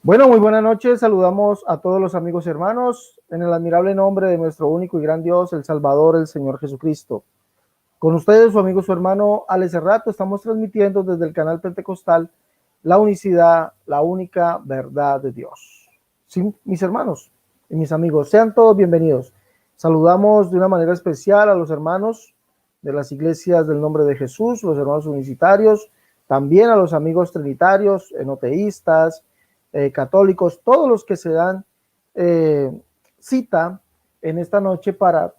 Bueno, muy buenas noches. Saludamos a todos los amigos y hermanos en el admirable nombre de nuestro único y gran Dios, el Salvador, el Señor Jesucristo. Con ustedes, su amigo, su hermano Alex Cerrato, estamos transmitiendo desde el canal Pentecostal la unicidad, la única verdad de Dios. Sí, mis hermanos y mis amigos, sean todos bienvenidos. Saludamos de una manera especial a los hermanos de las iglesias del nombre de Jesús, los hermanos unicitarios, también a los amigos trinitarios, enoteístas, católicos, todos los que se dan cita en esta noche para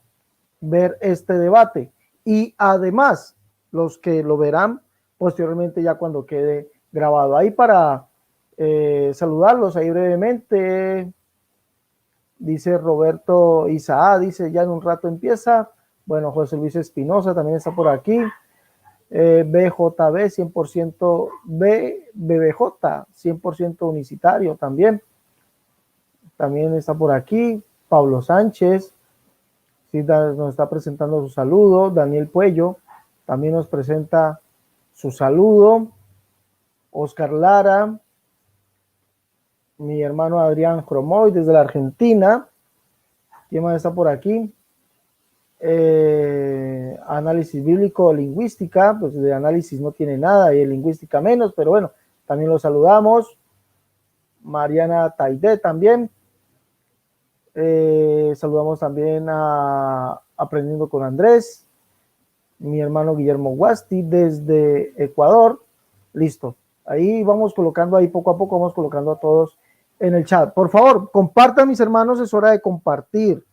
ver este debate, y además los que lo verán posteriormente ya cuando quede grabado. Ahí para saludarlos ahí brevemente, dice Roberto Isaac, dice ya en un rato empieza. Bueno, José Luis Espinosa también está por aquí. BJB 100% BBJ 100% unicitario también está por aquí. Pablo Sánchez sí, nos está presentando su saludo. Daniel Puello también nos presenta su saludo. Oscar Lara, mi hermano Adrián Cromoy desde la Argentina. ¿Quién más está por aquí? Análisis bíblico, lingüística, pues de análisis no tiene nada y de lingüística menos, pero bueno, también los saludamos. Mariana Taide también. Saludamos también a Aprendiendo con Andrés, mi hermano Guillermo Guasti desde Ecuador. Listo, ahí vamos colocando, ahí poco a poco vamos colocando a todos en el chat. Por favor, compartan, mis hermanos, es hora de compartir.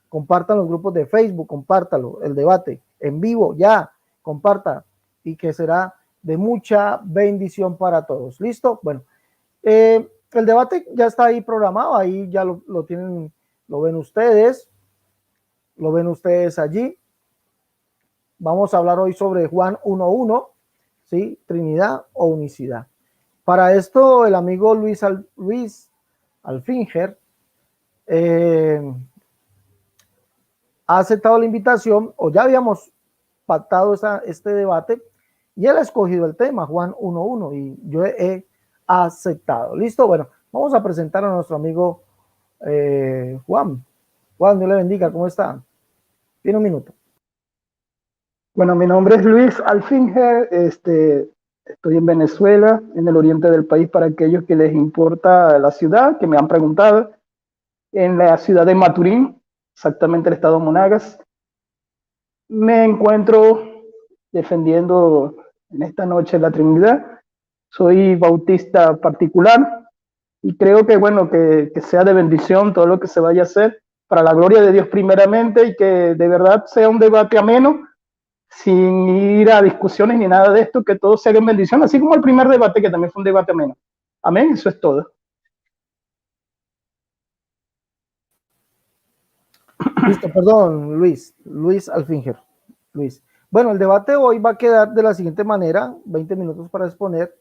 Compartan los grupos de Facebook, compártalo, el debate en vivo, ya, comparta, y que será de mucha bendición para todos. ¿Listo? Bueno, el debate ya está ahí programado, ahí ya lo tienen, lo ven ustedes allí. Vamos a hablar hoy sobre Juan 1.1, ¿sí? Trinidad o unicidad. Para esto, el amigo Luis Alfinger ha aceptado la invitación, o ya habíamos pactado este debate, y él ha escogido el tema, Juan 1.1, y yo he aceptado. ¿Listo? Bueno, vamos a presentar a nuestro amigo Juan. Juan, Dios le bendiga, ¿cómo está? Tiene un minuto. Bueno, mi nombre es Luis Alfinger, estoy en Venezuela, en el oriente del país, para aquellos que les importa la ciudad, que me han preguntado, en la ciudad de Maturín, exactamente el estado de Monagas. Me encuentro defendiendo en esta noche la Trinidad. Soy bautista particular y creo que, bueno, que sea de bendición todo lo que se vaya a hacer para la gloria de Dios primeramente, y que de verdad sea un debate ameno, sin ir a discusiones ni nada de esto, que todo se haga en bendición, así como el primer debate, que también fue un debate ameno. Amén, eso es todo. Listo, perdón, Luis Alfinger. Luis. Bueno, el debate hoy va a quedar de la siguiente manera: 20 minutos para exponer,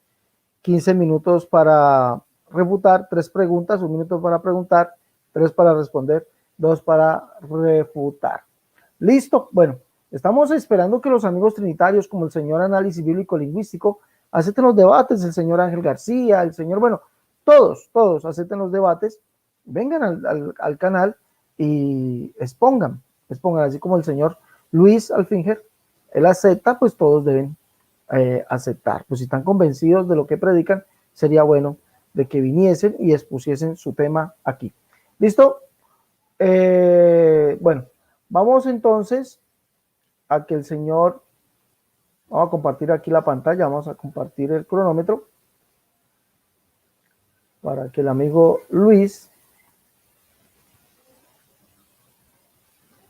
15 minutos para refutar, 3 preguntas, 1 minuto para preguntar, 3 para responder, 2 para refutar. Listo, bueno, estamos esperando que los amigos trinitarios, como el señor Análisis Bíblico Lingüístico, acepten los debates, el señor Ángel García, el señor, bueno, todos acepten los debates, vengan al canal y expongan, así como el señor Luis Alfinger, él acepta, pues todos deben aceptar. Pues si están convencidos de lo que predican, sería bueno de que viniesen y expusiesen su tema aquí. ¿Listo? Bueno, vamos entonces a que el señor, vamos a compartir aquí la pantalla, vamos a compartir el cronómetro para que el amigo Luis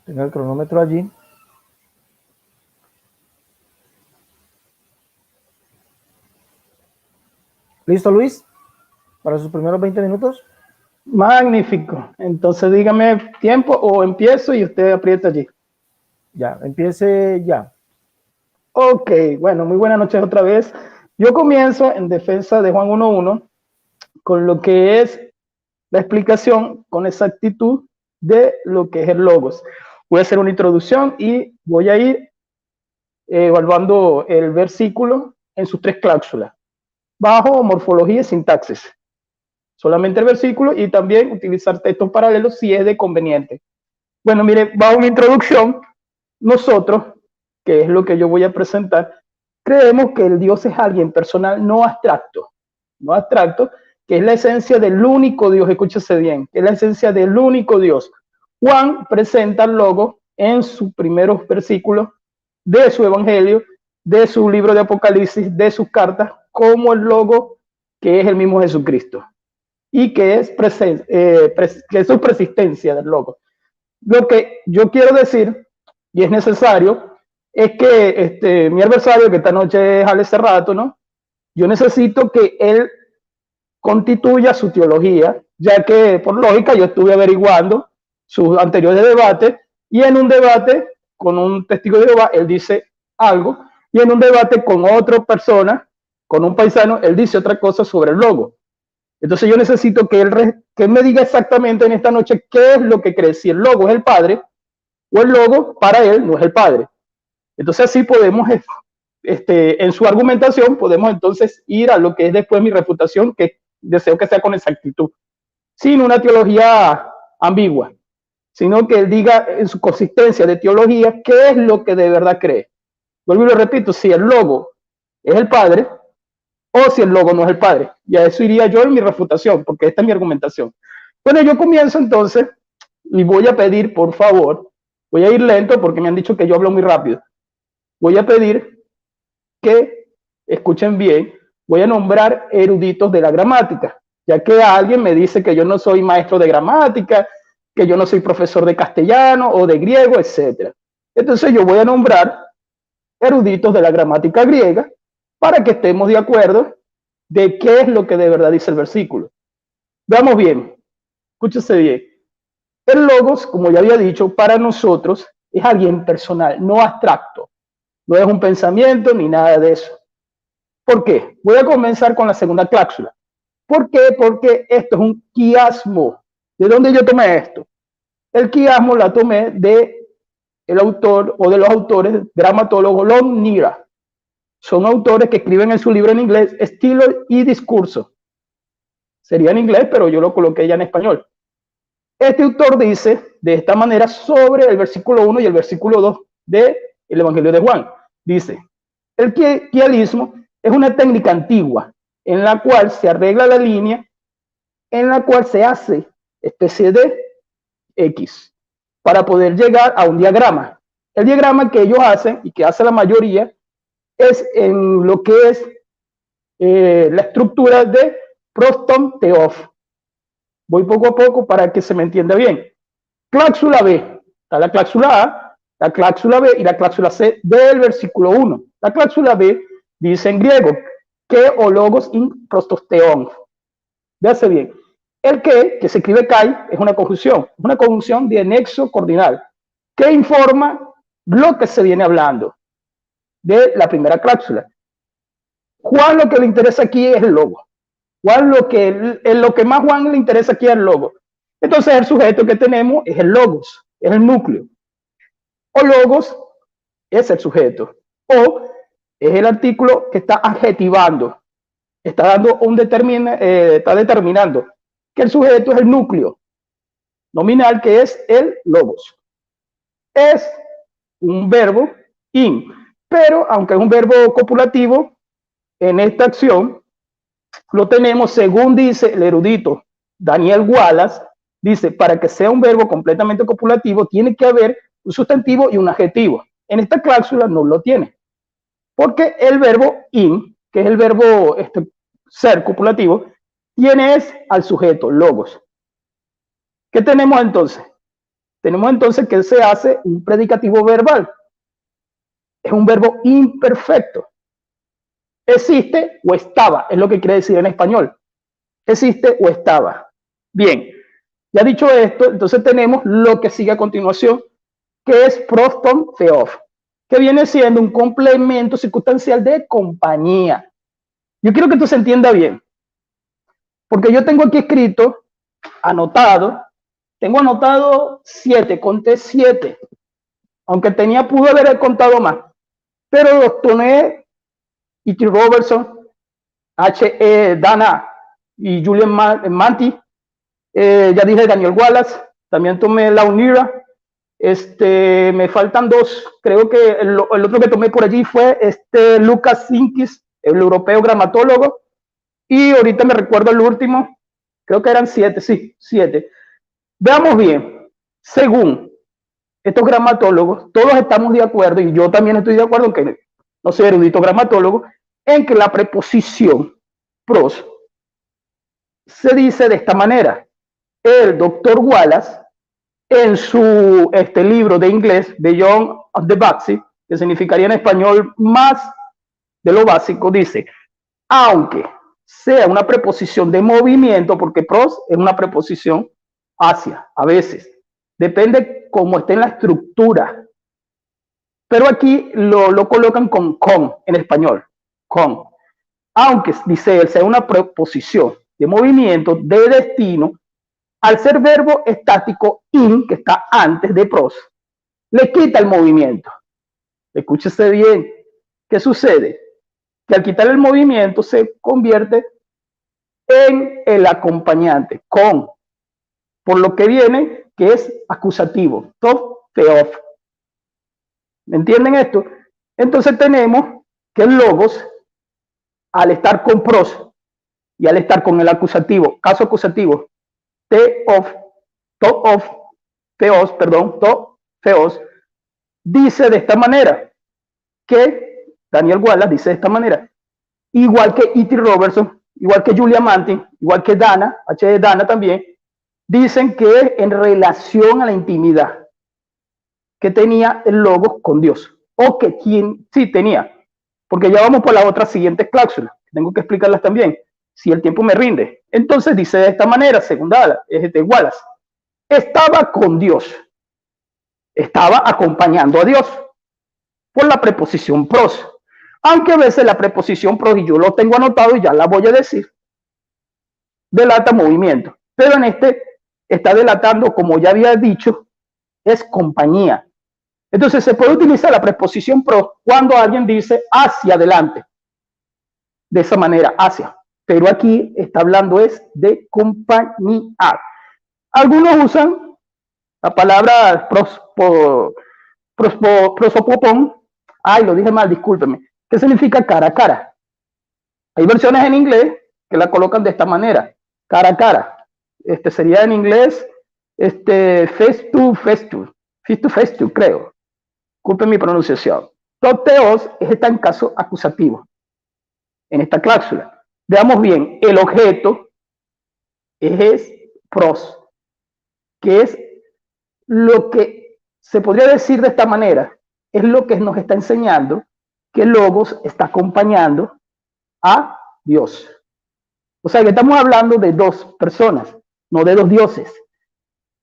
tenga el cronómetro allí. ¿Listo, Luis? Para sus primeros 20 minutos. Magnífico. Entonces dígame tiempo o empiezo y usted aprieta allí. Ya, empiece ya. Ok, bueno, muy buenas noches otra vez. Yo comienzo en defensa de Juan 1.1 con lo que es la explicación con exactitud de lo que es el logos. Voy a hacer una introducción y voy a ir evaluando el versículo en sus 3 cláusulas: bajo, morfología y sintaxis. solamente el versículo y también utilizar textos paralelos si es de conveniente. Bueno, mire, bajo mi introducción, nosotros, que es lo que yo voy a presentar, creemos que el Dios es alguien personal, no abstracto, que es la esencia del único Dios, escúchese bien, que es la esencia del único Dios. Juan presenta el logo en sus primeros versículos de su evangelio, de su libro de Apocalipsis, de sus cartas, como el logo que es el mismo Jesucristo y que es, que es su persistencia del logo. Lo que yo quiero decir, y es necesario, es que mi adversario, que esta noche es Ale Cerrato, ¿no? Yo necesito que él constituya su teología, ya que por lógica yo estuve averiguando sus anteriores debates y en un debate con un testigo de Jehová él dice algo y en un debate con otra persona, con un paisano, él dice otra cosa sobre el logo. Entonces yo necesito que él me diga exactamente en esta noche qué es lo que cree, si el logo es el Padre o el logo para él no es el Padre. Entonces así podemos, en su argumentación, podemos entonces ir a lo que es después mi refutación, que deseo que sea con exactitud, sin una teología ambigua, sino que él diga en su consistencia de teología qué es lo que de verdad cree. Vuelvo y lo repito, si el logo es el Padre o si el logo no es el Padre. Y a eso iría yo en mi refutación, porque esta es mi argumentación. Bueno, yo comienzo entonces y voy a pedir, por favor, voy a ir lento porque me han dicho que yo hablo muy rápido. Voy a pedir que escuchen bien, voy a nombrar eruditos de la gramática, ya que alguien me dice que yo no soy maestro de gramática, que yo no soy profesor de castellano o de griego, etc. Entonces yo voy a nombrar eruditos de la gramática griega para que estemos de acuerdo de qué es lo que de verdad dice el versículo. Veamos bien, escúchese bien. El logos, como ya había dicho, para nosotros es alguien personal, no abstracto. No es un pensamiento ni nada de eso. ¿Por qué? Voy a comenzar con la segunda cláusula. ¿Por qué? Porque esto es un quiasmo. ¿De dónde yo tomé esto? El quiasmo la tomé de el autor o de los autores dramatólogo Long Nira. Son autores que escriben en su libro en inglés Estilo y Discurso. Sería en inglés, pero yo lo coloqué ya en español. Este autor dice de esta manera sobre el versículo 1 y el versículo 2 del Evangelio de Juan. Dice, el quialismo es una técnica antigua en la cual se arregla la línea, en la cual se hace especie de X para poder llegar a un diagrama. El diagrama que ellos hacen y que hace la mayoría es en lo que es la estructura de Proston-Teof. Voy poco a poco para que se me entienda bien. Cláusula B, está la cláusula A, la cláusula B y la cláusula C del versículo 1. La cláusula B dice en griego, que o logos in prostosteon. Véase bien. El que se escribe kai, es una conjunción de nexo cordinal, que informa lo que se viene hablando de la primera cláusula. Juan lo que le interesa aquí es el logo. Juan lo que más Juan le interesa aquí es el logo. Entonces el sujeto que tenemos es el logos, es el núcleo. O logos es el sujeto. O es el artículo que está adjetivando. Está dando está determinando que el sujeto es el núcleo nominal que es el logos. Es un verbo in, pero aunque es un verbo copulativo, en esta acción lo tenemos según dice el erudito Daniel Wallace, dice, para que sea un verbo completamente copulativo tiene que haber un sustantivo y un adjetivo. En esta cláusula no lo tiene, porque el verbo in, que es el verbo ser copulativo, tiene al sujeto, logos. ¿Qué tenemos entonces? Tenemos entonces que se hace un predicativo verbal. Es un verbo imperfecto. Existe o estaba, es lo que quiere decir en español. Existe o estaba. Bien, ya dicho esto, entonces tenemos lo que sigue a continuación, que es proston theof, que viene siendo un complemento circunstancial de compañía. Yo quiero que esto se entienda bien, porque yo tengo aquí escrito, tengo anotado 7, conté 7, aunque pude haber contado más, pero los tomé E.T. Robertson, H.E. Dana, y Julian Manti. Ya dije Daniel Wallace, también tomé la UNIRA. Me faltan dos, creo que el otro que tomé por allí fue Lucas Sinkis, el europeo gramatólogo, y ahorita me recuerdo el último, creo que eran 7, sí, 7. Veamos bien, según estos gramatólogos, todos estamos de acuerdo, y yo también estoy de acuerdo, aunque no soy erudito gramatólogo, en que la preposición pros se dice de esta manera. El doctor Wallace, en su libro de inglés, Beyond of the Basics, que significaría en español más de lo básico, dice, aunque sea una preposición de movimiento, porque pros es una preposición hacia, a veces, depende cómo esté en la estructura, pero aquí lo colocan con en español, con, aunque dice él sea una preposición de movimiento, de destino, al ser verbo estático in, que está antes de pros, le quita el movimiento. Escúchese bien. ¿Qué sucede? Que al quitar el movimiento se convierte en el acompañante, con, por lo que viene, que es acusativo, to, theof. ¿Me entienden esto? Entonces tenemos que el logos, al estar con pros y al estar con el acusativo, caso acusativo, theos, dice de esta manera, que Daniel Wallace dice de esta manera, igual que E.T. Robertson, igual que Julia Mantin, igual que Dana, H. Dana también, dicen que es en relación a la intimidad que tenía el logos con Dios, o que quien sí tenía, porque ya vamos por las otras siguientes cláusulas, tengo que explicarlas también, si el tiempo me rinde. Entonces dice de esta manera, según Wallace, estaba con Dios, estaba acompañando a Dios por la preposición pros, aunque a veces la preposición pros, y yo lo tengo anotado y ya la voy a decir, delata movimiento, pero en está delatando, como ya había dicho, es compañía. Entonces se puede utilizar la preposición pros cuando alguien dice hacia adelante, de esa manera, hacia, pero aquí está hablando es de compañía. Algunos usan la palabra prosopopón, ay, lo dije mal, discúlpeme, ¿qué significa cara a cara? Hay versiones en inglés que la colocan de esta manera, cara a cara. Sería en inglés, face to face to, creo. Disculpen mi pronunciación. Toteos está en caso acusativo, en esta cláusula. Veamos bien, el objeto es pros, que es lo que se podría decir de esta manera, es lo que nos está enseñando que el logos está acompañando a Dios. O sea que estamos hablando de dos personas, no de dos dioses.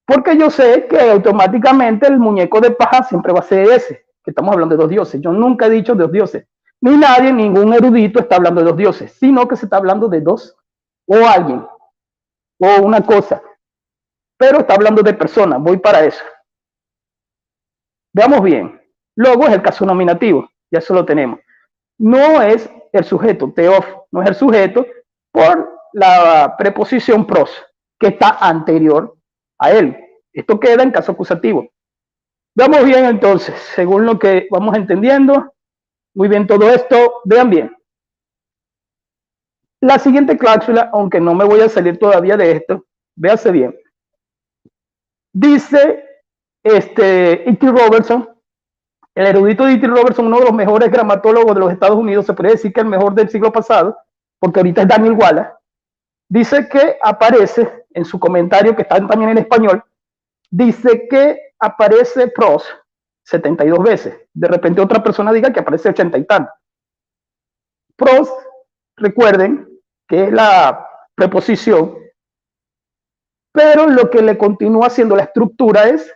Porque yo sé que automáticamente el muñeco de paja siempre va a ser ese, que estamos hablando de dos dioses. Yo nunca he dicho dos dioses. Ni nadie, ningún erudito está hablando de dos dioses, sino que se está hablando de dos, o alguien, o una cosa. Pero está hablando de personas, voy para eso. Veamos bien. Luego es el caso nominativo, ya eso lo tenemos. No es el sujeto, teof, no es el sujeto por la preposición pros, que está anterior a él. Esto queda en caso acusativo. Veamos bien entonces, según lo que vamos entendiendo, muy bien todo esto, vean bien. La siguiente cláusula, aunque no me voy a salir todavía de esto, véase bien. Dice E.T. Robertson, el erudito E.T. Robertson, uno de los mejores gramatólogos de los Estados Unidos, se puede decir que el mejor del siglo pasado, porque ahorita es Daniel Wallace, dice que aparece en su comentario, que está también en español, dice que aparece pros 72 veces. De repente otra persona diga que aparece 80 y tanto. Pros, recuerden que es la preposición, pero lo que le continúa haciendo la estructura es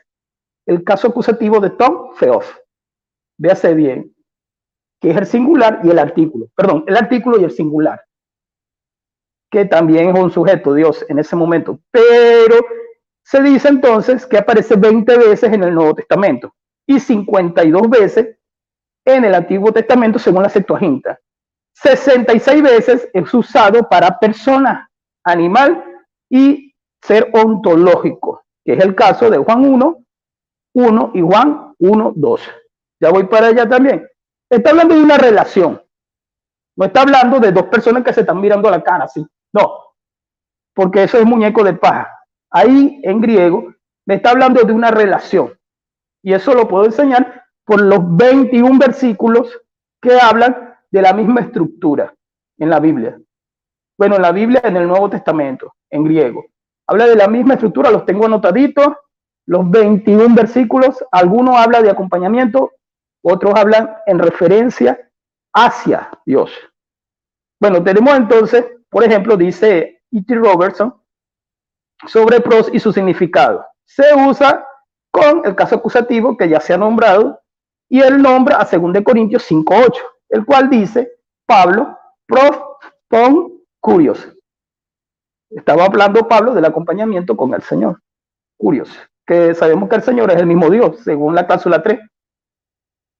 el caso acusativo de Tom Feof. Véase bien, que es el singular y el artículo. Perdón, el artículo y el singular, que también es un sujeto, Dios, en ese momento. Pero se dice entonces que aparece 20 veces en el Nuevo Testamento y 52 veces en el Antiguo Testamento según la Septuaginta. 66 veces es usado para personas, animal y ser ontológico, que es el caso de Juan 1:1 y Juan 1:2. Ya voy para allá también. Está hablando de una relación. No está hablando de dos personas que se están mirando a la cara, ¿sí? No, porque eso es muñeco de paja. Ahí en griego me está hablando de una relación. Y eso lo puedo enseñar por los 21 versículos que hablan de la misma estructura en la Biblia. Bueno, en la Biblia, en el Nuevo Testamento, en griego. Habla de la misma estructura, los tengo anotaditos, los 21 versículos. Algunos hablan de acompañamiento, otros hablan en referencia hacia Dios. Bueno, tenemos entonces, por ejemplo, dice E.T. Robertson sobre pros y su significado. Se usa con el caso acusativo que ya se ha nombrado y él nombra a 2 Corintios 5:8, el cual dice, Pablo, pros ton curios. Estaba hablando Pablo del acompañamiento con el Señor. Curios, que sabemos que el Señor es el mismo Dios, según la cláusula 3.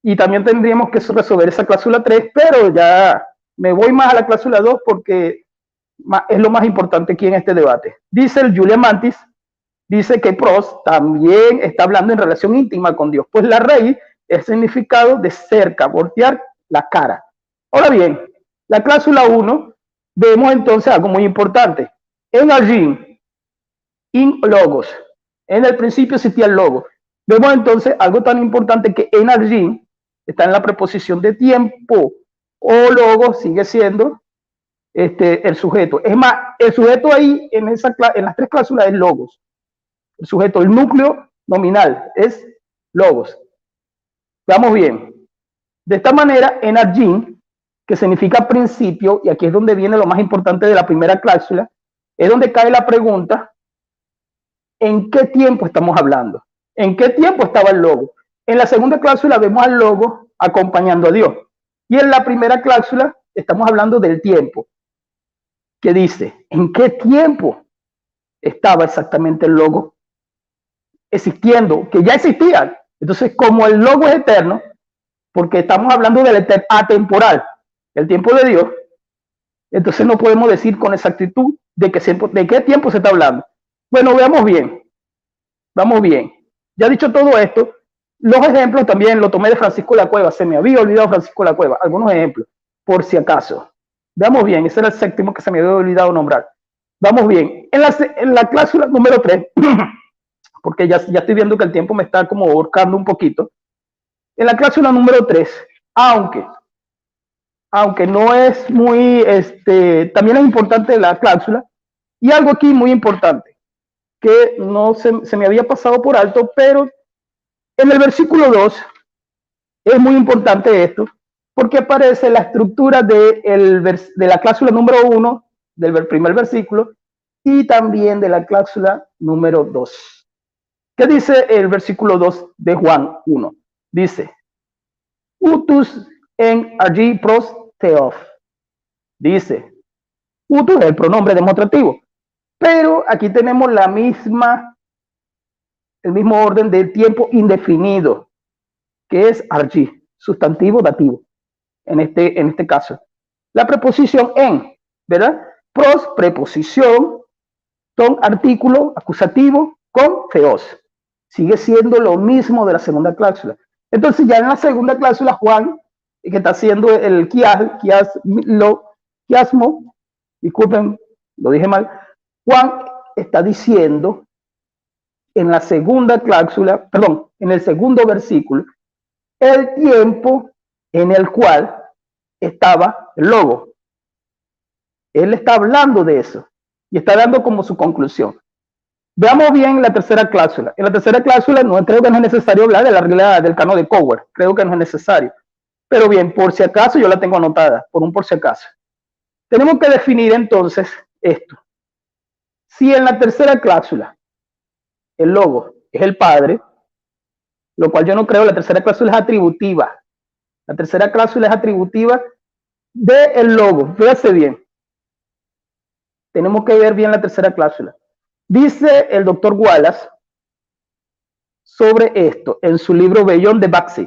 Y también tendríamos que resolver esa cláusula 3, pero ya me voy más a la cláusula 2 porque es lo más importante aquí en este debate. Dice el Julian Mantis, dice que pros también está hablando en relación íntima con Dios, pues la raíz es el significado de cerca, voltear la cara. Ahora bien, la cláusula 1, vemos entonces algo muy importante. En Argin, in logos, en el principio existía el logo. Vemos entonces algo tan importante que en Argin está en la preposición de tiempo, o logo sigue siendo el sujeto. Es más, el sujeto ahí en las 3 cláusulas es logos. El sujeto, el núcleo nominal es logos. Vamos bien. De esta manera, en Argin, que significa principio, y aquí es donde viene lo más importante de la primera cláusula, es donde cae la pregunta, ¿en qué tiempo estamos hablando? ¿En qué tiempo estaba el logo? En la segunda cláusula vemos al logo acompañando a Dios. Y en la primera cláusula estamos hablando del tiempo, que dice, ¿en qué tiempo estaba exactamente el logo existiendo? Que ya existía. Entonces, como el logo es eterno, porque estamos hablando del atemporal, el tiempo de Dios, entonces no podemos decir con exactitud de qué tiempo se está hablando. Bueno, veamos bien. Vamos bien. Ya dicho todo esto, los ejemplos también lo tomé de Francisco de la Cueva. Se me había olvidado Francisco de la Cueva. Algunos ejemplos, por si acaso. Veamos bien. Ese era el séptimo que se me había olvidado nombrar. Vamos bien. En la cláusula número 3, porque ya estoy viendo que el tiempo me está como ahorcando un poquito. En la cláusula número 3, aunque no es muy, también es importante la cláusula, y algo aquí muy importante, que no se me había pasado por alto, pero en el versículo 2 es muy importante esto, porque aparece la estructura de la cláusula número 1, del primer versículo, y también de la cláusula número 2. ¿Qué dice el versículo 2 de Juan 1? Dice, utus en allí pros theos. Dice, utus es el pronombre demostrativo, pero aquí tenemos el mismo orden del tiempo indefinido, que es allí, sustantivo dativo, en este caso. La preposición en, ¿verdad? Pros, preposición, son artículo acusativo con theos. Sigue siendo lo mismo de la segunda cláusula. Entonces ya en la segunda cláusula, Juan, que está haciendo el quiasmo, disculpen, lo dije mal, Juan está diciendo en la segunda cláusula, perdón, en el segundo versículo, el tiempo en el cual estaba el logo. Él está hablando de eso y está dando como su conclusión. Veamos bien la tercera cláusula. En la tercera cláusula no creo que no es necesario hablar de la regla del canon de Coward. Creo que no es necesario. Pero bien, por si acaso yo la tengo anotada, por si acaso. Tenemos que definir entonces esto. Si en la tercera cláusula el logo es el padre, lo cual yo no creo, la tercera cláusula es atributiva. La tercera cláusula es atributiva del logo. Fíjate bien. Tenemos que ver bien la tercera cláusula. Dice el doctor Wallace sobre esto en su libro Beyond the Baxi,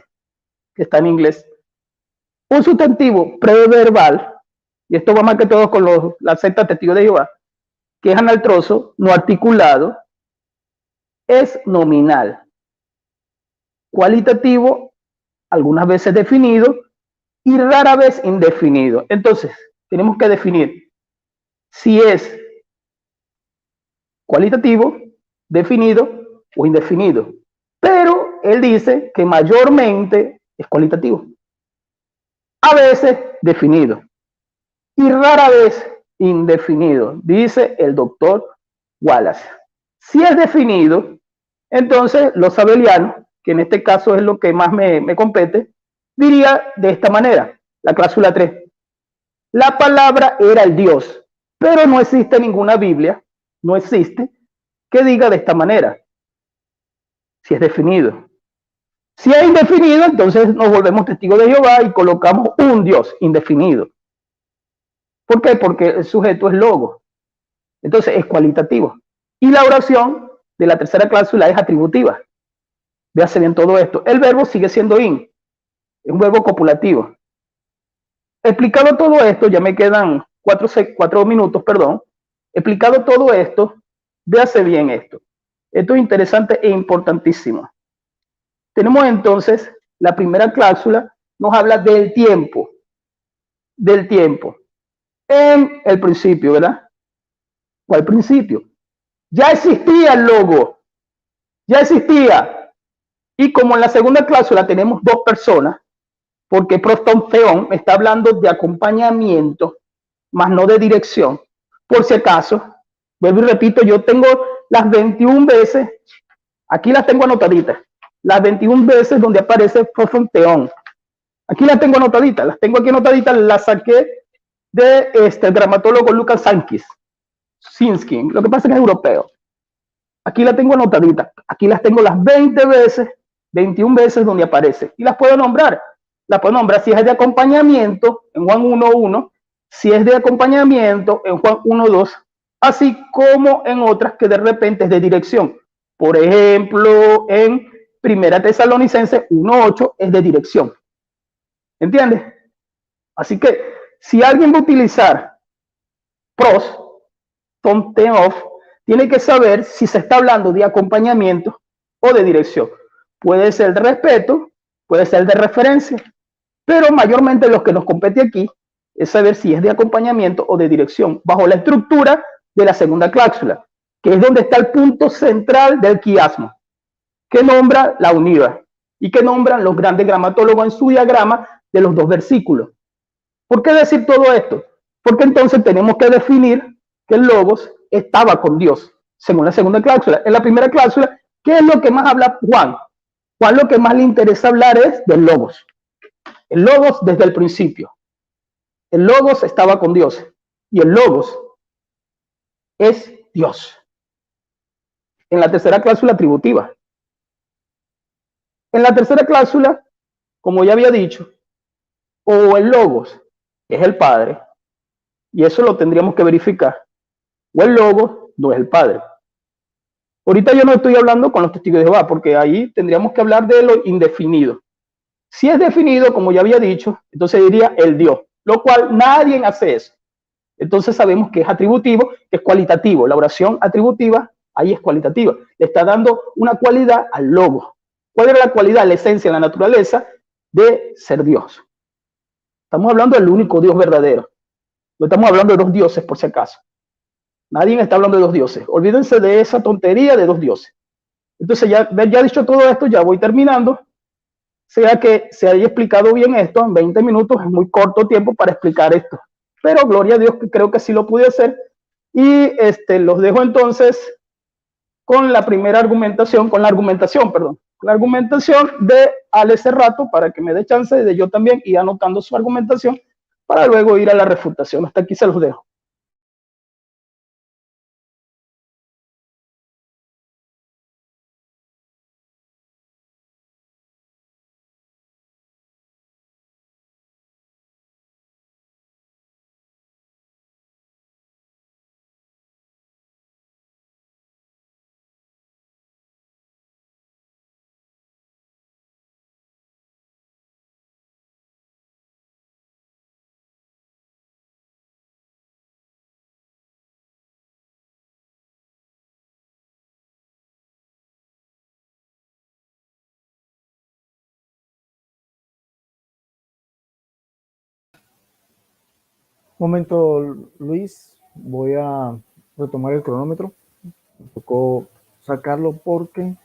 que está en inglés. Un sustantivo preverbal, y esto va más que todo con la secta Testigo de Jehová, que es analtroso, no articulado, es nominal. Cualitativo, algunas veces definido y rara vez indefinido. Entonces, tenemos que definir si es cualitativo, definido o indefinido. Pero él dice que mayormente es cualitativo, a veces definido y rara vez indefinido, dice el doctor Wallace. Si es definido, entonces los abelianos, que en este caso es lo que más me compete, diría de esta manera, la cláusula 3. La palabra era el Dios, pero no existe ninguna Biblia, no existe, que diga de esta manera, si es definido. Si es indefinido, entonces nos volvemos testigos de Jehová y colocamos un Dios indefinido. ¿Por qué? Porque el sujeto es logo. Entonces es cualitativo. Y la oración de la tercera cláusula es atributiva. Véase bien todo esto. El verbo sigue siendo in, es un verbo copulativo. Explicado todo esto, ya me quedan 4 minutos, perdón. Explicado todo esto, véase bien esto. Esto es interesante e importantísimo. Tenemos entonces la primera cláusula, nos habla del tiempo. Del tiempo. En el principio, ¿verdad? ¿Cuál principio? Ya existía el logo. Ya existía. Y como en la segunda cláusula tenemos dos personas, porque prostonteón está hablando de acompañamiento, más no de dirección. Por si acaso, vuelvo y repito, yo tengo las 21 veces, aquí las tengo anotaditas, las 21 veces donde aparece prostonteón. Aquí las tengo anotaditas, las saqué de el gramatólogo Lucas Sinsky, lo que pasa es que es europeo. Aquí la tengo anotadita, aquí las tengo las 20 veces, 21 veces donde aparece, y las puedo nombrar. La puedo nombrar si es de acompañamiento en Juan 1.1, si es de acompañamiento en Juan 1.2, así como en otras que de repente es de dirección. Por ejemplo, en Primera Tesalonicenses 1.8 es de dirección. ¿Entiendes? Así que si alguien va a utilizar pros, off, tiene que saber si se está hablando de acompañamiento o de dirección. Puede ser de respeto, puede ser de referencia, pero mayormente lo que nos compete aquí es saber si es de acompañamiento o de dirección, bajo la estructura de la segunda cláusula, que es donde está el punto central del quiasmo, que nombra la unidad y que nombran los grandes gramatólogos en su diagrama de los dos versículos. ¿Por qué decir todo esto? Porque entonces tenemos que definir que el logos estaba con Dios, según la segunda cláusula. En la primera cláusula, ¿qué es lo que más habla Juan? Juan lo que más le interesa hablar es del logos. El logos desde el principio. El logos estaba con Dios y el logos es Dios. En la tercera cláusula atributiva. En la tercera cláusula, como ya había dicho, o el logos es el Padre, y eso lo tendríamos que verificar, o el logos no es el Padre. Ahorita yo no estoy hablando con los testigos de Jehová, porque ahí tendríamos que hablar de lo indefinido. Si es definido, como ya había dicho, entonces diría el Dios, lo cual nadie hace eso. Entonces sabemos que es atributivo, que es cualitativo. La oración atributiva ahí es cualitativa. Le está dando una cualidad al logo. ¿Cuál era la cualidad, la esencia, la naturaleza de ser Dios? Estamos hablando del único Dios verdadero. No estamos hablando de dos dioses, por si acaso. Nadie está hablando de dos dioses. Olvídense de esa tontería de dos dioses. Entonces, ya dicho todo esto, ya voy terminando. Sea que se haya explicado bien esto en 20 minutos, es muy corto tiempo para explicar esto. Pero gloria a Dios que creo que sí lo pude hacer. Y los dejo entonces con la primera argumentación, con la argumentación de Ale Cerrato, para que me dé chance de yo también ir anotando su argumentación para luego ir a la refutación. Hasta aquí se los dejo. Momento, Luis, voy a retomar el cronómetro. Me tocó sacarlo porque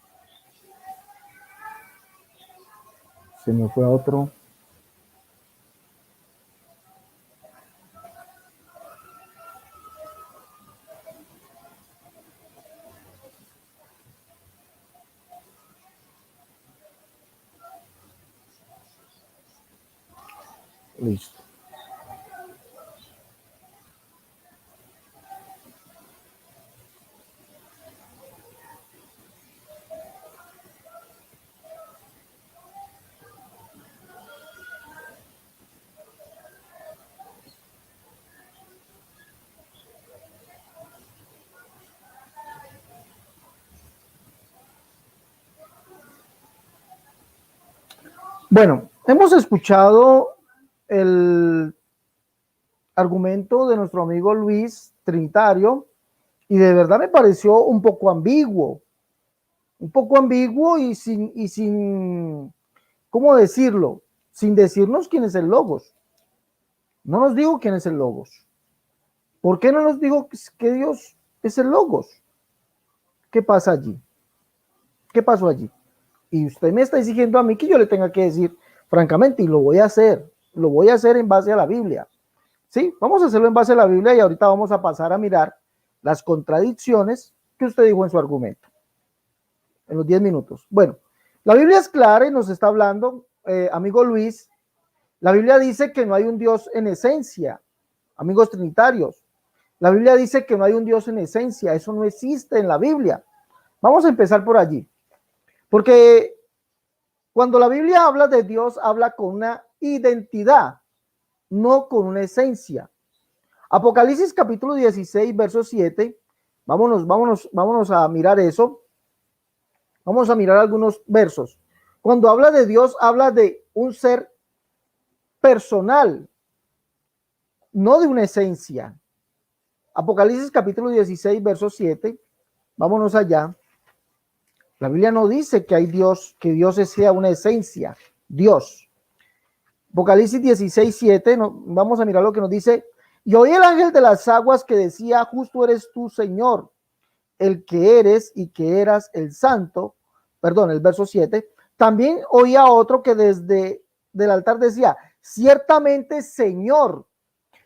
se me fue a otro. Listo. Bueno, hemos escuchado el argumento de nuestro amigo Luis Trinitario y de verdad me pareció un poco ambiguo y sin, ¿cómo decirlo? Sin decirnos quién es el Logos. No nos dijo quién es el Logos. ¿Por qué no nos dijo que Dios es el Logos? ¿Qué pasa allí? ¿Qué pasó allí? Y usted me está exigiendo a mí que yo le tenga que decir francamente, y lo voy a hacer en base a la Biblia. Sí, vamos a hacerlo en base a la Biblia y ahorita vamos a pasar a mirar las contradicciones que usted dijo en su argumento, en los 10 minutos. Bueno, la Biblia es clara y nos está hablando, amigo Luis, la Biblia dice que no hay un Dios en esencia, amigos trinitarios. La Biblia dice que no hay un Dios en esencia, eso no existe en la Biblia. Vamos a empezar por allí, porque cuando la Biblia habla de Dios, habla con una identidad, no con una esencia. Apocalipsis capítulo 16, verso 7. Vámonos a mirar eso. Vamos a mirar algunos versos. Cuando habla de Dios, habla de un ser personal, no de una esencia. Apocalipsis capítulo 16, verso 7. Vámonos allá. La Biblia no dice que hay Dios, que Dios sea una esencia, Dios. Apocalipsis 16, 7, vamos a mirar lo que nos dice. Y oí el ángel de las aguas que decía, justo eres tú, Señor, el que eres y que eras el santo. Perdón, el verso 7. También oía otro que desde el altar decía, ciertamente, Señor,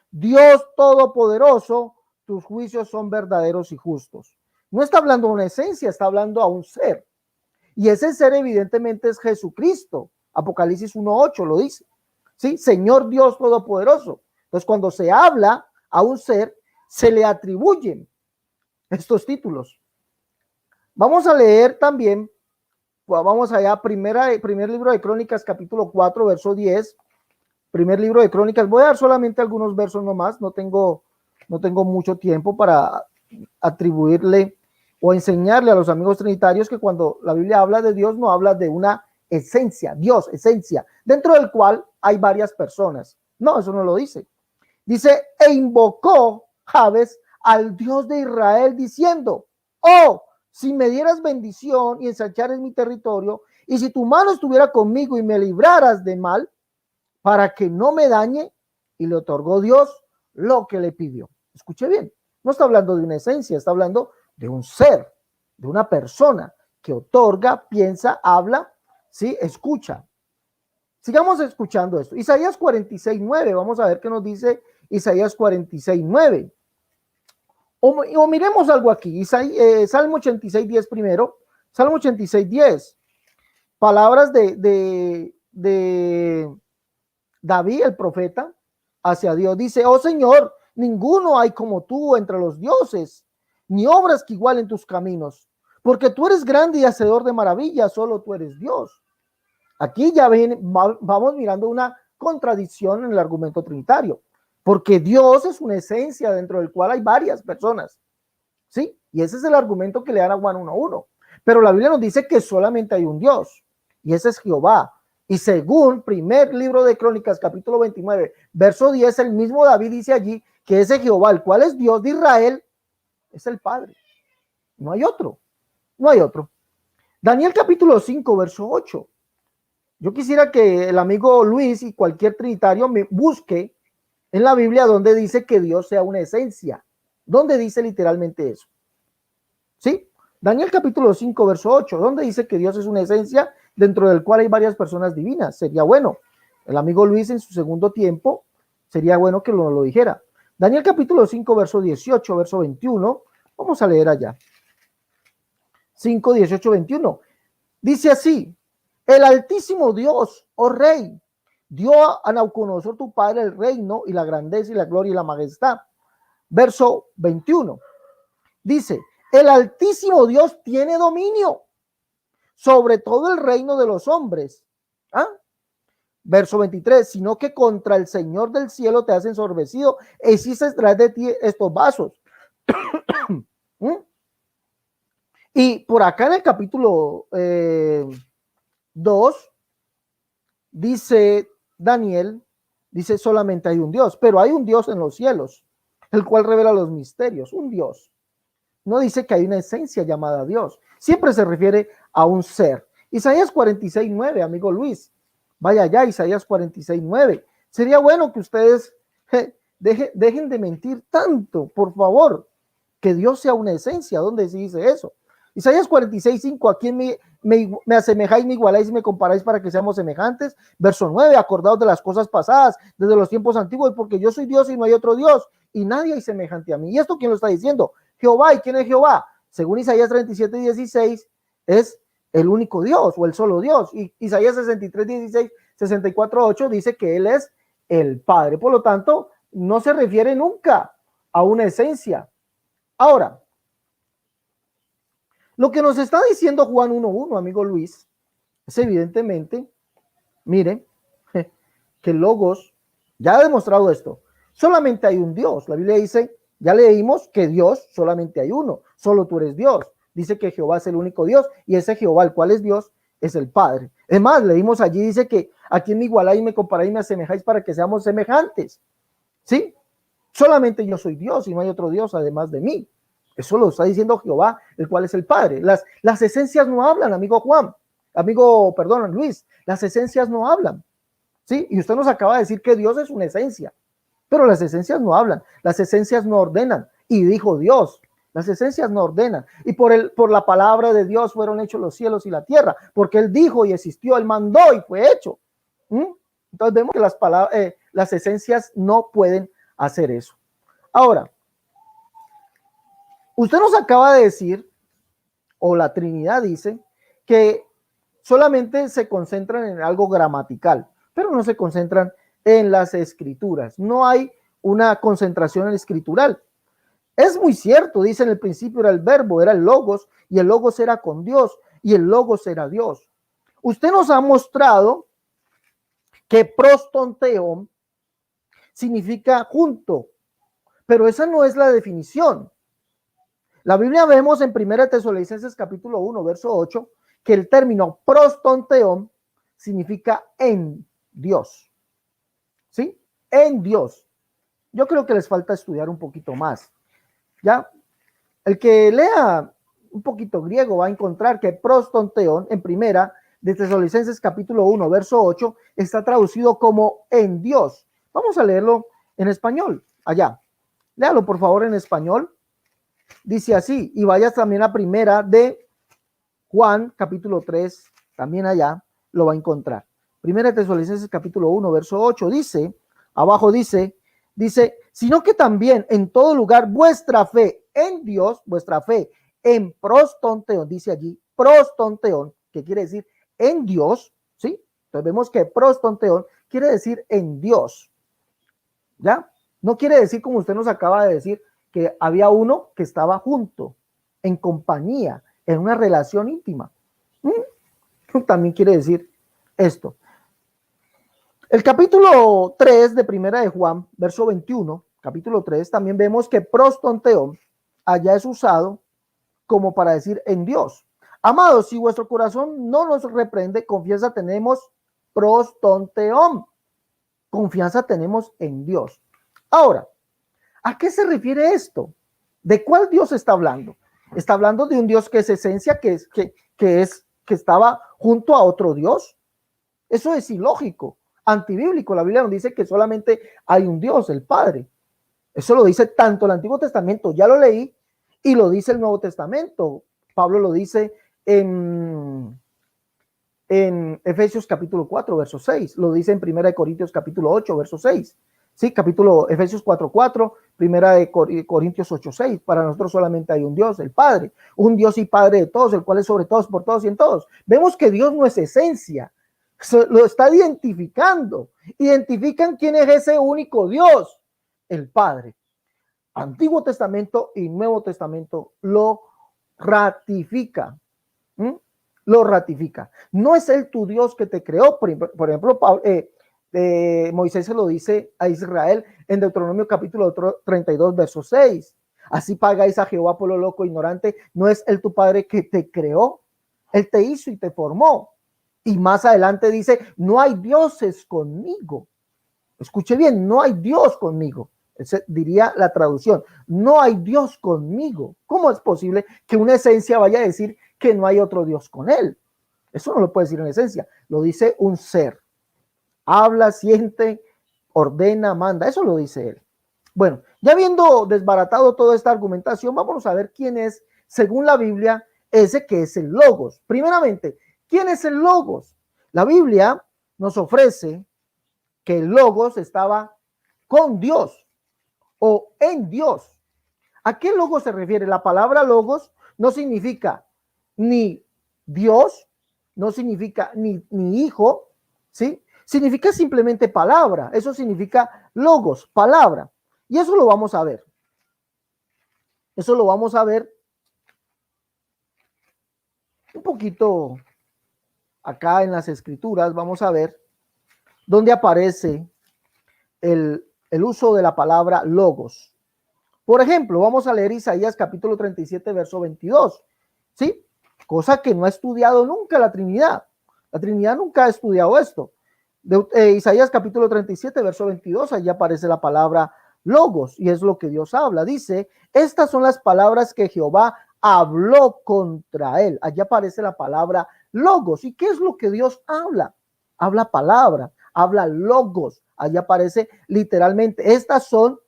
Dios Todopoderoso, tus juicios son verdaderos y justos. No está hablando de una esencia, está hablando a un ser. Y ese ser evidentemente es Jesucristo. Apocalipsis 1:8 lo dice. ¿Sí? Señor Dios Todopoderoso. Entonces, cuando se habla a un ser, se le atribuyen estos títulos. Vamos a leer también, pues vamos allá, primer libro de Crónicas, capítulo 4, verso 10. Primer libro de Crónicas. Voy a dar solamente algunos versos nomás. No tengo mucho tiempo para atribuirle o enseñarle a los amigos trinitarios que cuando la Biblia habla de Dios no habla de una esencia, Dios, esencia, dentro del cual hay varias personas. No, eso no lo dice. Dice, e invocó Jabes al Dios de Israel diciendo, oh, si me dieras bendición y ensanchares mi territorio, y si tu mano estuviera conmigo y me libraras de mal, para que no me dañe, y le otorgó Dios lo que le pidió. Escuche bien, no está hablando de una esencia, está hablando de un ser, de una persona que otorga, piensa, habla, ¿sí? Escucha. Sigamos escuchando esto. Isaías 46:9, vamos a ver qué nos dice Isaías 46:9. O miremos algo aquí, Salmo 86:10 primero, Salmo 86:10, palabras de David, el profeta, hacia Dios. Dice, oh Señor, ninguno hay como tú entre los dioses, ni obras que igualen tus caminos, porque tú eres grande y hacedor de maravillas, solo tú eres Dios. Aquí ya vamos mirando una contradicción en el argumento trinitario, porque Dios es una esencia dentro del cual hay varias personas, ¿sí? Y ese es el argumento que le dan a Juan 1:1. Pero la Biblia nos dice que solamente hay un Dios, y ese es Jehová. Y según primer libro de Crónicas, capítulo 29, verso 10, el mismo David dice allí que ese Jehová, el cual es Dios de Israel, es el Padre. No hay otro, no hay otro. Daniel capítulo 5, verso 8. Yo quisiera que el amigo Luis y cualquier trinitario me busque en la Biblia donde dice que Dios sea una esencia. ¿Dónde dice literalmente eso? ¿Sí? Daniel capítulo 5, verso 8, donde dice que Dios es una esencia dentro del cual hay varias personas divinas. Sería bueno. El amigo Luis en su segundo tiempo, sería bueno que lo dijera. Daniel capítulo 5, verso 18, verso 21. Vamos a leer allá. 5, 18, 21. Dice así: el Altísimo Dios, oh Rey, dio a Nabucodonosor tu padre el reino y la grandeza y la gloria y la majestad. Verso 21. Dice: el Altísimo Dios tiene dominio sobre todo el reino de los hombres. ¿Ah? Verso 23, sino que contra el Señor del cielo te has ensorbecido, e hiciste extraer de ti estos vasos. ¿Mm? Y por acá en el capítulo 2, dice Daniel, dice solamente hay un Dios, pero hay un Dios en los cielos, el cual revela los misterios, un Dios. No dice que hay una esencia llamada Dios, siempre se refiere a un ser. Isaías 46:9, amigo Luis, vaya allá, Isaías 46:9. Sería bueno que ustedes dejen de mentir tanto, por favor, que Dios sea una esencia. ¿Dónde se dice eso? Isaías 46:5, ¿a quién me asemejáis, me igualáis y me comparáis para que seamos semejantes? Verso 9, acordaos de las cosas pasadas, desde los tiempos antiguos, porque yo soy Dios y no hay otro Dios, y nadie hay semejante a mí. ¿Y esto quién lo está diciendo? Jehová. ¿Y quién es Jehová? Según Isaías 37:16, es el único Dios o el solo Dios. Y Isaías 63:16, 64:8 dice que Él es el Padre. Por lo tanto, no se refiere nunca a una esencia. Ahora, lo que nos está diciendo Juan 1:1, amigo Luis, es evidentemente, mire, que el Logos ya ha demostrado esto. Solamente hay un Dios. La Biblia dice, ya leímos que Dios solamente hay uno, solo tú eres Dios. Dice que Jehová es el único Dios, y ese Jehová, el cual es Dios, es el Padre. Es más, leímos allí, dice que a quien me igualáis, me comparáis, me asemejáis para que seamos semejantes. ¿Sí? Solamente yo soy Dios y no hay otro Dios además de mí. Eso lo está diciendo Jehová, el cual es el Padre. Las esencias no hablan, amigo Juan, perdón, Luis, las esencias no hablan. ¿Sí? Y usted nos acaba de decir que Dios es una esencia, pero las esencias no hablan, las esencias no ordenan. Y dijo Dios, las esencias no ordenan. Y por la palabra de Dios fueron hechos los cielos y la tierra, porque Él dijo y existió, Él mandó y fue hecho. Entonces vemos que las esencias no pueden hacer eso. Ahora, usted nos acaba de decir, o la Trinidad dice, que solamente se concentran en algo gramatical, pero no se concentran en las escrituras. No hay una concentración en escritural. Es muy cierto, dice: en el principio era el verbo, era el logos, y el logos era con Dios, y el logos era Dios. Usted nos ha mostrado que prostonteon significa junto, pero esa no es la definición. La Biblia vemos en 1 Tesalonicenses capítulo 1, verso 8, que el término prostonteon significa en Dios. ¿Sí? En Dios. Yo creo que les falta estudiar un poquito más. ¿Ya? El que lea un poquito griego va a encontrar que prostonteon en 1 Tesalonicenses capítulo 1, verso 8, está traducido como en Dios. Vamos a leerlo en español. Allá. Léalo por favor en español. Dice así, y vayas también a 1 de Juan capítulo 3, también allá lo va a encontrar. 1 Tesalonicenses capítulo 1, verso 8, dice, abajo dice, sino que también en todo lugar vuestra fe en Dios, vuestra fe en prostonteon, dice allí, prostonteon, que quiere decir en Dios, ¿sí? Entonces vemos que prostonteon quiere decir en Dios, ¿ya? No quiere decir, como usted nos acaba de decir, que había uno que estaba junto, en compañía, en una relación íntima. También quiere decir esto. El capítulo 3 de 1 de Juan, verso 21, capítulo 3, también vemos que prostonteon allá es usado como para decir en Dios. Amados, si vuestro corazón no nos reprende, confianza tenemos prostonteon. Confianza tenemos en Dios. Ahora, ¿a qué se refiere esto? ¿De cuál Dios está hablando? ¿Está hablando de un Dios que es esencia, que estaba junto a otro Dios? Eso es ilógico. antibíblico. La Biblia nos dice que solamente hay un Dios, el Padre. Eso lo dice tanto el Antiguo Testamento, ya lo leí, y lo dice el Nuevo Testamento. Pablo lo dice en Efesios capítulo 4, verso 6. Lo dice en 1 Corintios capítulo 8, verso 6. Sí, capítulo Efesios 4:4, 1 Corintios 8:6. Para nosotros solamente hay un Dios, el Padre, un Dios y Padre de todos, el cual es sobre todos, por todos y en todos. Vemos que Dios no es esencia, lo está identificando. Identifican quién es ese único Dios, el Padre. Antiguo Testamento y Nuevo Testamento lo ratifica. ¿Mm? Lo ratifica. No es él tu Dios que te creó. Por ejemplo, Moisés se lo dice a Israel en Deuteronomio capítulo 32, verso 6. Así pagáis a Jehová por lo loco ignorante. No es él tu padre que te creó. Él te hizo y te formó. Y más adelante dice, no hay dioses conmigo. Escuche bien, no hay Dios conmigo. Ese diría la traducción. No hay Dios conmigo. ¿Cómo es posible que una esencia vaya a decir que no hay otro Dios con él? Eso no lo puede decir en esencia. Lo dice un ser. Habla, siente, ordena, manda. Eso lo dice él. Bueno, ya habiendo desbaratado toda esta argumentación, vamos a ver quién es, según la Biblia, ese que es el Logos. Primeramente, ¿quién es el Logos? La Biblia nos ofrece que el Logos estaba con Dios o en Dios. ¿A qué Logos se refiere? La palabra Logos no significa ni Dios, no significa ni hijo, ¿sí? Significa simplemente palabra. Eso significa Logos, palabra. Y eso lo vamos a ver. Eso lo vamos a ver un poquito acá en las escrituras. Vamos a ver dónde aparece el uso de la palabra Logos. Por ejemplo, vamos a leer Isaías capítulo 37, verso 22. ¿Sí? Cosa que no ha estudiado nunca la Trinidad. La Trinidad nunca ha estudiado esto. Isaías capítulo 37, verso 22, allí aparece la palabra Logos, y es lo que Dios habla. Dice, estas son las palabras que Jehová habló contra él. Allí aparece la palabra Logos. ¿Y qué es lo que Dios habla? Habla palabra, habla Logos. Allí aparece literalmente. Estas son,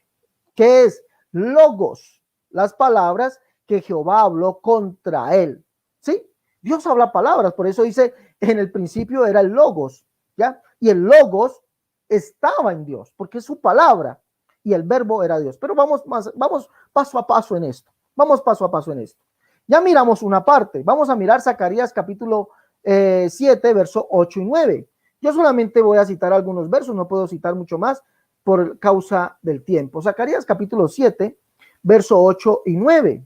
¿qué es? Logos, las palabras que Jehová habló contra él. ¿Sí? Dios habla palabras, por eso dice, en el principio era el Logos, ¿ya? Y el Logos estaba en Dios, porque es su palabra, y el verbo era Dios. Pero vamos paso a paso en esto. Vamos paso a paso en esto. Ya miramos una parte. Vamos a mirar Zacarías capítulo 7, verso 8 y 9. Yo solamente voy a citar algunos versos, no puedo citar mucho más por causa del tiempo. Zacarías capítulo 7, verso 8 y 9.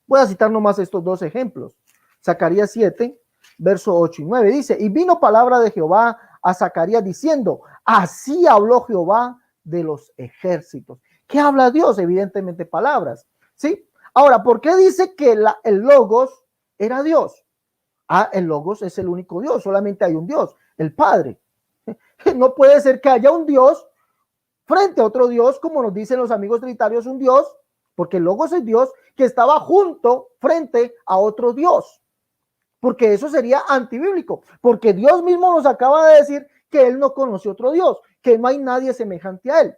Voy a citar nomás estos dos ejemplos. Zacarías 7, verso 8 y 9. Dice, y vino palabra de Jehová a Zacarías diciendo, así habló Jehová de los ejércitos. ¿Qué habla Dios? Evidentemente palabras. ¿Sí? Ahora, ¿por qué dice que el Logos era Dios? Ah, el Logos es el único Dios, solamente hay un Dios, el Padre. No puede ser que haya un Dios frente a otro Dios, como nos dicen los amigos trinitarios, un Dios, porque el Logos es Dios, que estaba junto frente a otro Dios. Porque eso sería antibíblico, porque Dios mismo nos acaba de decir que él no conoce otro Dios, que no hay nadie semejante a él.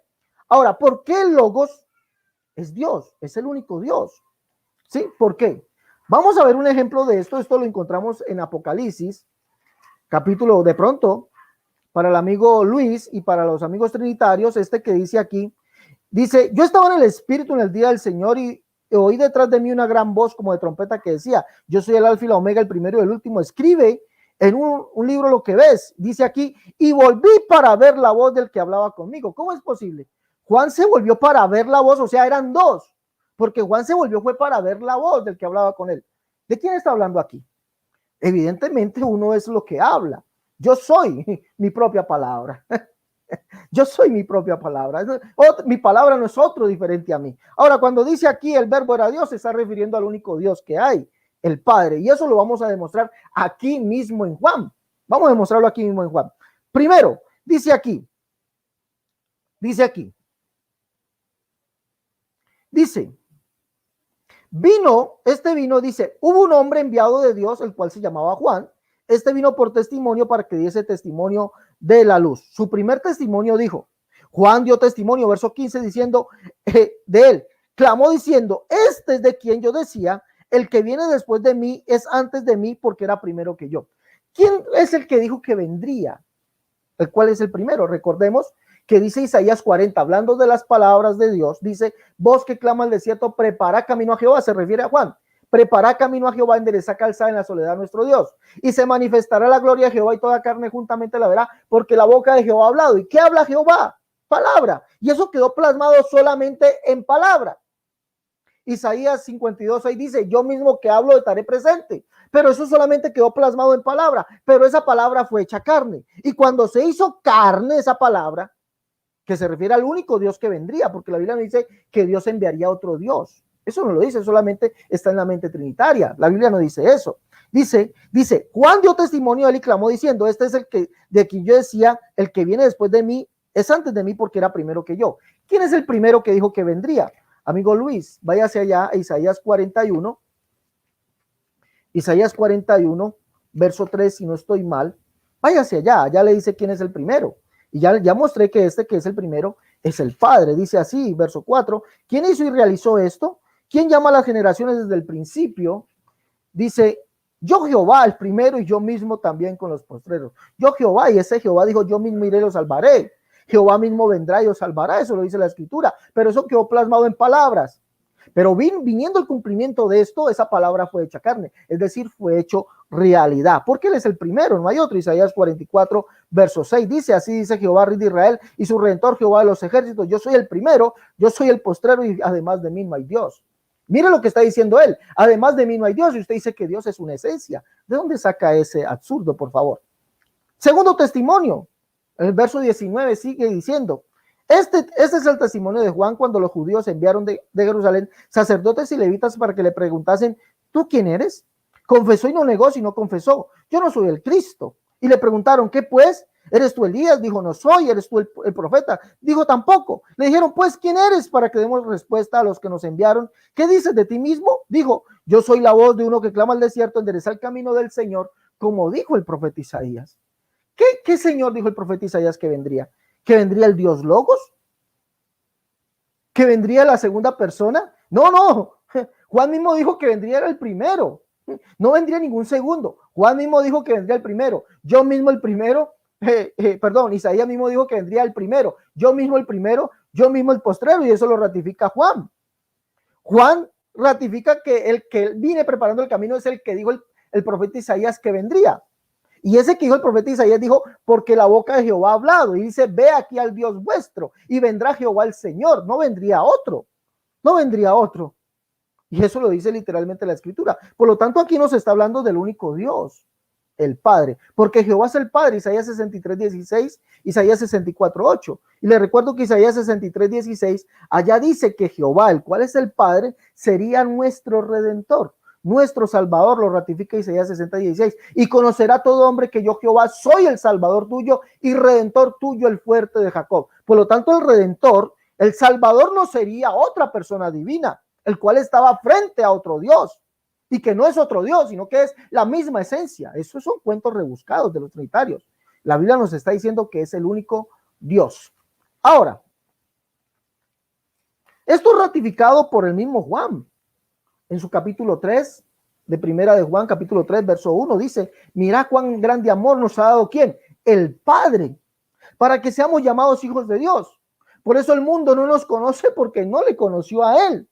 Ahora, ¿por qué el Logos es Dios? Es el único Dios. ¿Sí? ¿Por qué? Vamos a ver un ejemplo de esto. Esto lo encontramos en Apocalipsis, capítulo, de pronto, para el amigo Luis y para los amigos trinitarios, este que dice aquí, dice, yo estaba en el Espíritu en el día del Señor y oí detrás de mí una gran voz como de trompeta que decía, yo soy el alfa y la omega, el primero y el último, escribe en un libro lo que ves. Dice aquí, y volví para ver la voz del que hablaba conmigo. ¿Cómo es posible? Juan se volvió para ver la voz, o sea, eran dos, porque Juan se volvió fue para ver la voz del que hablaba con él. ¿De quién está hablando aquí? Evidentemente uno es lo que habla. Yo soy mi propia palabra. Yo soy mi propia palabra. Mi palabra no es otro diferente a mí. Ahora, cuando dice aquí el verbo era Dios, se está refiriendo al único Dios que hay, el Padre. Y eso lo vamos a demostrar aquí mismo en Juan. Vamos a demostrarlo aquí mismo en Juan. Primero, dice aquí. Dice, dice, hubo un hombre enviado de Dios, el cual se llamaba Juan. Este vino por testimonio para que diese testimonio de la luz. Su primer testimonio dijo, Juan dio testimonio, verso 15, diciendo de él, clamó diciendo, este es de quien yo decía, el que viene después de mí es antes de mí porque era primero que yo. ¿Quién es el que dijo que vendría? ¿El cuál es el primero? Recordemos que dice Isaías 40, hablando de las palabras de Dios, dice, vos que clama al desierto, prepara camino a Jehová, se refiere a Juan, prepara camino a Jehová, endereza calzada en la soledad de nuestro Dios, y se manifestará la gloria de Jehová y toda carne juntamente la verá, porque la boca de Jehová ha hablado. ¿Y qué habla Jehová? Palabra, y eso quedó plasmado solamente en palabra. Isaías 52, ahí dice, yo mismo que hablo estaré presente, pero eso solamente quedó plasmado en palabra, pero esa palabra fue hecha carne, y cuando se hizo carne esa palabra, que se refiere al único Dios que vendría, porque la Biblia no dice que Dios enviaría a otro Dios, eso no lo dice, solamente está en la mente trinitaria, la Biblia no dice eso, dice, Juan dio testimonio de él y clamó diciendo, este es el que, de quien yo decía, el que viene después de mí, es antes de mí porque era primero que yo. ¿Quién es el primero que dijo que vendría? Amigo Luis, váyase allá a Isaías 41, verso 3, si no estoy mal, váyase allá, allá le dice quién es el primero, y ya mostré que este que es el primero es el Padre, dice así, verso 4, ¿quién hizo y realizó esto? ¿Quién llama a las generaciones desde el principio? Dice, yo Jehová el primero y yo mismo también con los postreros, yo Jehová, y ese Jehová dijo, yo mismo iré y los salvaré, Jehová mismo vendrá y os salvará, eso lo dice la escritura, pero eso quedó plasmado en palabras. Pero viniendo el cumplimiento de esto, esa palabra fue hecha carne, es decir, fue hecho realidad, porque él es el primero, no hay otro. Isaías 44, verso 6, dice, así dice Jehová, Rey de Israel, y su Redentor, Jehová de los ejércitos, yo soy el primero, yo soy el postrero, y además de mí no hay Dios. Mire lo que está diciendo él, además de mí no hay Dios, y usted dice que Dios es una esencia. ¿De dónde saca ese absurdo, por favor? Segundo testimonio, el verso 19 sigue diciendo, este es el testimonio de Juan cuando los judíos enviaron de Jerusalén sacerdotes y levitas para que le preguntasen, ¿tú quién eres? Confesó y no negó, sino confesó, yo no soy el Cristo. Y le preguntaron, ¿qué pues? ¿Eres tú Elías? Dijo, no soy. ¿Eres tú el profeta? Dijo, tampoco. Le dijeron, pues, ¿quién eres? Para que demos respuesta a los que nos enviaron. ¿Qué dices de ti mismo? Dijo, yo soy la voz de uno que clama al desierto, endereza el camino del Señor, como dijo el profeta Isaías. ¿Qué Señor dijo el profeta Isaías que vendría? ¿Que vendría el Dios Logos? ¿Que vendría la segunda persona? No. Juan mismo dijo que vendría el primero. No vendría ningún segundo. Juan mismo dijo que vendría el primero. Yo mismo el primero. Isaías mismo dijo que vendría el primero. Yo mismo el primero. Yo mismo el postrero. Y eso lo ratifica Juan. Juan ratifica que el que viene preparando el camino es el que dijo el profeta Isaías que vendría. Y ese que dijo el profeta Isaías dijo, porque la boca de Jehová ha hablado, y dice, ve aquí al Dios vuestro, y vendrá Jehová el Señor, no vendría otro. Y eso lo dice literalmente la escritura. Por lo tanto, aquí nos está hablando del único Dios, el Padre, porque Jehová es el Padre, Isaías 63:16, Isaías 64:8. Y le recuerdo que Isaías 63:16, allá dice que Jehová, el cual es el Padre, sería nuestro Redentor. Nuestro Salvador, lo ratifica Isaías 60:16, y conocerá todo hombre que yo Jehová soy el Salvador tuyo y Redentor tuyo, el fuerte de Jacob. Por lo tanto, el Redentor, el Salvador, no sería otra persona divina, el cual estaba frente a otro Dios, y que no es otro Dios, sino que es la misma esencia. Esos son cuentos rebuscados de los trinitarios. La Biblia nos está diciendo que es el único Dios. Ahora, esto es ratificado por el mismo Juan. En su capítulo 3, de primera de Juan, capítulo 3, verso 1, dice, mira cuán grande amor nos ha dado ¿quién? El Padre, para que seamos llamados hijos de Dios. Por eso el mundo no nos conoce porque no le conoció a él.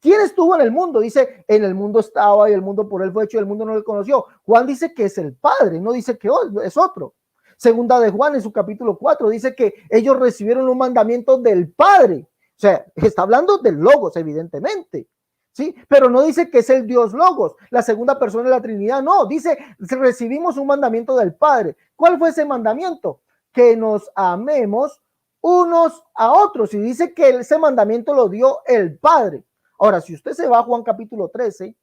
¿Quién estuvo en el mundo? Dice, en el mundo estaba y el mundo por él fue hecho y el mundo no le conoció. Juan dice que es el Padre, no dice que es otro. Segunda de Juan, en su capítulo 4, dice que ellos recibieron un mandamiento del Padre. O sea, está hablando del Logos, evidentemente. ¿Sí? Pero no dice que es el Dios Logos, la segunda persona de la Trinidad, no, dice, recibimos un mandamiento del Padre. ¿Cuál fue ese mandamiento? Que nos amemos unos a otros, y dice que ese mandamiento lo dio el Padre. Ahora, si usted se va a Juan capítulo 13,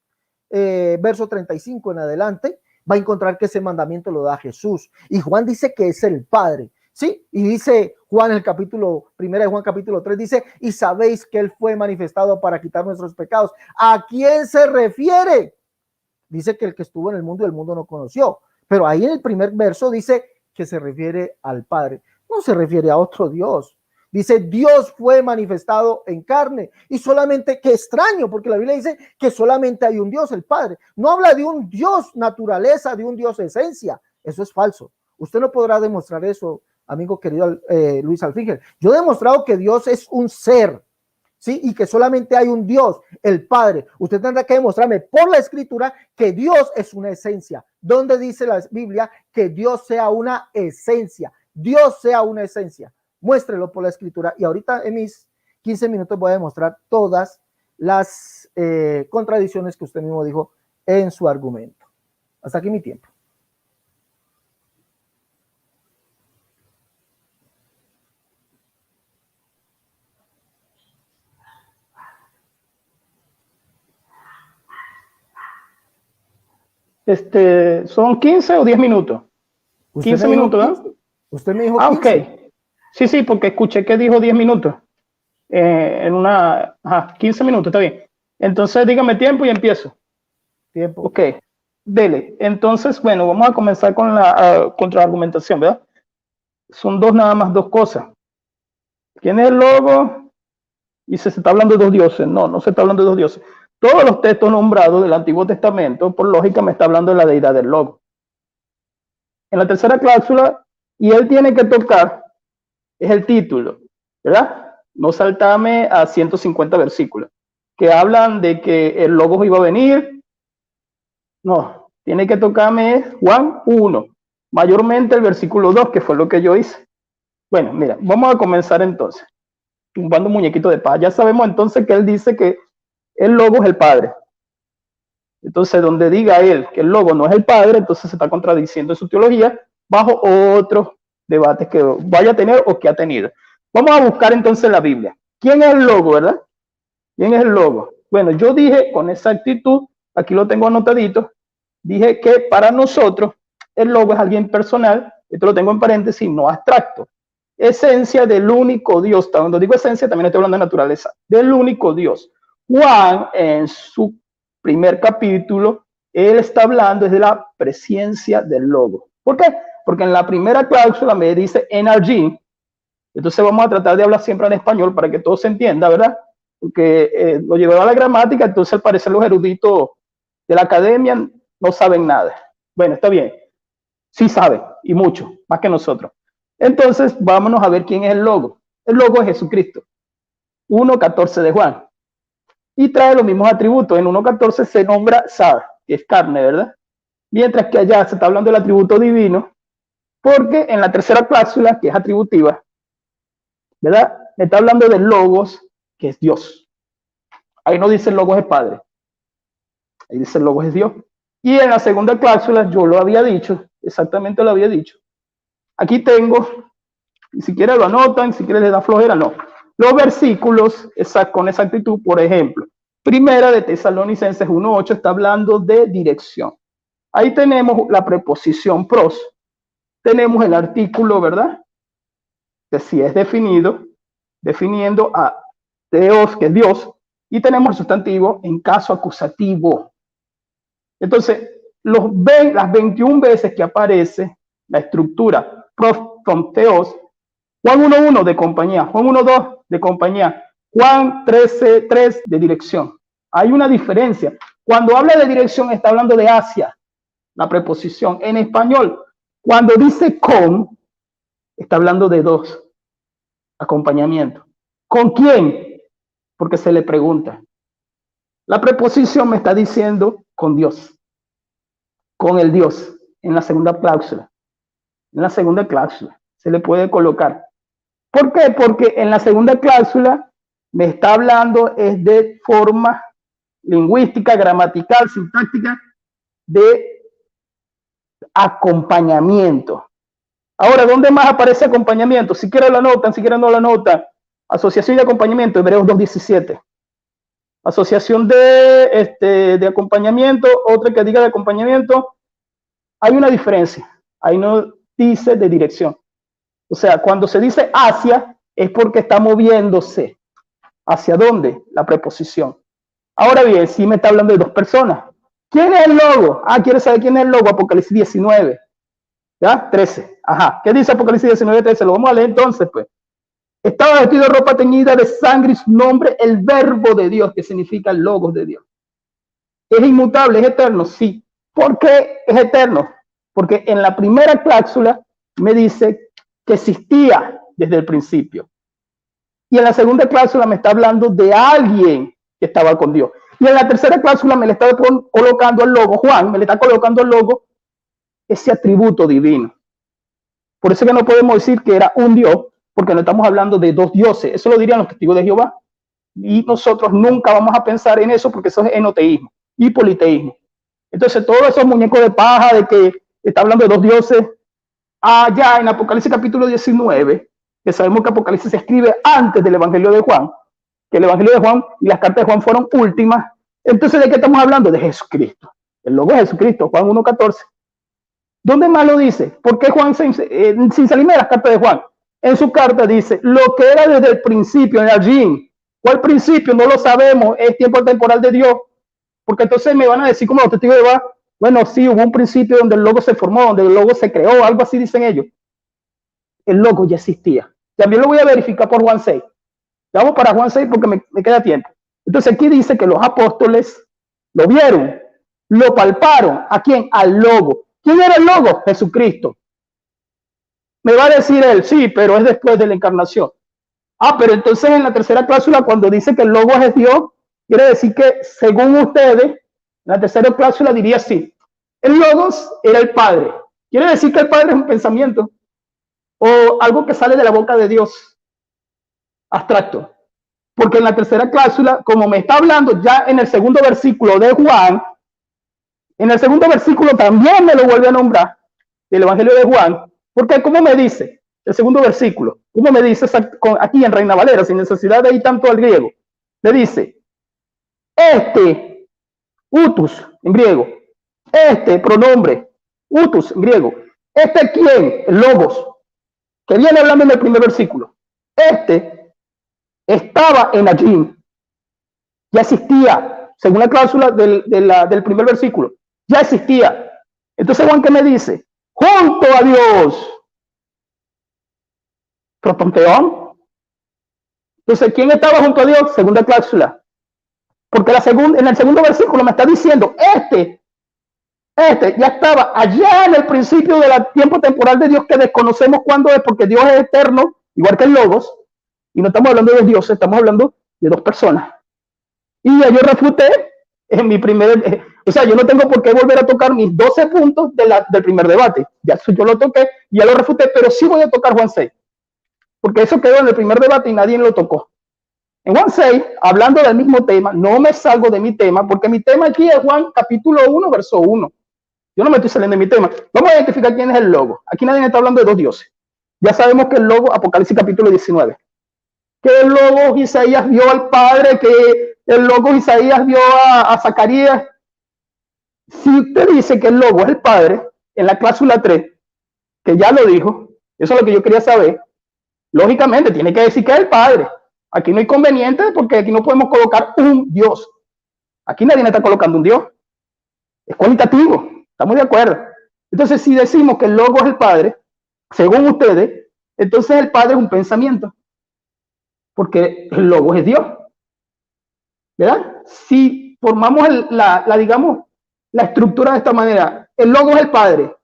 verso 35 en adelante, va a encontrar que ese mandamiento lo da Jesús, y Juan dice que es el Padre. ¿Sí? Y dice Juan en el capítulo, primera de Juan capítulo 3, dice, y sabéis que él fue manifestado para quitar nuestros pecados. ¿A quién se refiere? Dice que el que estuvo en el mundo y el mundo no conoció. Pero ahí en el primer verso dice que se refiere al Padre. No se refiere a otro Dios. Dice, Dios fue manifestado en carne. Y solamente, qué extraño, porque la Biblia dice que solamente hay un Dios, el Padre. No habla de un Dios naturaleza, de un Dios esencia. Eso es falso. Usted no podrá demostrar eso, amigo querido Luis Alfinger. Yo he demostrado que Dios es un ser, ¿sí? Y que solamente hay un Dios, el Padre. Usted tendrá que demostrarme por la Escritura que Dios es una esencia. ¿Dónde dice la Biblia que Dios sea una esencia? Dios sea una esencia. Muéstrelo por la Escritura. Y ahorita en mis 15 minutos voy a demostrar todas las contradicciones que usted mismo dijo en su argumento. Hasta aquí mi tiempo. ¿Son 15 o 10 minutos? 15 minutos, ¿verdad? Usted me dijo 15. Ok. Sí, porque escuché que dijo 10 minutos. 15 minutos, está bien. Entonces, dígame tiempo y empiezo. Tiempo. Ok, dele. Entonces, bueno, vamos a comenzar con la contraargumentación, ¿verdad? Son nada más dos cosas. ¿Quién es el logo? Y se está hablando de dos dioses. No se está hablando de dos dioses. Todos los textos nombrados del Antiguo Testamento, por lógica, me está hablando de la deidad del logo. En la tercera cláusula, y él tiene que tocar, es el título, ¿verdad? No saltame a 150 versículos que hablan de que el Logos iba a venir. No, tiene que tocarme Juan 1, mayormente el versículo 2, que fue lo que yo hice. Bueno, mira, vamos a comenzar entonces, tumbando muñequito de paz. Ya sabemos entonces que él dice que el Logos es el Padre. Entonces, donde diga él que el Logos no es el Padre, entonces se está contradiciendo en su teología bajo otros debates que vaya a tener o que ha tenido. Vamos a buscar entonces la Biblia. ¿Quién es el Logo, verdad? ¿Quién es el Logo? Bueno, yo dije con exactitud, aquí lo tengo anotadito, dije que para nosotros el Logo es alguien personal, esto lo tengo en paréntesis, no abstracto. Esencia del único Dios. Cuando digo esencia, también estoy hablando de naturaleza, del único Dios. Juan, en su primer capítulo, él está hablando de la presencia del Logo. ¿Por qué? Porque en la primera cláusula me dice NRG. Entonces vamos a tratar de hablar siempre en español para que todo se entienda, ¿verdad? Porque lo llevé a la gramática, entonces al parecer los eruditos de la academia no saben nada. Bueno, está bien. Sí saben, y mucho, más que nosotros. Entonces, vámonos a ver quién es el Logo. El Logo es Jesucristo. 1.14 de Juan. Y trae los mismos atributos. En 1.14 se nombra Sar, que es carne, ¿verdad? Mientras que allá se está hablando del atributo divino, porque en la tercera cláusula, que es atributiva, ¿verdad? Me está hablando del Logos, que es Dios. Ahí no dice el Logos es Padre. Ahí dice el Logos es Dios. Y en la segunda cláusula, yo lo había dicho, exactamente lo había dicho. Aquí tengo, y si quieren lo anotan, si quieren les da flojera, no. Los versículos con exactitud, por ejemplo, Primera de Tesalonicenses 1.8 está hablando de dirección. Ahí tenemos la preposición pros. Tenemos el artículo, ¿verdad? Que si es definiendo a Theos, que es Dios, y tenemos el sustantivo en caso acusativo. Entonces, las 21 veces que aparece la estructura pros from Theos, Juan 1.1 de compañía, Juan 1.2 de compañía, Juan 13.3 de dirección. Hay una diferencia. Cuando habla de dirección está hablando de hacia, la preposición. En español, cuando dice con, está hablando de dos, acompañamiento. ¿Con quién? Porque se le pregunta. La preposición me está diciendo con Dios, con el Dios, en la segunda cláusula. En la segunda cláusula se le puede colocar. ¿Por qué? Porque en la segunda cláusula me está hablando es de forma lingüística, gramatical, sintáctica, de acompañamiento. Ahora, ¿dónde más aparece acompañamiento? Si quieren lo anotan, si quieren no lo anotan. Asociación de acompañamiento, Hebreos 2.17. Asociación de acompañamiento, otra que diga de acompañamiento. Hay una diferencia. Ahí no dice de dirección. O sea, cuando se dice hacia, es porque está moviéndose. ¿Hacia dónde? La preposición. Ahora bien, sí me está hablando de dos personas. ¿Quién es el Logo? ¿Quiere saber quién es el Logo? Apocalipsis 19. ¿Ya? 13. Ajá. ¿Qué dice Apocalipsis 19, 13? Lo vamos a leer entonces, pues. Estaba vestido de ropa teñida de sangre y su nombre, el verbo de Dios, que significa el logos de Dios. ¿Es inmutable, es eterno? Sí. ¿Por qué es eterno? Porque en la primera cláusula me dice que existía desde el principio. Y en la segunda cláusula me está hablando de alguien que estaba con Dios. Y en la tercera cláusula me le está colocando el logo, Juan, me le está colocando el logo, ese atributo divino. Por eso que no podemos decir que era un Dios, porque no estamos hablando de dos dioses. Eso lo dirían los testigos de Jehová. Y nosotros nunca vamos a pensar en eso, porque eso es enoteísmo y politeísmo. Entonces, todos esos muñecos de paja de que está hablando de dos dioses, allá en Apocalipsis capítulo 19, que sabemos que Apocalipsis se escribe antes del Evangelio de Juan, que el Evangelio de Juan y las cartas de Juan fueron últimas. Entonces, ¿de qué estamos hablando? De Jesucristo. El logo de Jesucristo, Juan 1:14. ¿Dónde más lo dice? ¿Por qué Juan, sin salirme de las cartas de Juan, en su carta dice, lo que era desde el principio, en allí? ¿Cuál principio? No lo sabemos, es tiempo temporal de Dios. Porque entonces me van a decir como los testigos de Jehová, bueno, sí, hubo un principio donde el logo se formó, donde el logo se creó, algo así dicen ellos. El logo ya existía. También lo voy a verificar por Juan 6. Vamos para Juan 6 porque me queda tiempo. Entonces aquí dice que los apóstoles lo vieron, lo palparon. ¿A quién? Al logo. ¿Quién era el logo? Jesucristo. Me va a decir él, sí, pero es después de la encarnación. Ah, pero entonces en la tercera cláusula, cuando dice que el logo es Dios, quiere decir que según ustedes, la tercera cláusula diría así: el logos era el Padre. Quiere decir que el Padre es un pensamiento o algo que sale de la boca de Dios, abstracto. Porque en la tercera cláusula, como me está hablando ya en el segundo versículo de Juan, en el segundo versículo también me lo vuelve a nombrar, del Evangelio de Juan, porque ¿cómo me dice? El segundo versículo, ¿cómo me dice aquí en Reina Valera, sin necesidad de ir tanto al griego? Le dice, este, utus, en griego, este pronombre, utus, en griego, este quién, el logos, que viene hablando en el primer versículo, este estaba en allí, ya existía, según la cláusula del primer versículo, ya existía. Entonces Juan, ¿qué me dice? Junto a Dios. Protonteón. Entonces, ¿quién estaba junto a Dios? Segunda cláusula. Porque en el segundo versículo me está diciendo, este ya estaba allá en el principio del tiempo temporal de Dios, que desconocemos cuándo es, porque Dios es eterno, igual que el Logos, y no estamos hablando de dos dioses, estamos hablando de dos personas. Y ya yo refuté en mi primer, o sea, yo no tengo por qué volver a tocar mis 12 puntos del primer debate. Ya yo lo toqué, ya lo refuté, pero sí voy a tocar Juan 6, porque eso quedó en el primer debate y nadie lo tocó. En Juan 6, hablando del mismo tema, no me salgo de mi tema, porque mi tema aquí es Juan capítulo 1, verso 1. Yo no me estoy saliendo de mi tema. Vamos a identificar quién es el logo. Aquí nadie está hablando de dos dioses. Ya sabemos que el logo, Apocalipsis capítulo 19. Que el logo Isaías vio al Padre, que el logo Isaías vio a Zacarías. Si usted dice que el logo es el Padre, en la cláusula 3, que ya lo dijo, eso es lo que yo quería saber, lógicamente tiene que decir que es el Padre. Aquí no hay conveniente porque aquí no podemos colocar un Dios. Aquí nadie está colocando un Dios. Es cualitativo. Estamos de acuerdo. Entonces, si decimos que el logo es el Padre, según ustedes, entonces el Padre es un pensamiento. Porque el logo es Dios. ¿Verdad? Si formamos digamos, la estructura de esta manera, el logo es el Padre.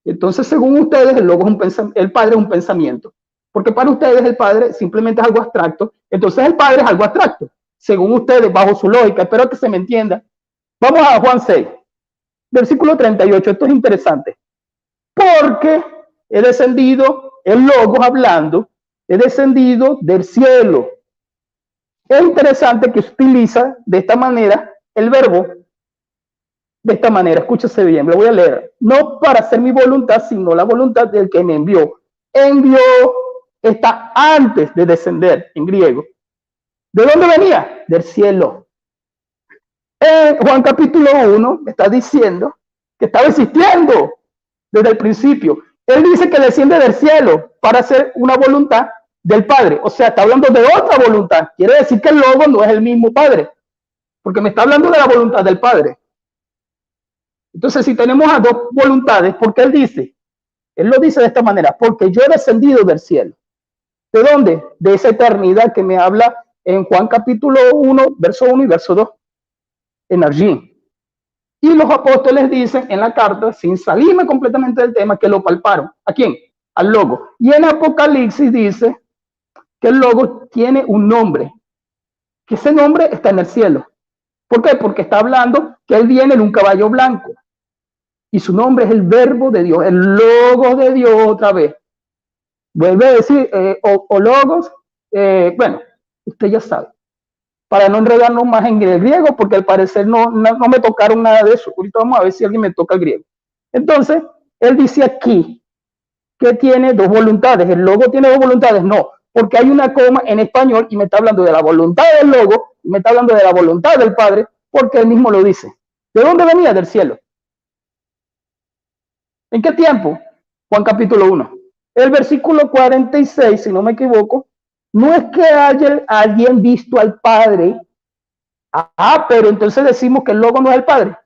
Entonces, según ustedes, el logo es el Padre es un pensamiento. Porque para ustedes el Padre simplemente es algo abstracto. Entonces el Padre es algo abstracto. Según ustedes, bajo su lógica, espero que se me entienda. Vamos a Juan 6, versículo 38. Esto es interesante. Porque he descendido, el logo hablando, he descendido del cielo. Es interesante que se utiliza de esta manera el verbo, de esta manera, escúchese bien, lo voy a leer. No para hacer mi voluntad, sino la voluntad del que me envió. Envió está antes de descender, en griego. ¿De dónde venía? Del cielo. En Juan capítulo 1 está diciendo que estaba existiendo desde el principio. Él dice que desciende del cielo para hacer una voluntad del Padre. O sea, está hablando de otra voluntad. Quiere decir que el logo no es el mismo Padre, porque me está hablando de la voluntad del Padre. Entonces, si tenemos a dos voluntades, porque él dice Él lo dice de esta manera, porque yo he descendido del cielo. ¿De dónde? De esa eternidad que me habla en Juan capítulo 1, verso 1 y verso 2, en allí. Y los apóstoles dicen en la carta, sin salirme completamente del tema, que lo palparon. ¿A quién? Al Logos. Y en Apocalipsis dice que el Logos tiene un nombre, que ese nombre está en el cielo. ¿Por qué? Porque está hablando que él viene en un caballo blanco. Y su nombre es el Verbo de Dios, el Logos de Dios otra vez. Vuelve a decir, o Logos, bueno, usted ya sabe. Para no enredarnos más en el griego, porque al parecer no me tocaron nada de eso. Ahorita vamos a ver si alguien me toca el griego. Entonces, él dice aquí que tiene dos voluntades. ¿El logo tiene dos voluntades? No, porque hay una coma en español y me está hablando de la voluntad del logo y me está hablando de la voluntad del Padre, porque él mismo lo dice. ¿De dónde venía? Del cielo. ¿En qué tiempo? Juan capítulo 1. El versículo 46, si no me equivoco, no es que haya alguien visto al Padre. Pero entonces decimos que el Logo no es el Padre.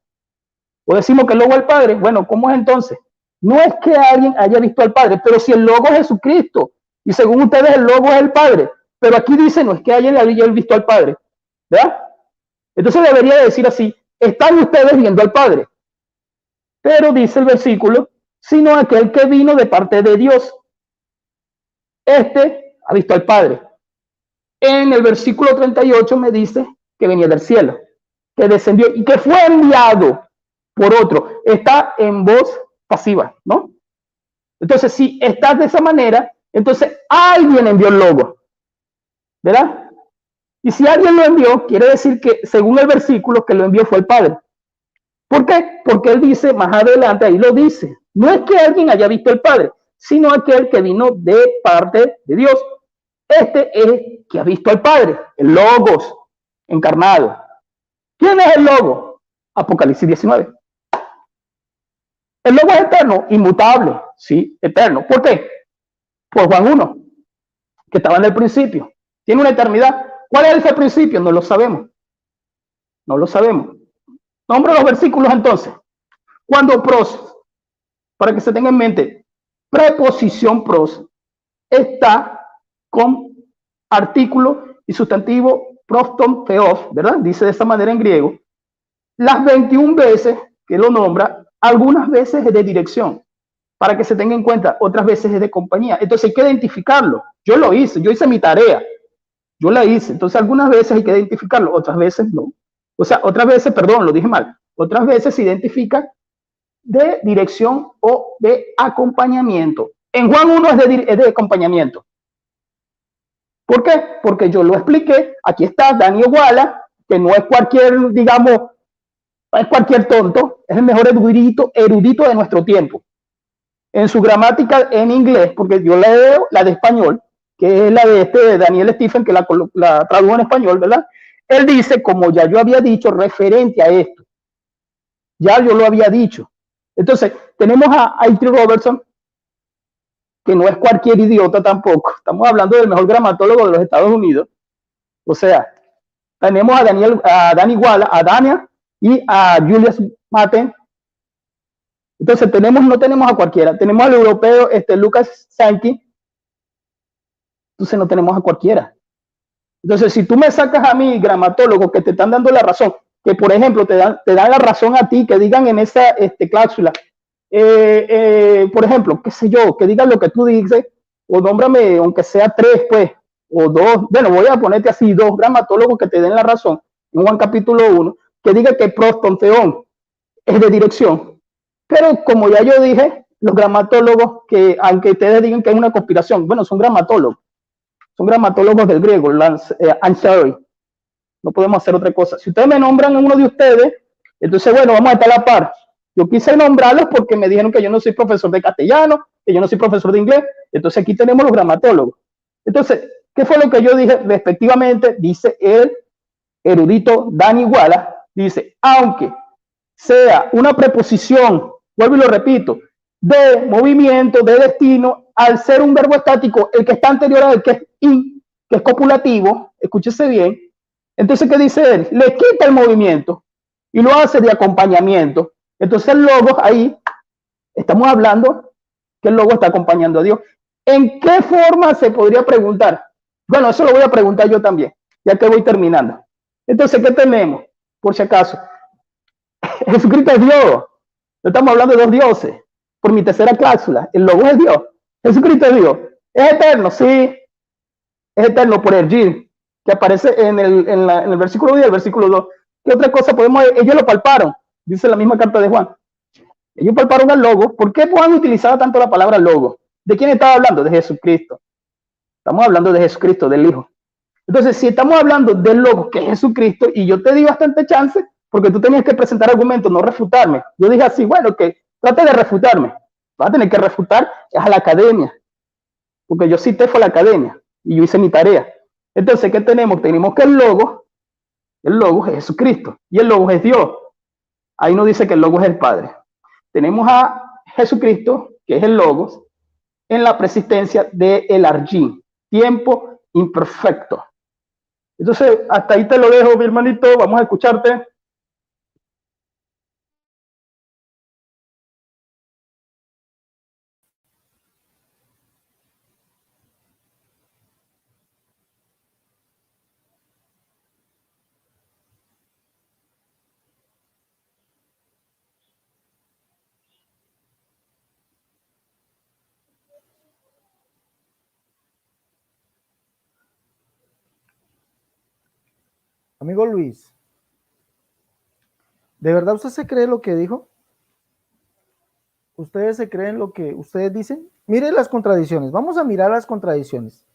O decimos que el Logo es el Padre. Bueno, ¿cómo es entonces? No es que alguien haya visto al Padre, pero si el Logo es Jesucristo, y según ustedes el Logo es el Padre, pero aquí dice no es que alguien haya visto al Padre, ¿verdad? Entonces debería decir así, están ustedes viendo al Padre. Pero dice el versículo, sino aquel que vino de parte de Dios. Este ha visto al Padre. En el versículo 38 me dice que venía del cielo, que descendió y que fue enviado por otro. Está en voz pasiva, ¿no? Entonces, si está de esa manera, entonces alguien envió el logo, ¿verdad? Y si alguien lo envió, quiere decir que, según el versículo, que lo envió fue el Padre. ¿Por qué? Porque él dice más adelante, ahí lo dice, no es que alguien haya visto el Padre, sino aquel que vino de parte de Dios. Este es que ha visto al Padre, el Logos encarnado. ¿Quién es el Logo? Apocalipsis 19. El Logo es eterno, inmutable, sí, eterno. ¿Por qué? Por Juan 1, que estaba en el principio. Tiene una eternidad. ¿Cuál es ese principio? No lo sabemos. No lo sabemos. Nombro los versículos entonces. Cuando pros, para que se tenga en mente, preposición pros está con artículo y sustantivo proston theos, ¿verdad? Dice de esa manera en griego. Las 21 veces que lo nombra, algunas veces es de dirección, para que se tenga en cuenta, otras veces es de compañía. Entonces hay que identificarlo. Yo lo hice, yo hice mi tarea, yo la hice. Entonces algunas veces hay que identificarlo, otras veces no. O sea, otras veces, perdón, lo dije mal, otras veces se identifica de dirección o de acompañamiento. En Juan 1 es de acompañamiento. ¿Por qué? Porque yo lo expliqué. Aquí está Daniel Walla, que no es cualquier, digamos, no es cualquier tonto, es el mejor erudito de nuestro tiempo. En su gramática en inglés, porque yo leo la de español, que es la de Daniel Stephen, que la tradujo en español, ¿verdad? Él dice, como ya yo había dicho, referente a esto. Ya yo lo había dicho. Entonces, tenemos a I.T. Robertson, que no es cualquier idiota tampoco. Estamos hablando del mejor gramatólogo de los Estados Unidos. O sea, tenemos a Dani Walla, a Dania y a Julius Maten. Entonces, no tenemos a cualquiera. Tenemos al europeo Lucas Sankey. Entonces, no tenemos a cualquiera. Entonces, si tú me sacas a mí, gramatólogo, que te están dando la razón, que por ejemplo te dan la razón a ti, que digan en esa cláusula, por ejemplo, qué sé yo, que digan lo que tú dices, o nómbrame, aunque sea 3, pues, o 2, bueno, voy a ponerte así, 2 gramatólogos que te den la razón, en Juan capítulo 1, que diga que proston theon es de dirección. Pero como ya yo dije, los gramatólogos, que aunque ustedes digan que es una conspiración, bueno, son gramatólogos del griego, I'm sorry. No podemos hacer otra cosa. Si ustedes me nombran a uno de ustedes, entonces, bueno, vamos a estar a la par. Yo quise nombrarlos porque me dijeron que yo no soy profesor de castellano, que yo no soy profesor de inglés. Entonces, aquí tenemos los gramatólogos. Entonces, ¿qué fue lo que yo dije? Respectivamente, dice el erudito Dani Walla, dice, aunque sea una preposición, vuelvo y lo repito, de movimiento, de destino, al ser un verbo estático, el que está anterior a él, que es in, que es copulativo, escúchese bien. Entonces, ¿qué dice él? Le quita el movimiento y lo hace de acompañamiento. Entonces, el logos ahí, estamos hablando que el Logos está acompañando a Dios. ¿En qué forma se podría preguntar? Bueno, eso lo voy a preguntar yo también, ya que voy terminando. Entonces, ¿qué tenemos? Por si acaso, Jesucristo es Dios. No estamos hablando de dos dioses. Por mi tercera cláusula, el Logos es Dios. Jesucristo es Dios. Es eterno, sí. Es eterno por el Gil, que aparece en el versículo 10 y el versículo 2. ¿Qué otra cosa podemos? Ellos lo palparon, dice la misma carta de Juan. Ellos palparon al Logos. ¿Por qué Juan utilizaba tanto la palabra Logos? ¿De quién estaba hablando? De Jesucristo. Estamos hablando de Jesucristo, del Hijo. Entonces, si estamos hablando del Logos, que es Jesucristo, y yo te di bastante chance, porque tú tenías que presentar argumentos, no refutarme. Yo dije así, bueno, que trate de refutarme. Vas a tener que refutar es a la academia, porque yo cité fue a la academia, y yo hice mi tarea. Entonces, ¿qué tenemos? Tenemos que el Logos es Jesucristo, y el Logos es Dios. Ahí nos dice que el Logos es el Padre. Tenemos a Jesucristo, que es el Logos, en la persistencia del Argin, tiempo imperfecto. Entonces, hasta ahí te lo dejo, mi hermanito. Vamos a escucharte. Amigo Luis, ¿de verdad usted se cree lo que dijo? ¿Ustedes se creen lo que ustedes dicen? Mire las contradicciones. Vamos a mirar las contradicciones.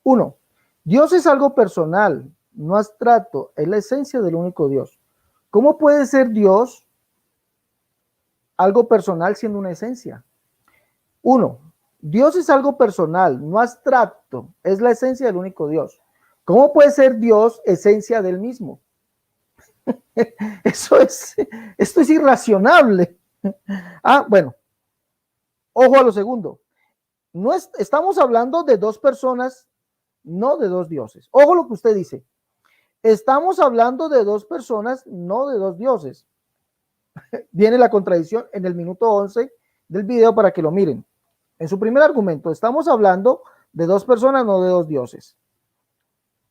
1. Dios es algo personal, no abstracto, es la esencia del único Dios. ¿Cómo puede ser Dios algo personal siendo una esencia? 1. Dios es algo personal, no abstracto, es la esencia del único Dios. ¿Cómo puede ser Dios esencia del mismo? Esto es irracionable. Bueno, ojo a lo segundo. No estamos hablando de dos personas, no de dos dioses. Ojo lo que usted dice. Estamos hablando de dos personas, no de dos dioses. Viene la contradicción en el minuto 11 del video para que lo miren. En su primer argumento, estamos hablando de dos personas, no de dos dioses.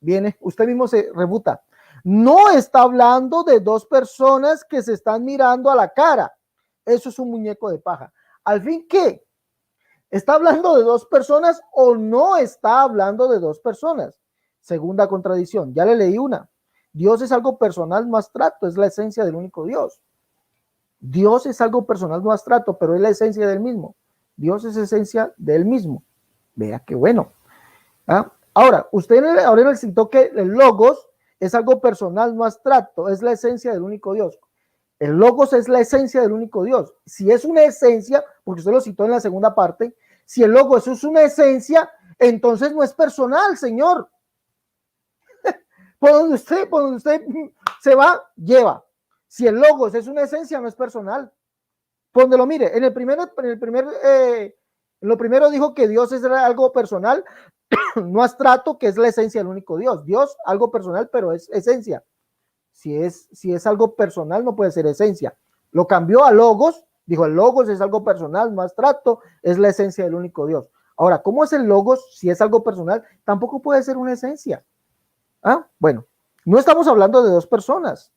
Viene, usted mismo se refuta. No está hablando de dos personas que se están mirando a la cara. Eso es un muñeco de paja. Al fin, ¿qué? ¿Está hablando de dos personas o no está hablando de dos personas? Segunda contradicción, ya le leí una. Dios es algo personal, no abstracto, es la esencia del único Dios. Dios es algo personal, no abstracto, pero es la esencia del mismo. Dios es esencia del mismo. Vea qué bueno. Ahora, usted ahora necesitó que el Logos es algo personal, no abstracto, es la esencia del único Dios. El Logos es la esencia del único Dios. Si es una esencia, porque usted lo citó en la segunda parte, si el Logos es una esencia, entonces no es personal, Señor. Por donde usted se va, lleva. Si el Logos es una esencia, no es personal. Por donde lo mire, lo primero dijo que Dios es algo personal, no abstracto, que es la esencia del único Dios. Dios, algo personal, pero es esencia. Si es algo personal, no puede ser esencia. Lo cambió a Logos, dijo el Logos es algo personal, no abstracto, es la esencia del único Dios. Ahora, ¿cómo es el Logos? Si es algo personal, tampoco puede ser una esencia. Bueno, no estamos hablando de dos personas.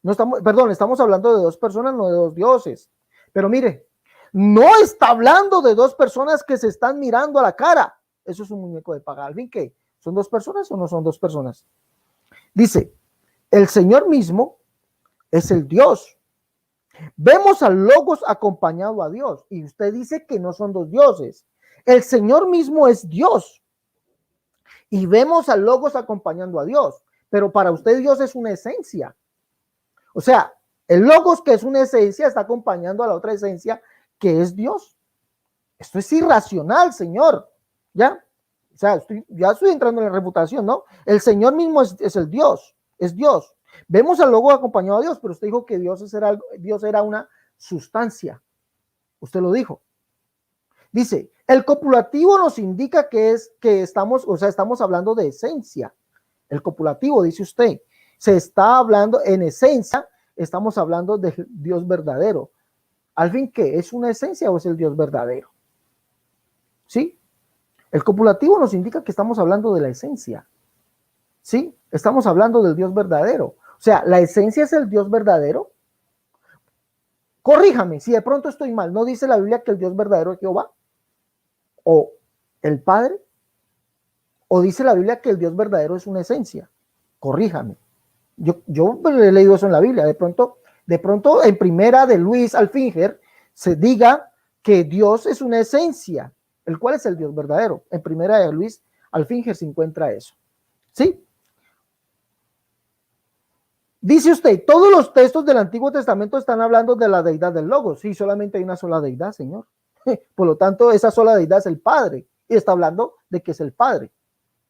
Estamos hablando de dos personas, no de dos dioses. Pero mire, no está hablando de dos personas que se están mirando a la cara. Eso es un muñeco de paja. ¿Al fin qué? ¿Son dos personas o no son dos personas? Dice, el Señor mismo es el Dios. Vemos al Logos acompañado a Dios. Y usted dice que no son dos dioses. El Señor mismo es Dios. Y vemos al Logos acompañando a Dios. Pero para usted Dios es una esencia. O sea, el Logos, que es una esencia, está acompañando a la otra esencia, que es Dios. Esto es irracional, Señor. ¿Ya? O sea, ya estoy entrando en la reputación, ¿no? El Señor mismo es el Dios, es Dios. Vemos al Logos acompañado a Dios, pero usted dijo que Dios era una sustancia. Usted lo dijo. Dice, el copulativo nos indica que estamos hablando de esencia. El copulativo, dice usted, se está hablando en esencia, estamos hablando del Dios verdadero. Al fin, ¿qué? ¿Es una esencia o es el Dios verdadero? ¿sí? El copulativo nos indica que estamos hablando de la esencia, ¿sí? Estamos hablando del Dios verdadero. O sea, ¿la esencia es el Dios verdadero? Corríjame, si de pronto estoy mal, ¿no dice la Biblia que el Dios verdadero es Jehová? ¿O el Padre? ¿O dice la Biblia que el Dios verdadero es una esencia? Corríjame. Yo he leído eso en la Biblia. De pronto en primera de Luis Alfinger se diga que Dios es una esencia, el cual es el Dios verdadero. En primera de Luis Alfinger se encuentra eso. ¿Sí? Dice usted, todos los textos del Antiguo Testamento están hablando de la deidad del Logos. Sí, solamente hay una sola deidad, Señor. Por lo tanto, esa sola deidad es el Padre. Y está hablando de que es el Padre.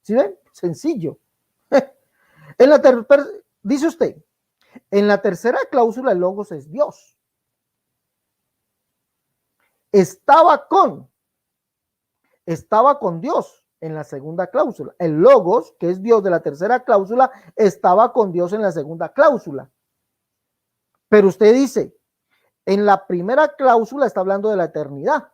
¿Sí ven? Sencillo. Dice usted, en la tercera cláusula el Logos es Dios. Estaba con Dios en la segunda cláusula. El Logos, que es Dios de la tercera cláusula, estaba con Dios en la segunda cláusula. Pero usted dice, en la primera cláusula está hablando de la eternidad.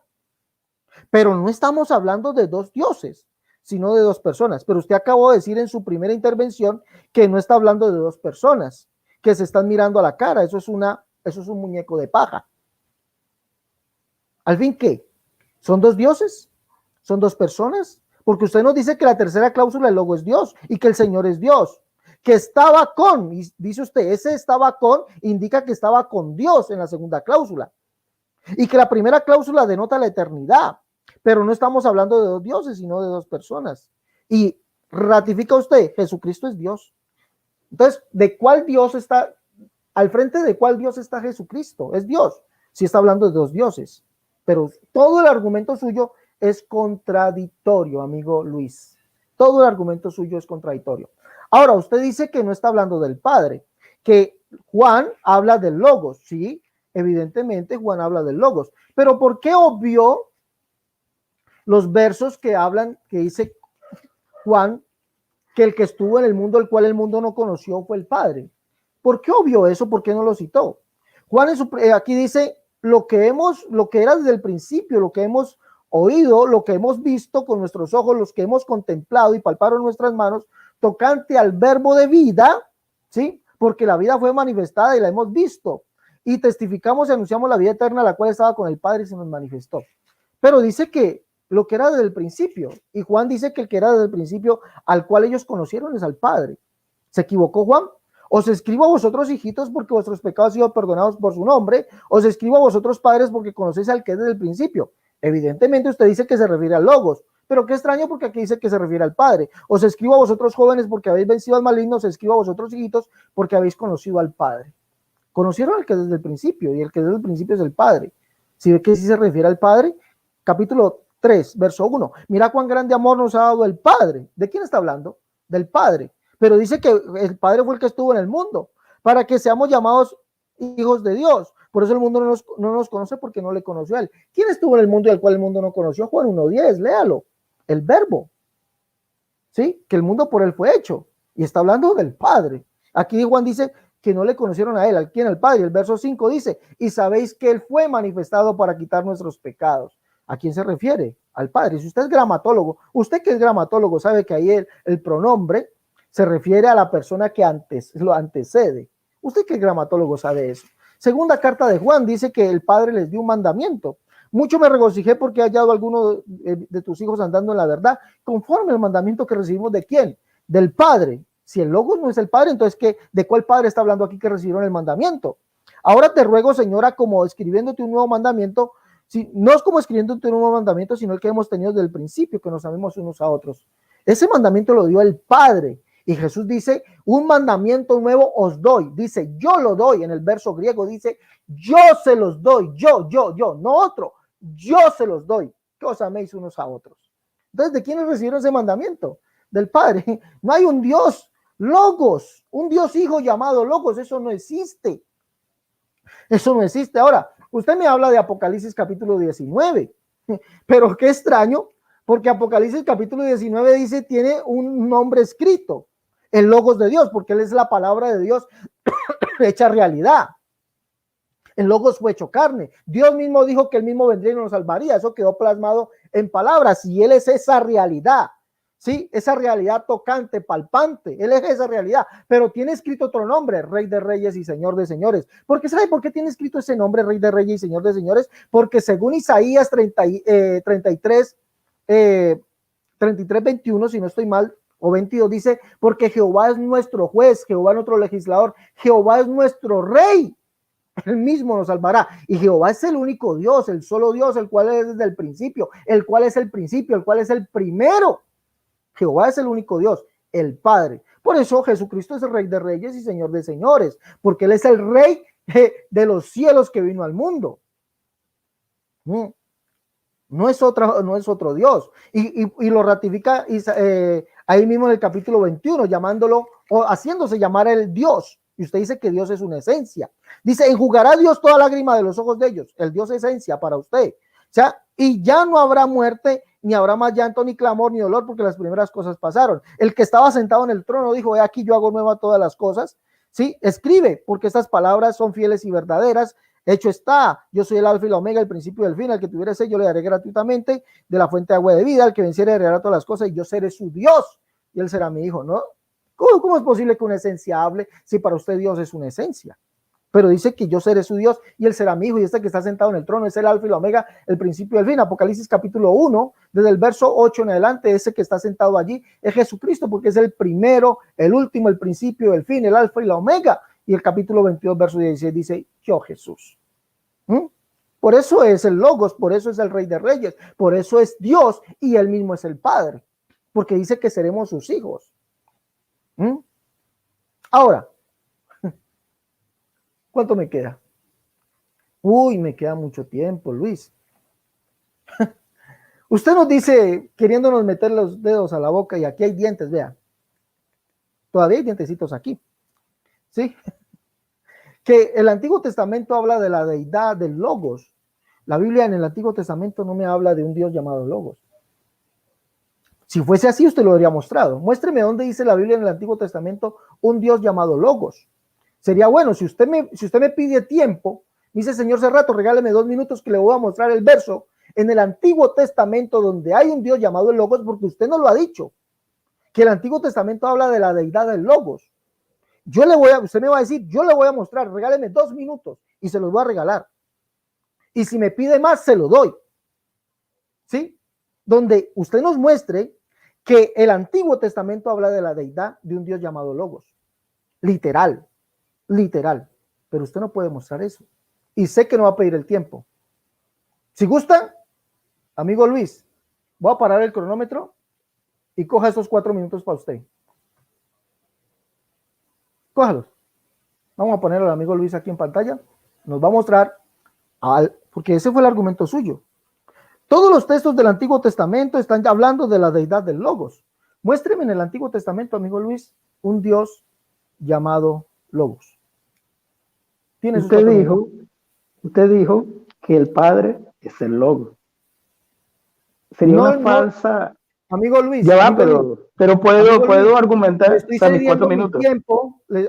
Pero no estamos hablando de dos dioses, sino de dos personas. Pero usted acabó de decir en su primera intervención que no está hablando de dos personas, que se están mirando a la cara. Eso es un muñeco de paja. ¿Al fin qué? ¿Son dos dioses? ¿Son dos personas? Porque usted nos dice que la tercera cláusula del Logo es Dios y que el Señor es Dios. Que estaba con, y dice usted, ese estaba con, indica que estaba con Dios en la segunda cláusula. Y que la primera cláusula denota la eternidad. Pero no estamos hablando de dos dioses, sino de dos personas. Y ratifica usted, Jesucristo es Dios. Entonces, ¿de cuál Dios está? Al frente de cuál Dios está Jesucristo. Es Dios. Si está hablando de dos dioses. Pero todo el argumento suyo es contradictorio, amigo Luis. Todo el argumento suyo es contradictorio. Ahora, usted dice que no está hablando del Padre, que Juan habla del Logos, sí, evidentemente Juan habla del Logos, pero ¿por qué obvió los versos que hablan, que dice Juan, que el que estuvo en el mundo, el cual el mundo no conoció, fue el Padre? ¿Por qué obvió eso? ¿Por qué no lo citó? Juan aquí dice lo que era desde el principio, lo que hemos oído, lo que hemos visto con nuestros ojos, los que hemos contemplado y palparon nuestras manos, tocante al verbo de vida, ¿sí? Porque la vida fue manifestada y la hemos visto, y testificamos y anunciamos la vida eterna, la cual estaba con el Padre y se nos manifestó. Pero dice que lo que era desde el principio, y Juan dice que el que era desde el principio, al cual ellos conocieron, es al Padre. ¿Se equivocó Juan? Os escribo a vosotros, hijitos, porque vuestros pecados han sido perdonados por su nombre. Os escribo a vosotros, padres, porque conocéis al que es desde el principio. Evidentemente usted dice que se refiere al Logos, pero qué extraño porque aquí dice que se refiere al Padre. Os escribo a vosotros, jóvenes, porque habéis vencido al maligno. Os escribo a vosotros, hijitos, porque habéis conocido al Padre. Conocieron al que desde el principio, y el que desde el principio es el Padre. Si ve que sí se refiere al Padre, capítulo 3, verso 1. Mira cuán grande amor nos ha dado el Padre. ¿De quién está hablando? Del Padre. Pero dice que el Padre fue el que estuvo en el mundo, para que seamos llamados hijos de Dios. Por eso el mundo no nos conoce, porque no le conoció a él. ¿Quién estuvo en el mundo y al cual el mundo no conoció? Juan 1:10, léalo. El verbo. ¿Sí? Que el mundo por él fue hecho. Y está hablando del Padre. Aquí Juan dice que no le conocieron a él, ¿a quién? Al Padre. El verso 5 dice, y sabéis que él fue manifestado para quitar nuestros pecados. ¿A quién se refiere? Al Padre. Si usted es gramatólogo, usted que es gramatólogo sabe que ahí el pronombre se refiere a la persona que lo antecede. Usted que es gramatólogo sabe eso. Segunda carta de Juan dice que el Padre les dio un mandamiento. Mucho me regocijé porque he hallado a alguno de tus hijos andando en la verdad, conforme al mandamiento que recibimos ¿de quién? Del Padre. Si el Logos no es el Padre, entonces ¿de cuál Padre está hablando aquí que recibieron el mandamiento? Ahora te ruego, Señora, como escribiéndote un nuevo mandamiento, no es como escribiéndote un nuevo mandamiento, sino el que hemos tenido desde el principio, que nos amemos unos a otros. Ese mandamiento lo dio el Padre. Y Jesús dice, un mandamiento nuevo os doy. Dice, yo lo doy. En el verso griego dice, yo se los doy. Yo, no otro. Yo se los doy. Que os améis unos a otros. Entonces, ¿de quiénes recibieron ese mandamiento? Del Padre. No hay un Dios Logos, un Dios hijo llamado Logos. Eso no existe. Eso no existe. Ahora, usted me habla de Apocalipsis capítulo 19. Pero qué extraño, porque Apocalipsis capítulo 19 dice, tiene un nombre escrito. El Logos de Dios, porque él es la palabra de Dios hecha realidad. El Logos fue hecho carne. Dios mismo dijo que él mismo vendría y nos salvaría. Eso quedó plasmado en palabras y él es esa realidad. Sí, esa realidad tocante, palpante, él es esa realidad, pero tiene escrito otro nombre, Rey de Reyes y Señor de Señores. ¿Porque sabe por qué tiene escrito ese nombre, Rey de Reyes y Señor de Señores? Porque según Isaías 33, 21, si no estoy mal, o 22, dice, porque Jehová es nuestro juez, Jehová es nuestro legislador, Jehová es nuestro rey, él mismo nos salvará. Y Jehová es el único Dios, el solo Dios, el cual es desde el principio, el cual es el principio, el cual es el primero. Jehová es el único Dios, el Padre. Por eso Jesucristo es el Rey de Reyes y Señor de Señores, porque Él es el Rey de los cielos que vino al mundo. No es otro Dios. Y lo ratifica ahí mismo en el capítulo 21, llamándolo o haciéndose llamar el Dios. Y usted dice que Dios es una esencia. Dice, enjugará Dios toda lágrima de los ojos de ellos. El Dios es esencia para usted. O sea, y ya no habrá muerte, ni habrá más llanto, ni clamor, ni dolor, porque las primeras cosas pasaron. El que estaba sentado en el trono dijo, he aquí yo hago nueva todas las cosas. Sí, escribe, porque estas palabras son fieles y verdaderas. Hecho está, yo soy el alfa y la omega, el principio y el fin, al que tuviera sed yo le daré gratuitamente de la fuente de agua de vida, al que venciere heredará todas las cosas y yo seré su Dios y él será mi hijo, ¿no? ¿Cómo es posible que una esencia hable si para usted Dios es una esencia? Pero dice que yo seré su Dios y él será mi hijo, y este que está sentado en el trono es el alfa y la omega, el principio y el fin. Apocalipsis capítulo 1, desde el verso 8 en adelante, ese que está sentado allí es Jesucristo, porque es el primero, el último, el principio, el fin, el alfa y la omega. Y el capítulo 22, verso 16 dice, yo Jesús. Por eso es el Logos, por eso es el Rey de Reyes, por eso es Dios y él mismo es el Padre, porque dice que seremos sus hijos. Ahora, ¿cuánto me queda? Uy, me queda mucho tiempo, Luis. Usted nos dice, queriéndonos meter los dedos a la boca, y aquí hay dientes, vea. Todavía hay dientecitos aquí. ¿Sí? Que el Antiguo Testamento habla de la deidad del Logos. La Biblia en el Antiguo Testamento no me habla de un Dios llamado Logos. Si fuese así, usted lo habría mostrado. Muéstreme dónde dice la Biblia en el Antiguo Testamento un Dios llamado Logos. Sería bueno, si usted me pide tiempo, dice Señor Cerrato, regáleme 2 minutos que le voy a mostrar el verso en el Antiguo Testamento donde hay un Dios llamado el Logos, porque usted no lo ha dicho, que el Antiguo Testamento habla de la deidad del Logos. Usted me va a decir, yo le voy a mostrar, regáleme 2 minutos y se los voy a regalar. Y si me pide más, se lo doy. ¿Sí? Donde usted nos muestre que el Antiguo Testamento habla de la deidad de un Dios llamado Logos. Literal. Pero usted no puede mostrar eso. Y sé que no va a pedir el tiempo. Si gusta, amigo Luis, voy a parar el cronómetro y coja esos 4 minutos para usted. Cójalos. Vamos a poner al amigo Luis aquí en pantalla. Nos va a mostrar, porque ese fue el argumento suyo. Todos los textos del Antiguo Testamento están hablando de la deidad del Logos. Muéstreme en el Antiguo Testamento, amigo Luis, un Dios llamado Logos. Usted dijo que el Padre es el Logos. Sería una falsa... Amigo Luis. Ya va, pero puedo argumentar mis 4 minutos.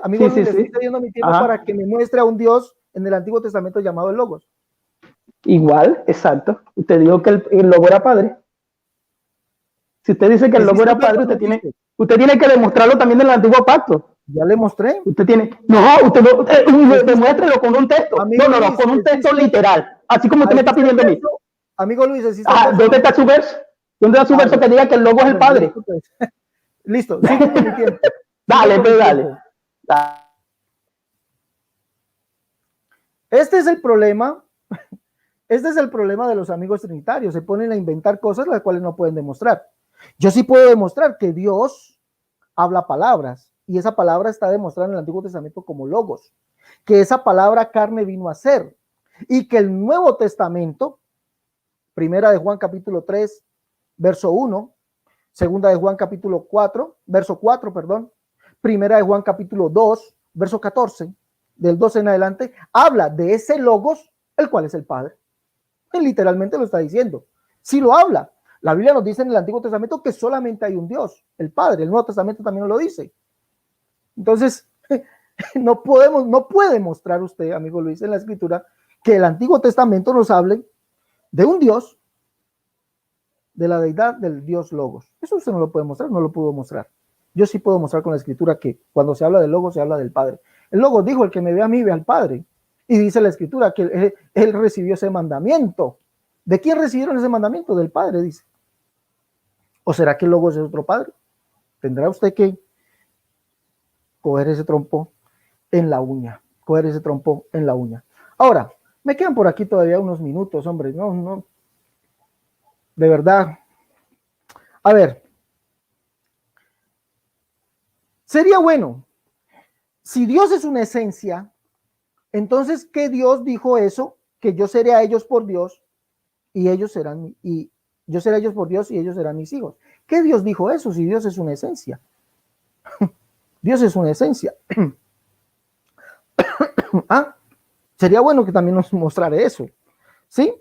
Amigo Luis, estoy cediendo mi tiempo para que me muestre a un Dios en el Antiguo Testamento llamado el Logos. Igual, exacto. Usted dijo que el Logo era Padre. Si usted dice que el Logo era Padre, usted tiene que demostrarlo también en el Antiguo Pacto. Ya le mostré. Usted demuéstrelo con un texto. No, con un texto literal. Así como usted me está pidiendo a mí. Amigo Luis, ¿dónde está su verso? ¿Dónde está su verso que diga que el Logo es el Padre? Listo, sigo con mi tiempo. Dale. Este es el problema. Este es el problema de los amigos trinitarios. Se ponen a inventar cosas las cuales no pueden demostrar. Yo sí puedo demostrar que Dios habla palabras y esa palabra está demostrada en el Antiguo Testamento como Logos, que esa palabra carne vino a ser y que el Nuevo Testamento, primera de Juan capítulo 3, verso 1, segunda de Juan capítulo 4, verso 4, perdón, primera de Juan capítulo 2, verso 14, del 12 en adelante, habla de ese Logos, el cual es el Padre. Él literalmente lo está diciendo. Si lo habla, la Biblia nos dice en el Antiguo Testamento que solamente hay un Dios, el Padre. El Nuevo Testamento también lo dice. Entonces, No podemos, no puede mostrar usted, amigo Luis, en la escritura que el Antiguo Testamento nos hable de un Dios, de la deidad del Dios Logos. Eso usted no lo puede mostrar, no lo pudo mostrar. Yo sí puedo mostrar con la escritura que cuando se habla del Logos, se habla del Padre. El Logos dijo, el que me ve a mí, ve al Padre. Y dice la escritura que él recibió ese mandamiento. ¿De quién recibieron ese mandamiento? Del Padre, dice. ¿O será que el Logos es otro Padre? Tendrá usted que coger ese trompo en la uña. Coger ese trompo en la uña. Ahora, me quedan por aquí todavía unos minutos, hombre. No. De verdad. A ver. Sería bueno. Si Dios es una esencia, entonces, ¿qué Dios dijo eso? Que yo seré a ellos por Dios y ellos serán, y yo seré a ellos por Dios y ellos serán mis hijos. ¿Qué Dios dijo eso si Dios es una esencia? Dios es una esencia. ¿Ah? Sería bueno que también nos mostrara eso. ¿Sí?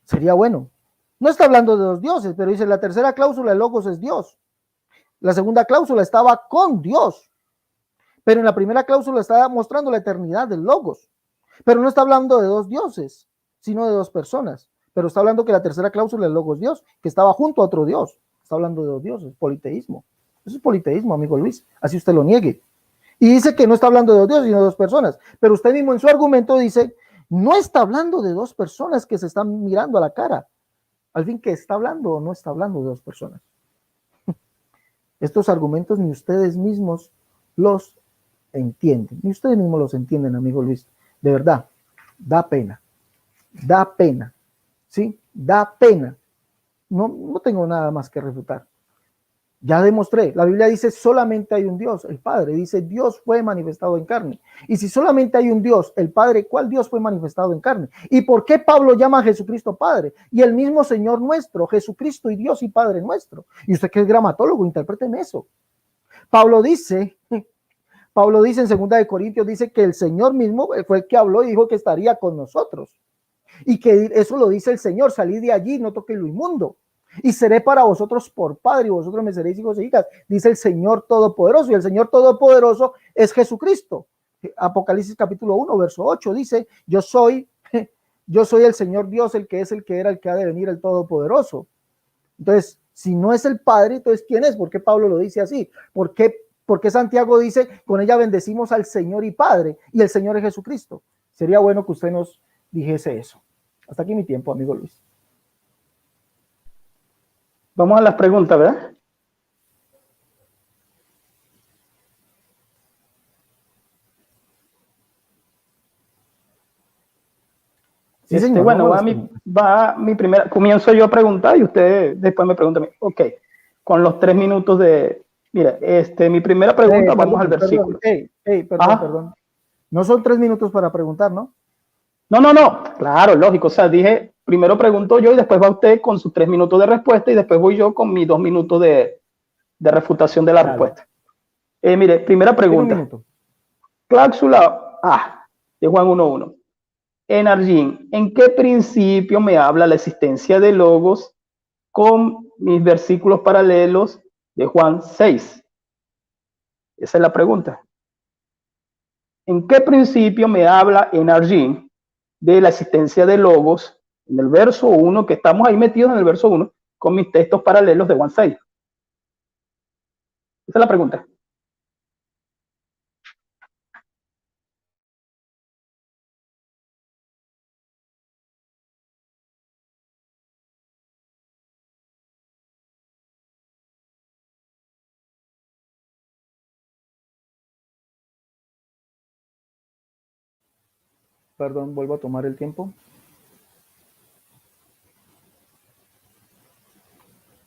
Sería bueno. No está hablando de los dioses, pero dice la tercera cláusula, el Logos es Dios. La segunda cláusula estaba con Dios. Pero en la primera cláusula está mostrando la eternidad del Logos. Pero no está hablando de dos dioses, sino de dos personas. Pero está hablando que la tercera cláusula del Logos Dios, que estaba junto a otro Dios. Está hablando de dos dioses, politeísmo. Eso es politeísmo, amigo Luis. Así usted lo niegue. Y dice que no está hablando de dos dioses, sino de dos personas. Pero usted mismo en su argumento dice, no está hablando de dos personas que se están mirando a la cara. Al fin, ¿que está hablando o no está hablando de dos personas? Estos argumentos ni ustedes mismos los entienden. Ni ustedes mismos los entienden, amigo Luis. De verdad, da pena. Da pena. ¿Sí? Da pena. No tengo nada más que refutar. Ya demostré, la Biblia dice solamente hay un Dios, el Padre, dice Dios fue manifestado en carne. Y si solamente hay un Dios, el Padre, ¿cuál Dios fue manifestado en carne? ¿Y por qué Pablo llama a Jesucristo Padre? Y el mismo Señor nuestro, Jesucristo y Dios y Padre nuestro. Y usted que es gramatólogo, interpréteme eso. Pablo dice en 2 Corintios, dice que el Señor mismo fue el que habló y dijo que estaría con nosotros. Y que eso lo dice el Señor, salid de allí, no toquéis lo inmundo. Y seré para vosotros por padre y vosotros me seréis hijos e hijas, dice el Señor Todopoderoso. Y el Señor Todopoderoso es Jesucristo. Apocalipsis capítulo 1, verso 8 dice, yo soy el Señor Dios, el que es, el que era, el que ha de venir, el Todopoderoso. Entonces, si no es el Padre, entonces ¿quién es? ¿Por qué Pablo lo dice así? ¿Por qué Santiago dice, con ella bendecimos al Señor y Padre, y el Señor es Jesucristo? Sería bueno que usted nos dijese eso. Hasta aquí mi tiempo, amigo Luis. Vamos a las preguntas, ¿verdad? Sí, señor, bueno, comienzo yo a preguntar y usted después me pregunta a mí. Ok, con los 3 minutos de... Mira, mi primera pregunta, vamos al versículo. Perdón. No son 3 minutos para preguntar, ¿no? No, claro, lógico. O sea, dije, primero pregunto yo y después va usted con sus 3 minutos de respuesta y después voy yo con mis 2 minutos de refutación de la respuesta. Mire, primera pregunta. Cláusula A de Juan 1.1. Enargin, ¿en qué principio me habla la existencia de Logos con mis versículos paralelos de Juan 6? Esa es la pregunta. ¿En qué principio me habla Enargin de la existencia de Logos en el verso 1, que estamos ahí metidos en el verso 1, con mis textos paralelos de Juan 6? Esa es la pregunta. Perdón, vuelvo a tomar el tiempo.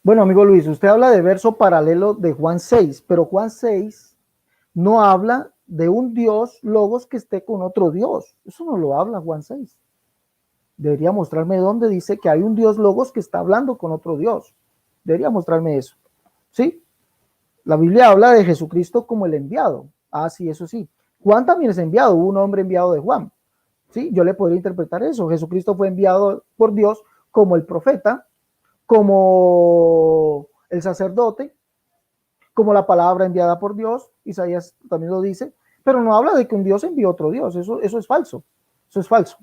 Bueno, amigo Luis, usted habla de verso paralelo de Juan 6, pero Juan 6 no habla de un Dios Logos que esté con otro Dios. Eso no lo habla Juan 6. Debería mostrarme dónde dice que hay un Dios Logos que está hablando con otro Dios. Debería mostrarme eso. ¿Sí? La Biblia habla de Jesucristo como el enviado. Ah, sí, eso sí. Juan también es enviado, hubo un hombre enviado de Juan. ¿Sí? Yo le podría interpretar eso. Jesucristo fue enviado por Dios como el profeta, como el sacerdote, como la palabra enviada por Dios. Isaías también lo dice, pero no habla de que un Dios envió otro Dios. Eso es falso. Eso es falso.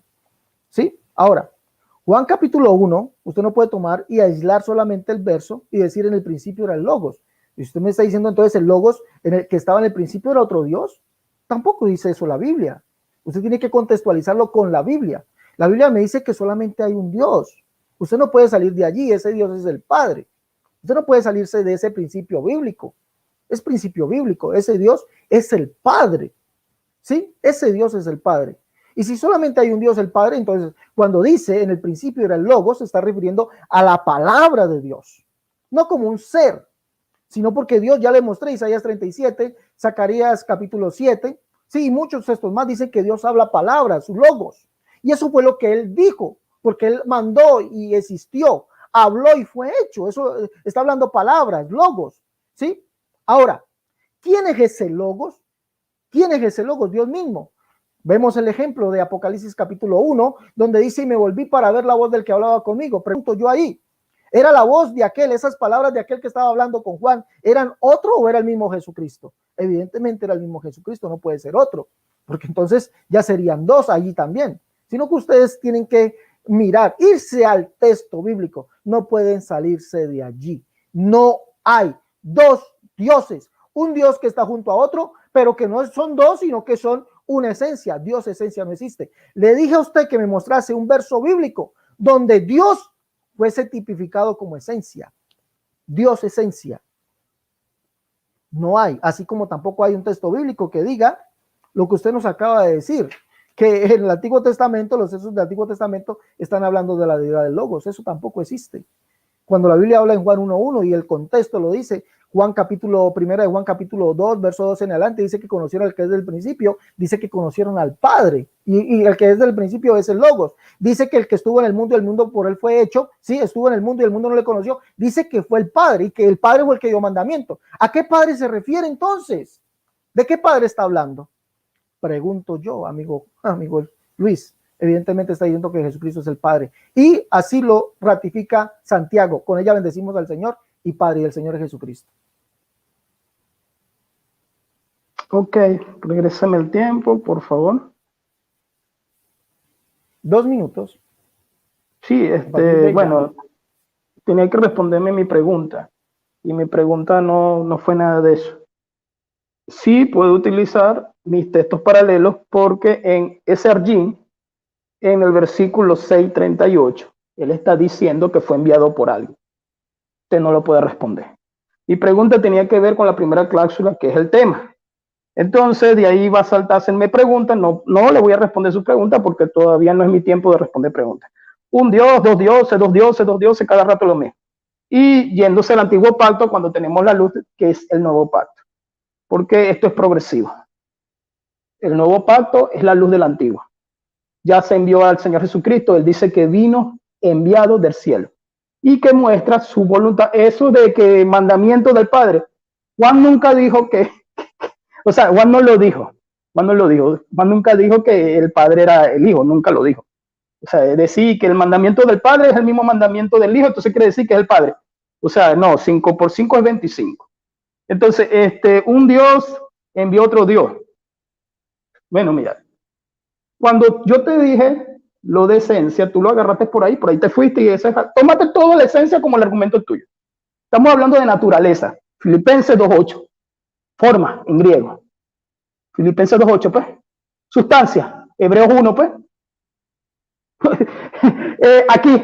¿Sí? Ahora, Juan capítulo 1, usted no puede tomar y aislar solamente el verso y decir en el principio era el Logos. Y usted me está diciendo entonces el Logos en el que estaba en el principio era otro Dios. Tampoco dice eso la Biblia. Usted tiene que contextualizarlo con la Biblia. La Biblia me dice que solamente hay un Dios. Usted no puede salir de allí, ese Dios es el Padre. Usted no puede salirse de ese principio bíblico. Es principio bíblico, ese Dios es el Padre. ¿Sí? Ese Dios es el Padre. Y si solamente hay un Dios, el Padre, entonces cuando dice en el principio era el Logos, se está refiriendo a la palabra de Dios. No como un ser, sino porque Dios, ya le mostré, Isaías 37, Zacarías capítulo 7, sí, y muchos textos más dicen que Dios habla palabras, sus Logos. Y eso fue lo que él dijo, porque él mandó y existió, habló y fue hecho. Eso está hablando palabras, Logos, ¿sí? Ahora, ¿quién es ese Logos? ¿Quién es ese Logos? Dios mismo. Vemos el ejemplo de Apocalipsis capítulo 1, donde dice, y me volví para ver la voz del que hablaba conmigo. Pregunto yo ahí, ¿era la voz de aquel, esas palabras de aquel que estaba hablando con Juan, eran otro o era el mismo Jesucristo? Evidentemente era el mismo Jesucristo, no puede ser otro, porque entonces ya serían dos allí también. Sino que ustedes tienen que mirar, irse al texto bíblico, no pueden salirse de allí. No hay dos dioses, un Dios que está junto a otro, pero que no son dos, sino que son una esencia. Dios esencia no existe. Le dije a usted que me mostrase un verso bíblico donde Dios fuese tipificado como esencia. Dios esencia. No hay, así como tampoco hay un texto bíblico que diga lo que usted nos acaba de decir, que en el Antiguo Testamento, los textos del Antiguo Testamento están hablando de la deidad del Logos. Eso tampoco existe. Cuando la Biblia habla en Juan 1:1 y el contexto lo dice, Juan capítulo 1 de Juan capítulo 2, verso 2 en adelante, dice que conocieron al que es del principio, dice que conocieron al Padre, y el que es del principio es el Logos. Dice que el que estuvo en el mundo por él fue hecho, sí, estuvo en el mundo y el mundo no le conoció, dice que fue el Padre, y que el Padre fue el que dio mandamiento. ¿A qué Padre se refiere entonces? ¿De qué Padre está hablando? Pregunto yo, amigo Luis. Evidentemente está diciendo que Jesucristo es el Padre, y así lo ratifica Santiago. Con ella bendecimos al Señor y Padre, y el Señor es Jesucristo. Ok, regrésame el tiempo, por favor. 2 minutos. Sí, bueno, tenía que responderme mi pregunta, y mi pregunta no fue nada de eso. Sí puedo utilizar mis textos paralelos porque en ese Arjin, en el versículo 6:38, él está diciendo que fue enviado por alguien. Usted no lo puede responder. Mi pregunta tenía que ver con la primera cláusula, que es el tema. Entonces, de ahí va a saltarse en mi pregunta. No le voy a responder su pregunta porque todavía no es mi tiempo de responder preguntas. Un Dios, dos dioses, dos dioses, dos dioses, cada rato lo mismo. Y yéndose al antiguo pacto cuando tenemos la luz, que es el nuevo pacto. Porque esto es progresivo. El nuevo pacto es la luz del antiguo. Ya se envió al Señor Jesucristo. Él dice que vino enviado del cielo y que muestra su voluntad. Eso de que mandamiento del Padre, Juan nunca dijo que, o sea, Juan no lo dijo. Juan nunca dijo que el Padre era el Hijo, nunca lo dijo. O sea, decir que el mandamiento del Padre es el mismo mandamiento del Hijo, entonces quiere decir que es el Padre. O sea, no, 5 por 5 es 25. Entonces, un Dios envió otro Dios. Bueno, mira, cuando yo te dije lo de esencia, tú lo agarraste por ahí te fuiste y tómate toda la esencia como el argumento tuyo. Estamos hablando de naturaleza. Filipenses 2:8. Forma en griego. Filipenses 2:8, pues. Sustancia. Hebreos 1, pues.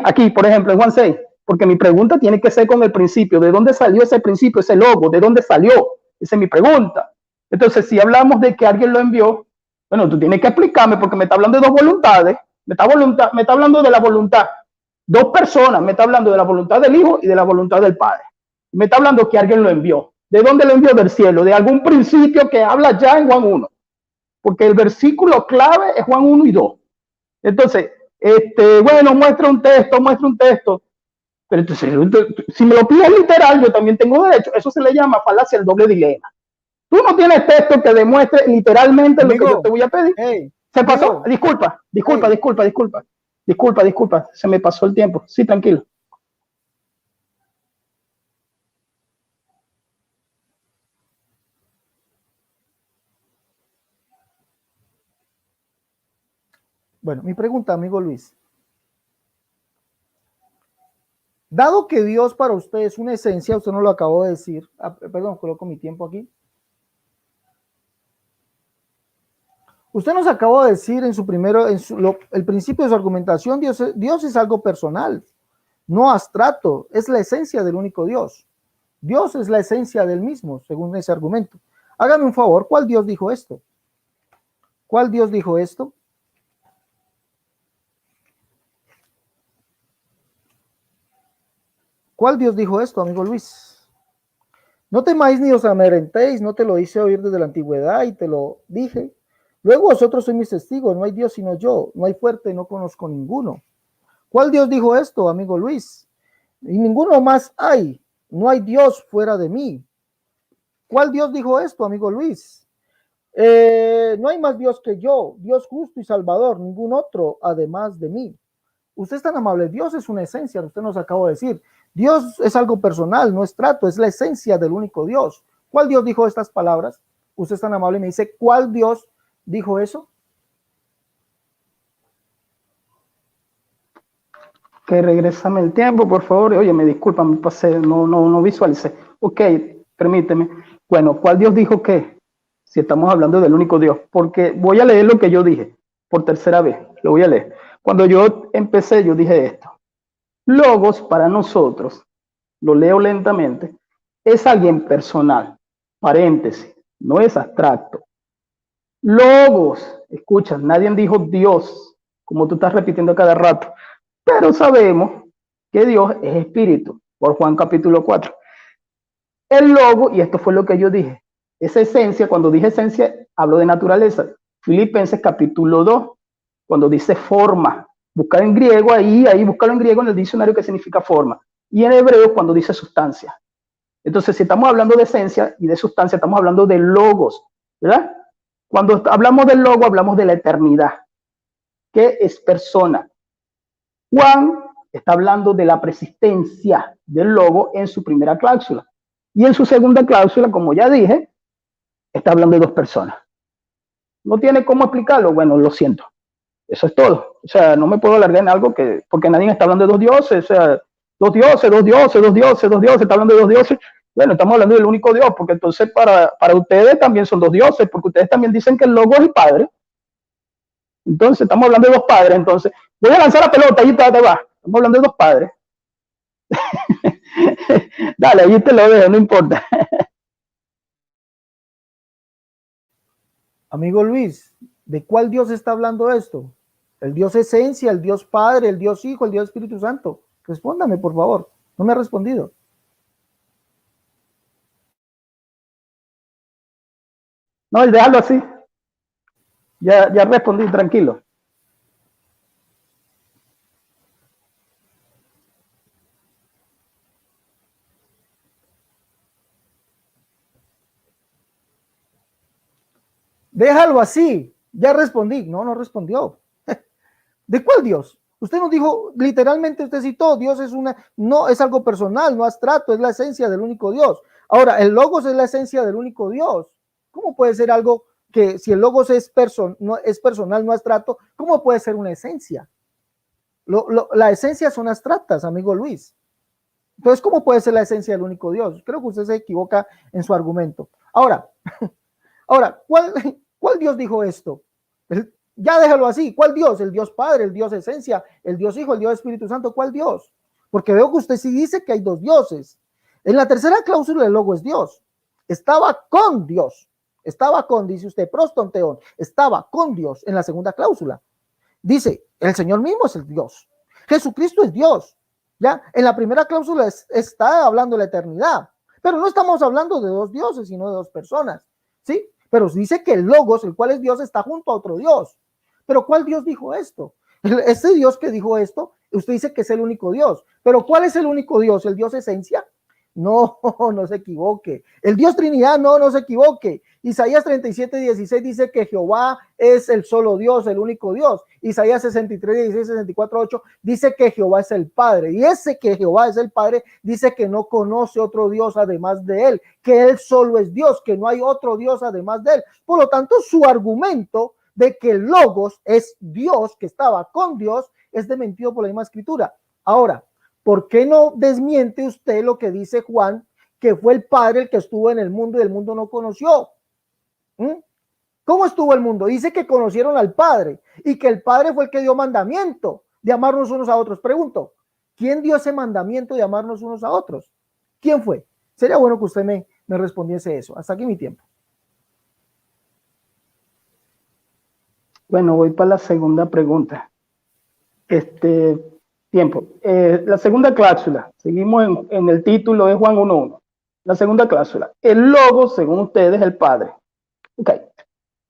Aquí, por ejemplo, en Juan 6. Porque mi pregunta tiene que ser con el principio. ¿De dónde salió ese principio, ese logo? ¿De dónde salió? Esa es mi pregunta. Entonces, si hablamos de que alguien lo envió, bueno, tú tienes que explicarme porque me está hablando de dos voluntades. Me está hablando de la voluntad. Dos personas. Me está hablando de la voluntad del Hijo y de la voluntad del Padre. Me está hablando que alguien lo envió. ¿De dónde lo envió? Del cielo. De algún principio que habla ya en Juan 1. Porque el versículo clave es Juan 1 y 2. Entonces, bueno, muestra un texto. Pero entonces, si me lo pides literal, yo también tengo derecho. Eso se le llama falacia el doble dilema. Tú no tienes texto que demuestre literalmente amigo, lo que yo te voy a pedir. Se pasó. Amigo. Disculpa. Se me pasó el tiempo. Sí, tranquilo. Bueno, mi pregunta, amigo Luis. Dado que Dios para usted es una esencia, usted no lo acabó de decir. Perdón, coloco mi tiempo aquí. Usted nos acabó de decir en su primero, el principio de su argumentación, Dios es algo personal, no abstracto, es la esencia del único Dios. Dios es la esencia del mismo, según ese argumento. Hágame un favor, ¿cuál Dios dijo esto? ¿Cuál Dios dijo esto? ¿Cuál Dios dijo esto, amigo Luis? No temáis ni os amedrentéis, no te lo hice oír desde la antigüedad y te lo dije. Luego vosotros sois mis testigos, no hay Dios sino yo, no hay fuerte, no conozco ninguno. ¿Cuál Dios dijo esto, amigo Luis? Y ninguno más hay, no hay Dios fuera de mí. ¿Cuál Dios dijo esto, amigo Luis? No hay más Dios que yo, Dios justo y salvador, ningún otro además de mí. Usted es tan amable, Dios es una esencia, usted nos acabó de decir. Dios es algo personal, no es trato, es la esencia del único Dios. ¿Cuál Dios dijo estas palabras? Usted es tan amable y me dice, ¿cuál Dios dijo eso? Que regrésame el tiempo, por favor. Oye, me disculpa, me pasé, no visualicé. Ok, permíteme. Bueno, ¿cuál Dios dijo qué? Si estamos hablando del único Dios. Porque voy a leer lo que yo dije por tercera vez. Lo voy a leer. Cuando yo empecé, yo dije esto. Logos para nosotros, lo leo lentamente, es alguien personal. Paréntesis, no es abstracto. Logos, escucha, nadie dijo Dios, como tú estás repitiendo cada rato. Pero sabemos que Dios es espíritu, por Juan capítulo 4. El logo, y esto fue lo que yo dije, esa esencia, cuando dije esencia, hablo de naturaleza. Filipenses capítulo 2, cuando dice forma, buscar en griego, ahí búscalo en griego en el diccionario que significa forma. Y en hebreo cuando dice sustancia. Entonces, si estamos hablando de esencia y de sustancia, estamos hablando de logos, ¿verdad? Cuando hablamos del logo, hablamos de la eternidad, que es persona. Juan está hablando de la persistencia del logo en su primera cláusula. Y en su segunda cláusula, como ya dije, está hablando de dos personas. ¿No tiene cómo explicarlo? Bueno, lo siento. Eso es todo. O sea, no me puedo alargar en algo que, porque nadie está hablando de dos dioses. O sea, dos dioses, está hablando de dos dioses. Bueno, estamos hablando del único Dios, porque entonces para ustedes también son dos dioses, porque ustedes también dicen que el logo es el Padre. Entonces, estamos hablando de dos padres. Entonces, voy a lanzar la pelota, ahí te va. Estamos hablando de dos padres. Dale, ahí te lo dejo, no importa. Amigo Luis, ¿de cuál Dios está hablando esto? ¿El Dios esencia, el Dios Padre, el Dios Hijo, el Dios Espíritu Santo? Respóndame, por favor. No me ha respondido. No, déjalo así. Ya respondí, tranquilo. Déjalo así. Ya respondí. No, no respondió. ¿De cuál Dios? Usted nos dijo, literalmente usted citó, Dios es no es algo personal, no abstracto, es la esencia del único Dios. Ahora, el logos es la esencia del único Dios. ¿Cómo puede ser algo que si el logos es personal, no abstracto, cómo puede ser una esencia? La esencia son abstractas, amigo Luis. Entonces, ¿cómo puede ser la esencia del único Dios? Creo que usted se equivoca en su argumento. Ahora, ¿cuál Dios dijo esto? Ya déjalo así. ¿Cuál Dios? El Dios Padre, el Dios Esencia, el Dios Hijo, el Dios Espíritu Santo. ¿Cuál Dios? Porque veo que usted sí dice que hay dos dioses. En la tercera cláusula el logo es Dios. Estaba con Dios. Estaba con, dice usted, prostonteón. Estaba con Dios en la segunda cláusula. Dice, el Señor mismo es el Dios. Jesucristo es Dios. ¿Ya? En la primera cláusula está hablando de la eternidad. Pero no estamos hablando de dos dioses, sino de dos personas. ¿Sí? Pero dice que el Logos, el cual es Dios, está junto a otro Dios. Pero ¿cuál Dios dijo esto? Ese Dios que dijo esto, usted dice que es el único Dios. Pero ¿cuál es el único Dios? ¿El Dios esencia? No, no se equivoque. El Dios Trinidad, no se equivoque. Isaías 37:16 dice que Jehová es el solo Dios, el único Dios. Isaías 63:16, 64:8 dice que Jehová es el Padre. Y ese que Jehová es el Padre dice que no conoce otro Dios además de él, que él solo es Dios, que no hay otro Dios además de él. Por lo tanto, su argumento de que el Logos es Dios, que estaba con Dios, es desmentido por la misma escritura. Ahora, ¿por qué no desmiente usted lo que dice Juan, que fue el Padre el que estuvo en el mundo y el mundo no conoció? ¿Cómo estuvo el mundo? Dice que conocieron al Padre y que el Padre fue el que dio mandamiento de amarnos unos a otros. Pregunto, ¿quién dio ese mandamiento de amarnos unos a otros? ¿Quién fue? Sería bueno que usted me respondiese eso. Hasta aquí mi tiempo. Bueno, voy para la segunda pregunta. Tiempo. La segunda cláusula, seguimos en el título de Juan 1:1. La segunda cláusula, el logo, según ustedes, el Padre.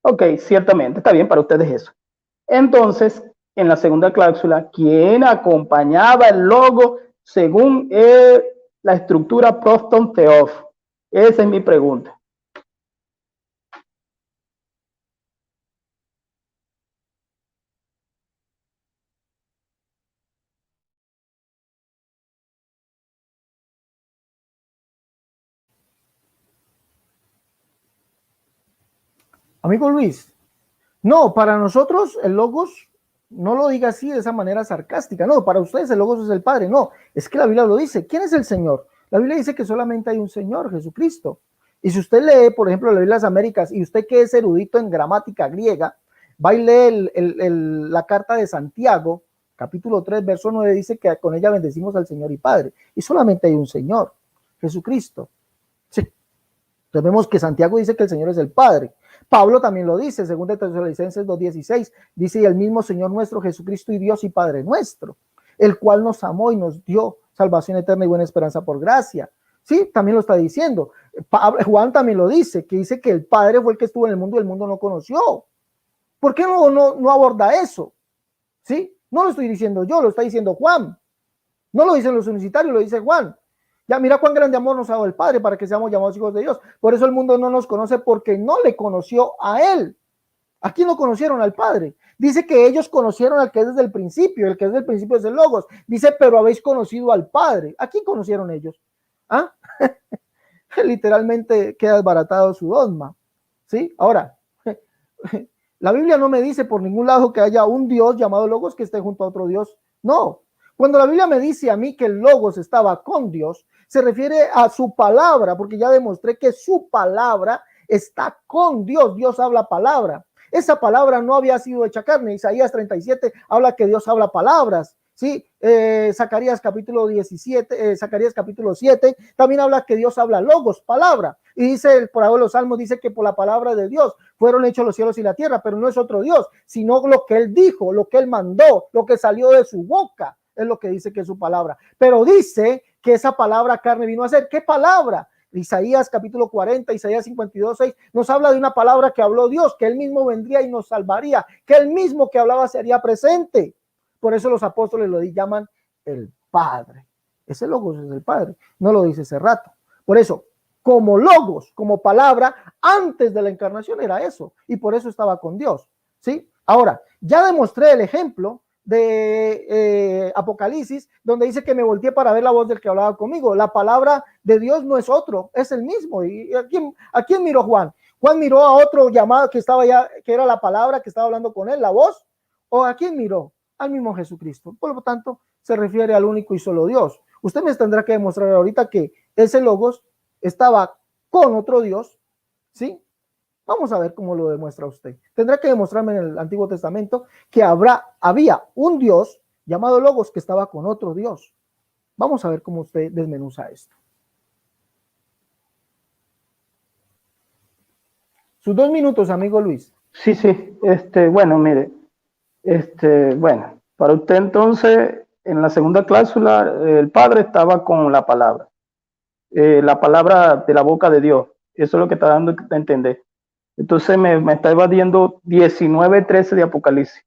Ok, ciertamente, está bien para ustedes eso. Entonces, en la segunda cláusula, ¿quién acompañaba el logo según la estructura Proston Theos? Esa es mi pregunta. Amigo Luis, no, para nosotros el Logos, no lo diga así de esa manera sarcástica, no, para ustedes el Logos es el Padre, no, es que la Biblia lo dice. ¿Quién es el Señor? La Biblia dice que solamente hay un Señor, Jesucristo. Y si usted lee, por ejemplo, la Biblia de las Américas, y usted que es erudito en gramática griega, va y lee la carta de Santiago, capítulo 3, verso 9, dice que con ella bendecimos al Señor y Padre. Y solamente hay un Señor, Jesucristo. Sí. Entonces vemos que Santiago dice que el Señor es el Padre. Pablo también lo dice, según de Tesalonicenses 2:16, dice, y el mismo Señor nuestro Jesucristo y Dios y Padre nuestro, el cual nos amó y nos dio salvación eterna y buena esperanza por gracia. Sí, también lo está diciendo. Juan también lo dice, que dice que el Padre fue el que estuvo en el mundo y el mundo no conoció. ¿Por qué no aborda eso? ¿Sí? No lo estoy diciendo yo, lo está diciendo Juan. No lo dicen los universitarios, lo dice Juan. Ya mira cuán grande amor nos ha dado el Padre para que seamos llamados hijos de Dios. Por eso el mundo no nos conoce, porque no le conoció a Él. ¿A quién no conocieron? Al Padre. Dice que ellos conocieron al que es desde el principio. El que es desde el principio es el Logos. Dice, pero habéis conocido al Padre. ¿A quién conocieron ellos? ¿Ah? Literalmente queda desbaratado su dogma. ¿Sí? Ahora, la Biblia no me dice por ningún lado que haya un Dios llamado Logos que esté junto a otro Dios. No. Cuando la Biblia me dice a mí que el Logos estaba con Dios, se refiere a su palabra, porque ya demostré que su palabra está con Dios. Dios habla palabra. Esa palabra no había sido hecha carne. Isaías 37 habla que Dios habla palabras. Sí, Zacarías capítulo 17, Zacarías capítulo 7, también habla que Dios habla logos, palabra. Y dice, por ahí los salmos dice que por la palabra de Dios fueron hechos los cielos y la tierra, pero no es otro Dios, sino lo que Él dijo, lo que Él mandó, lo que salió de su boca, es lo que dice que es su palabra. Pero dice que esa palabra carne vino a ser, ¿qué palabra? Isaías capítulo 40, Isaías 52:6 nos habla de una palabra que habló Dios, que Él mismo vendría y nos salvaría, que Él mismo que hablaba sería presente. Por eso los apóstoles lo llaman el Padre. Ese Logos es el Padre, no lo dice ese rato. Por eso, como Logos, como palabra, antes de la encarnación era eso, y por eso estaba con Dios, ¿sí? Ahora, ya demostré el ejemplo de Apocalipsis, donde dice que me volteé para ver la voz del que hablaba conmigo. La palabra de Dios no es otro, es el mismo. ¿Y a quién miró Juan? Juan miró a otro llamado que estaba ya, que era la palabra que estaba hablando con él, la voz. ¿O a quién miró? Al mismo Jesucristo. Por lo tanto, se refiere al único y solo Dios. Usted me tendrá que demostrar ahorita que ese Logos estaba con otro Dios, ¿sí? Vamos a ver cómo lo demuestra usted. Tendrá que demostrarme en el Antiguo Testamento que había un Dios llamado Logos que estaba con otro Dios. Vamos a ver cómo usted desmenuza esto. Sus 2 minutos, amigo Luis. Sí, bueno, mire, bueno, para usted entonces, en la segunda cláusula, el Padre estaba con la palabra de la boca de Dios. Eso es lo que está dando a entender. Entonces me está evadiendo 19:13 de Apocalipsis.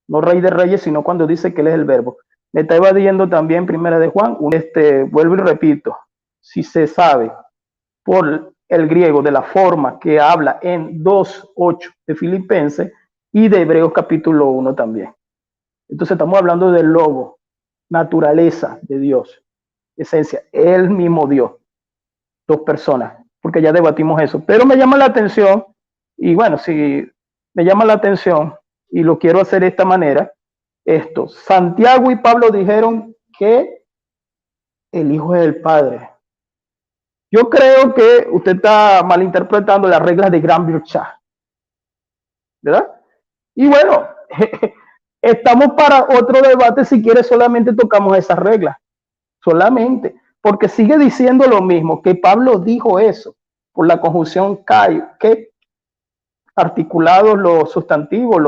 No Rey de Reyes, sino cuando dice que Él es el Verbo. Me está evadiendo también Primera de Juan. Vuelvo y repito, si se sabe por el griego de la forma que habla en 2:8 de Filipenses y de Hebreos capítulo 1 también. Entonces estamos hablando del logo, naturaleza de Dios, esencia, el mismo Dios, 2 personas, porque ya debatimos eso. Pero me llama la atención, y bueno, si me llama la atención y lo quiero hacer de esta manera. Santiago y Pablo dijeron que el Hijo es el Padre. Yo creo que usted está malinterpretando las reglas de Grant-Birchard, ¿verdad? Y bueno, estamos para otro debate. Si quiere, solamente tocamos esas reglas, solamente, porque sigue diciendo lo mismo, que Pablo dijo eso, por la conjunción que articulados los sustantivos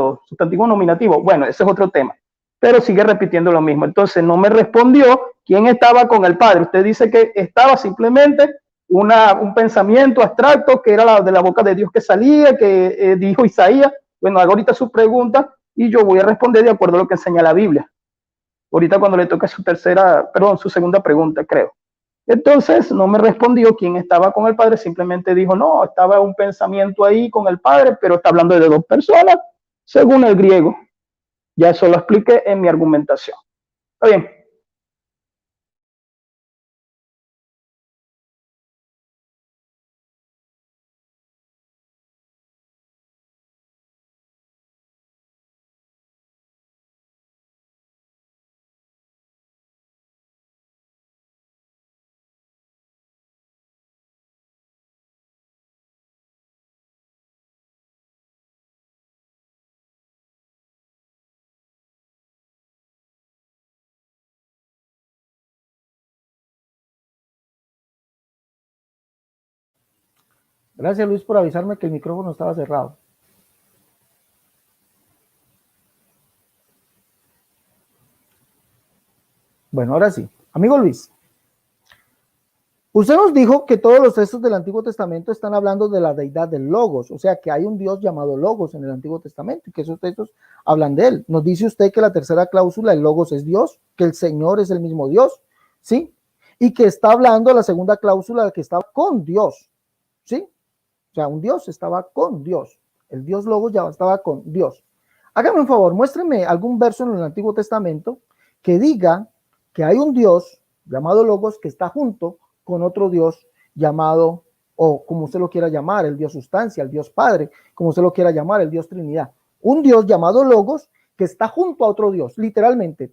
nominativos. Bueno, ese es otro tema, pero sigue repitiendo lo mismo. Entonces no me respondió quién estaba con el Padre. Usted dice que estaba simplemente un pensamiento abstracto que era de la boca de Dios que salía, que dijo Isaías. Bueno, haga ahorita su pregunta y yo voy a responder de acuerdo a lo que enseña la Biblia. Ahorita cuando le toque su segunda pregunta, creo. Entonces no me respondió quién estaba con el Padre, simplemente dijo, no, estaba un pensamiento ahí con el Padre, pero está hablando de dos personas, según el griego. Ya eso lo expliqué en mi argumentación. Está bien. Gracias, Luis, por avisarme que el micrófono estaba cerrado. Bueno, ahora sí. Amigo Luis, usted nos dijo que todos los textos del Antiguo Testamento están hablando de la deidad del Logos, o sea, que hay un Dios llamado Logos en el Antiguo Testamento y que esos textos hablan de él. Nos dice usted que la tercera cláusula, el Logos es Dios, que el Señor es el mismo Dios, ¿sí? Y que está hablando la segunda cláusula de que estaba con Dios, ¿sí? O sea, un Dios estaba con Dios. El Dios Logos ya estaba con Dios. Hágame un favor, muéstreme algún verso en el Antiguo Testamento que diga que hay un Dios llamado Logos que está junto con otro Dios llamado, o como usted lo quiera llamar, el Dios Sustancia, el Dios Padre, como usted lo quiera llamar, el Dios Trinidad. Un Dios llamado Logos que está junto a otro Dios, literalmente,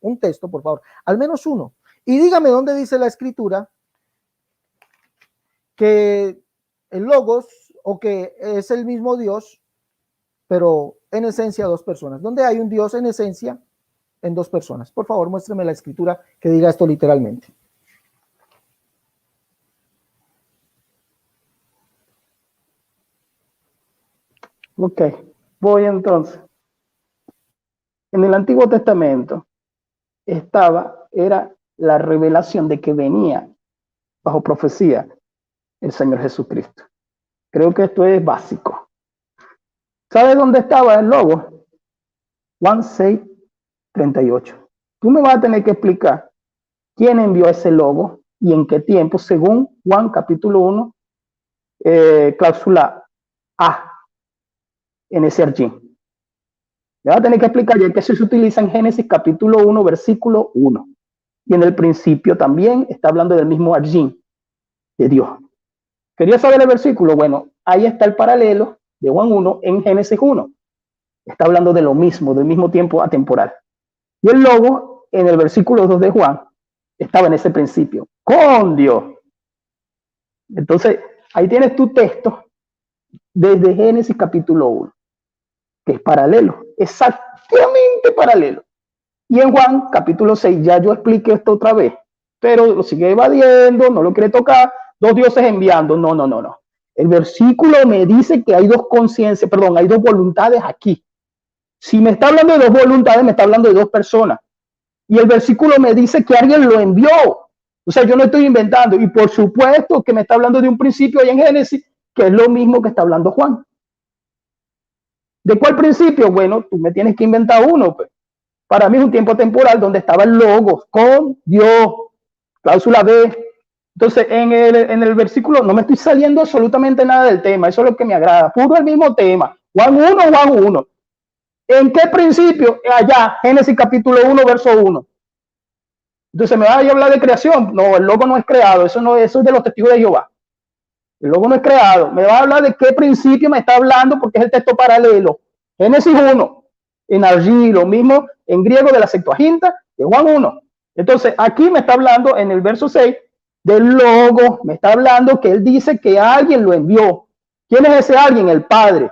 un texto, por favor, al menos uno. Y dígame dónde dice la Escritura que el Logos, o que es el mismo Dios, pero en esencia dos personas. ¿Dónde hay un Dios en esencia en dos personas? Por favor, muéstreme la Escritura que diga esto literalmente. Ok, voy entonces. En el Antiguo Testamento era la revelación de que venía bajo profecía el Señor Jesucristo. Creo que esto es básico. ¿Sabe dónde estaba el logo? Juan 6:38. Tú me vas a tener que explicar quién envió ese logo y en qué tiempo, según Juan capítulo 1, cláusula A, en ese argín. Me va a tener que explicar ya que eso se utiliza en Génesis capítulo 1, versículo 1. Y en el principio también está hablando del mismo argín de Dios. ¿Quería saber el versículo? Bueno, ahí está el paralelo de Juan 1 en Génesis 1. Está hablando de lo mismo, del mismo tiempo atemporal. Y el logo en el versículo 2 de Juan estaba en ese principio, con Dios. Entonces, ahí tienes tu texto desde Génesis capítulo 1, que es paralelo, exactamente paralelo. Y en Juan capítulo 6, ya yo expliqué esto otra vez, pero lo sigue evadiendo, no lo quiere tocar, dos dioses enviando, no. El versículo me dice que hay dos conciencias, hay dos voluntades aquí. Si me está hablando de dos voluntades, me está hablando de dos personas. Y el versículo me dice que alguien lo envió. O sea, yo no estoy inventando. Y por supuesto que me está hablando de un principio ahí en Génesis, que es lo mismo que está hablando Juan. ¿De cuál principio? Bueno, tú me tienes que inventar uno. Pues. Para mí es un tiempo temporal donde estaba el Logos con Dios. Cláusula B. Entonces, en el versículo no me estoy saliendo absolutamente nada del tema. Eso es lo que me agrada. Puro el mismo tema. Juan 1. ¿En qué principio? Allá, Génesis capítulo 1, verso 1. Entonces, ¿me va a hablar de creación? No, el logo no es creado. Eso es de los testigos de Jehová. El logo no es creado. Me va a hablar de qué principio me está hablando porque es el texto paralelo. Génesis 1, en allí, lo mismo en griego de la Septuaginta, de Juan 1. Entonces, aquí me está hablando en el verso 6 del logo, me está hablando que él dice que alguien lo envió. ¿Quién es ese alguien? El Padre.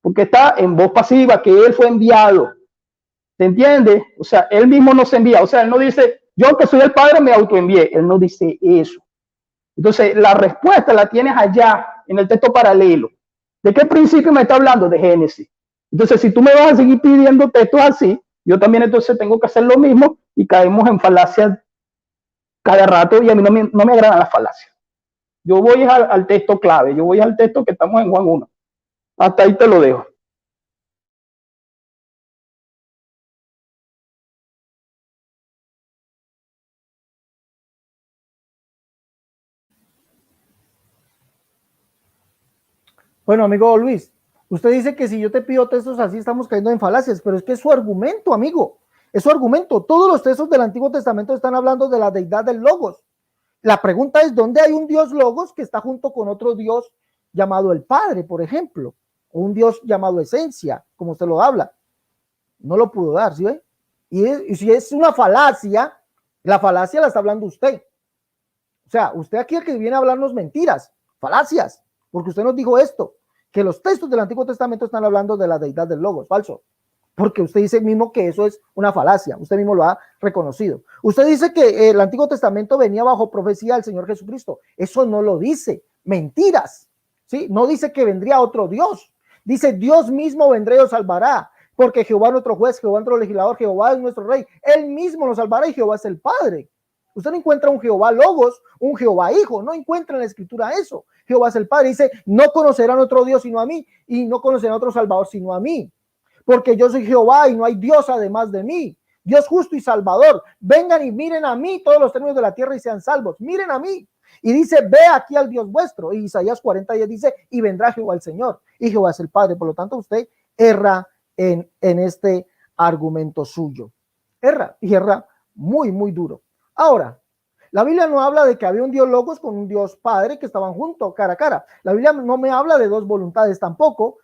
Porque está en voz pasiva, que él fue enviado. ¿Se entiende? O sea, él mismo no se envía. O sea, él no dice, yo que soy el Padre me autoenvié. Él no dice eso. Entonces, la respuesta la tienes allá en el texto paralelo. ¿De qué principio me está hablando? De Génesis. Entonces, si tú me vas a seguir pidiendo textos así, yo también entonces tengo que hacer lo mismo y caemos en falacias cada rato y a mí no me agradan las falacias. Yo voy al texto clave, yo voy al texto que estamos en Juan 1. Hasta ahí te lo dejo. Bueno, amigo Luis, usted dice que si yo te pido textos así estamos cayendo en falacias, pero es que es su argumento, amigo. Es su argumento. Todos los textos del Antiguo Testamento están hablando de la deidad del Logos. La pregunta es, ¿dónde hay un Dios Logos que está junto con otro Dios llamado el Padre, por ejemplo? O un Dios llamado Esencia, como usted lo habla. No lo pudo dar, ¿sí ve? Y si es una falacia, la falacia la está hablando usted. O sea, usted aquí es el que viene a hablarnos mentiras, falacias, porque usted nos dijo esto, que los textos del Antiguo Testamento están hablando de la deidad del Logos, falso. Porque usted dice mismo que eso es una falacia, usted mismo lo ha reconocido. Usted dice que el Antiguo Testamento venía bajo profecía del Señor Jesucristo. Eso no lo dice, mentiras, ¿sí? No dice que vendría otro Dios, dice Dios mismo vendrá y os salvará, porque Jehová es nuestro juez, Jehová es nuestro legislador, Jehová es nuestro rey, él mismo nos salvará y Jehová es el Padre. Usted no encuentra un Jehová Logos, un Jehová Hijo, no encuentra en la Escritura eso. Jehová es el Padre, dice, no conocerán otro Dios sino a mí, y no conocerán otro Salvador sino a mí, porque yo soy Jehová y no hay Dios además de mí, Dios justo y Salvador. Vengan y miren a mí todos los términos de la tierra y sean salvos, miren a mí. Y dice, ve aquí al Dios vuestro. Y Isaías 40:10 dice, y vendrá Jehová el Señor, y Jehová es el Padre. Por lo tanto, usted erra en este argumento suyo. Erra, y erra muy, muy duro. Ahora, la Biblia no habla de que había un Dios Logos con un Dios Padre que estaban juntos, cara a cara. La Biblia no me habla de dos voluntades tampoco.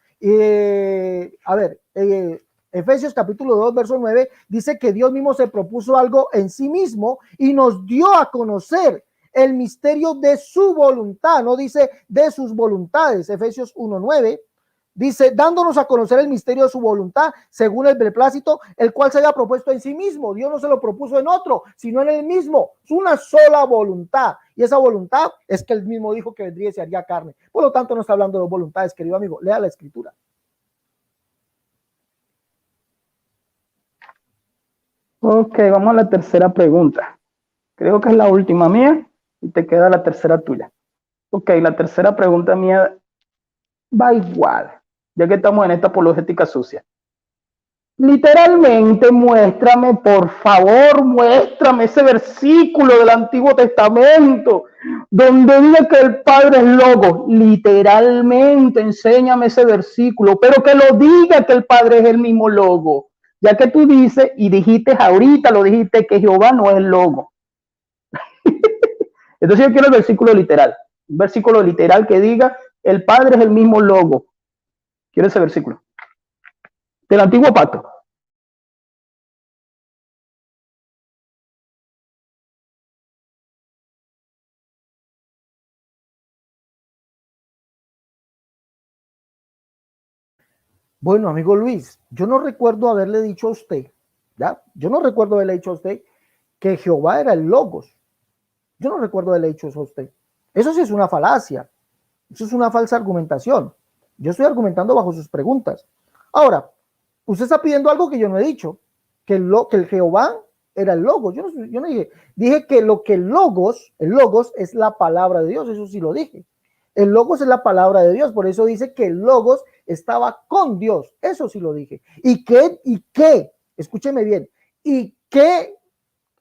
Efesios capítulo 2, verso 9, dice que Dios mismo se propuso algo en sí mismo y nos dio a conocer el misterio de su voluntad, no dice de sus voluntades. Efesios 1:9 dice, dándonos a conocer el misterio de su voluntad, según el beneplácito, el cual se había propuesto en sí mismo. Dios no se lo propuso en otro, sino en él mismo. Es una sola voluntad. Y esa voluntad es que él mismo dijo que vendría y se haría carne. Por lo tanto, no está hablando de voluntades, querido amigo. Lea la Escritura. Ok, vamos a la tercera pregunta. Creo que es la última mía y te queda la tercera tuya. Ok, la tercera pregunta mía va igual, ya que estamos en esta apologética sucia. Literalmente, muéstrame, por favor, muéstrame ese versículo del Antiguo Testamento donde dice que el Padre es Logos. Literalmente, enséñame ese versículo, pero que lo diga que el Padre es el mismo Logo, ya que tú dices y dijiste ahorita, lo dijiste que Jehová no es el Logo. Entonces yo quiero el versículo literal, un versículo literal que diga el Padre es el mismo Logo. Quiero ese versículo del Antiguo Pacto. Bueno, amigo Luis, yo no recuerdo haberle dicho a usted, ¿ya? Yo no recuerdo haberle dicho a usted que Jehová era el Logos. Yo no recuerdo haberle dicho eso a usted. Eso sí es una falacia. Eso es una falsa argumentación. Yo estoy argumentando bajo sus preguntas. Ahora, usted está pidiendo algo que yo no he dicho, que el Jehová era el Logos. Yo no dije que el Logos es la palabra de Dios, eso sí lo dije. El Logos es la palabra de Dios, por eso dice que el Logos estaba con Dios, eso sí lo dije. ¿Y qué? Escúcheme bien. ¿Y qué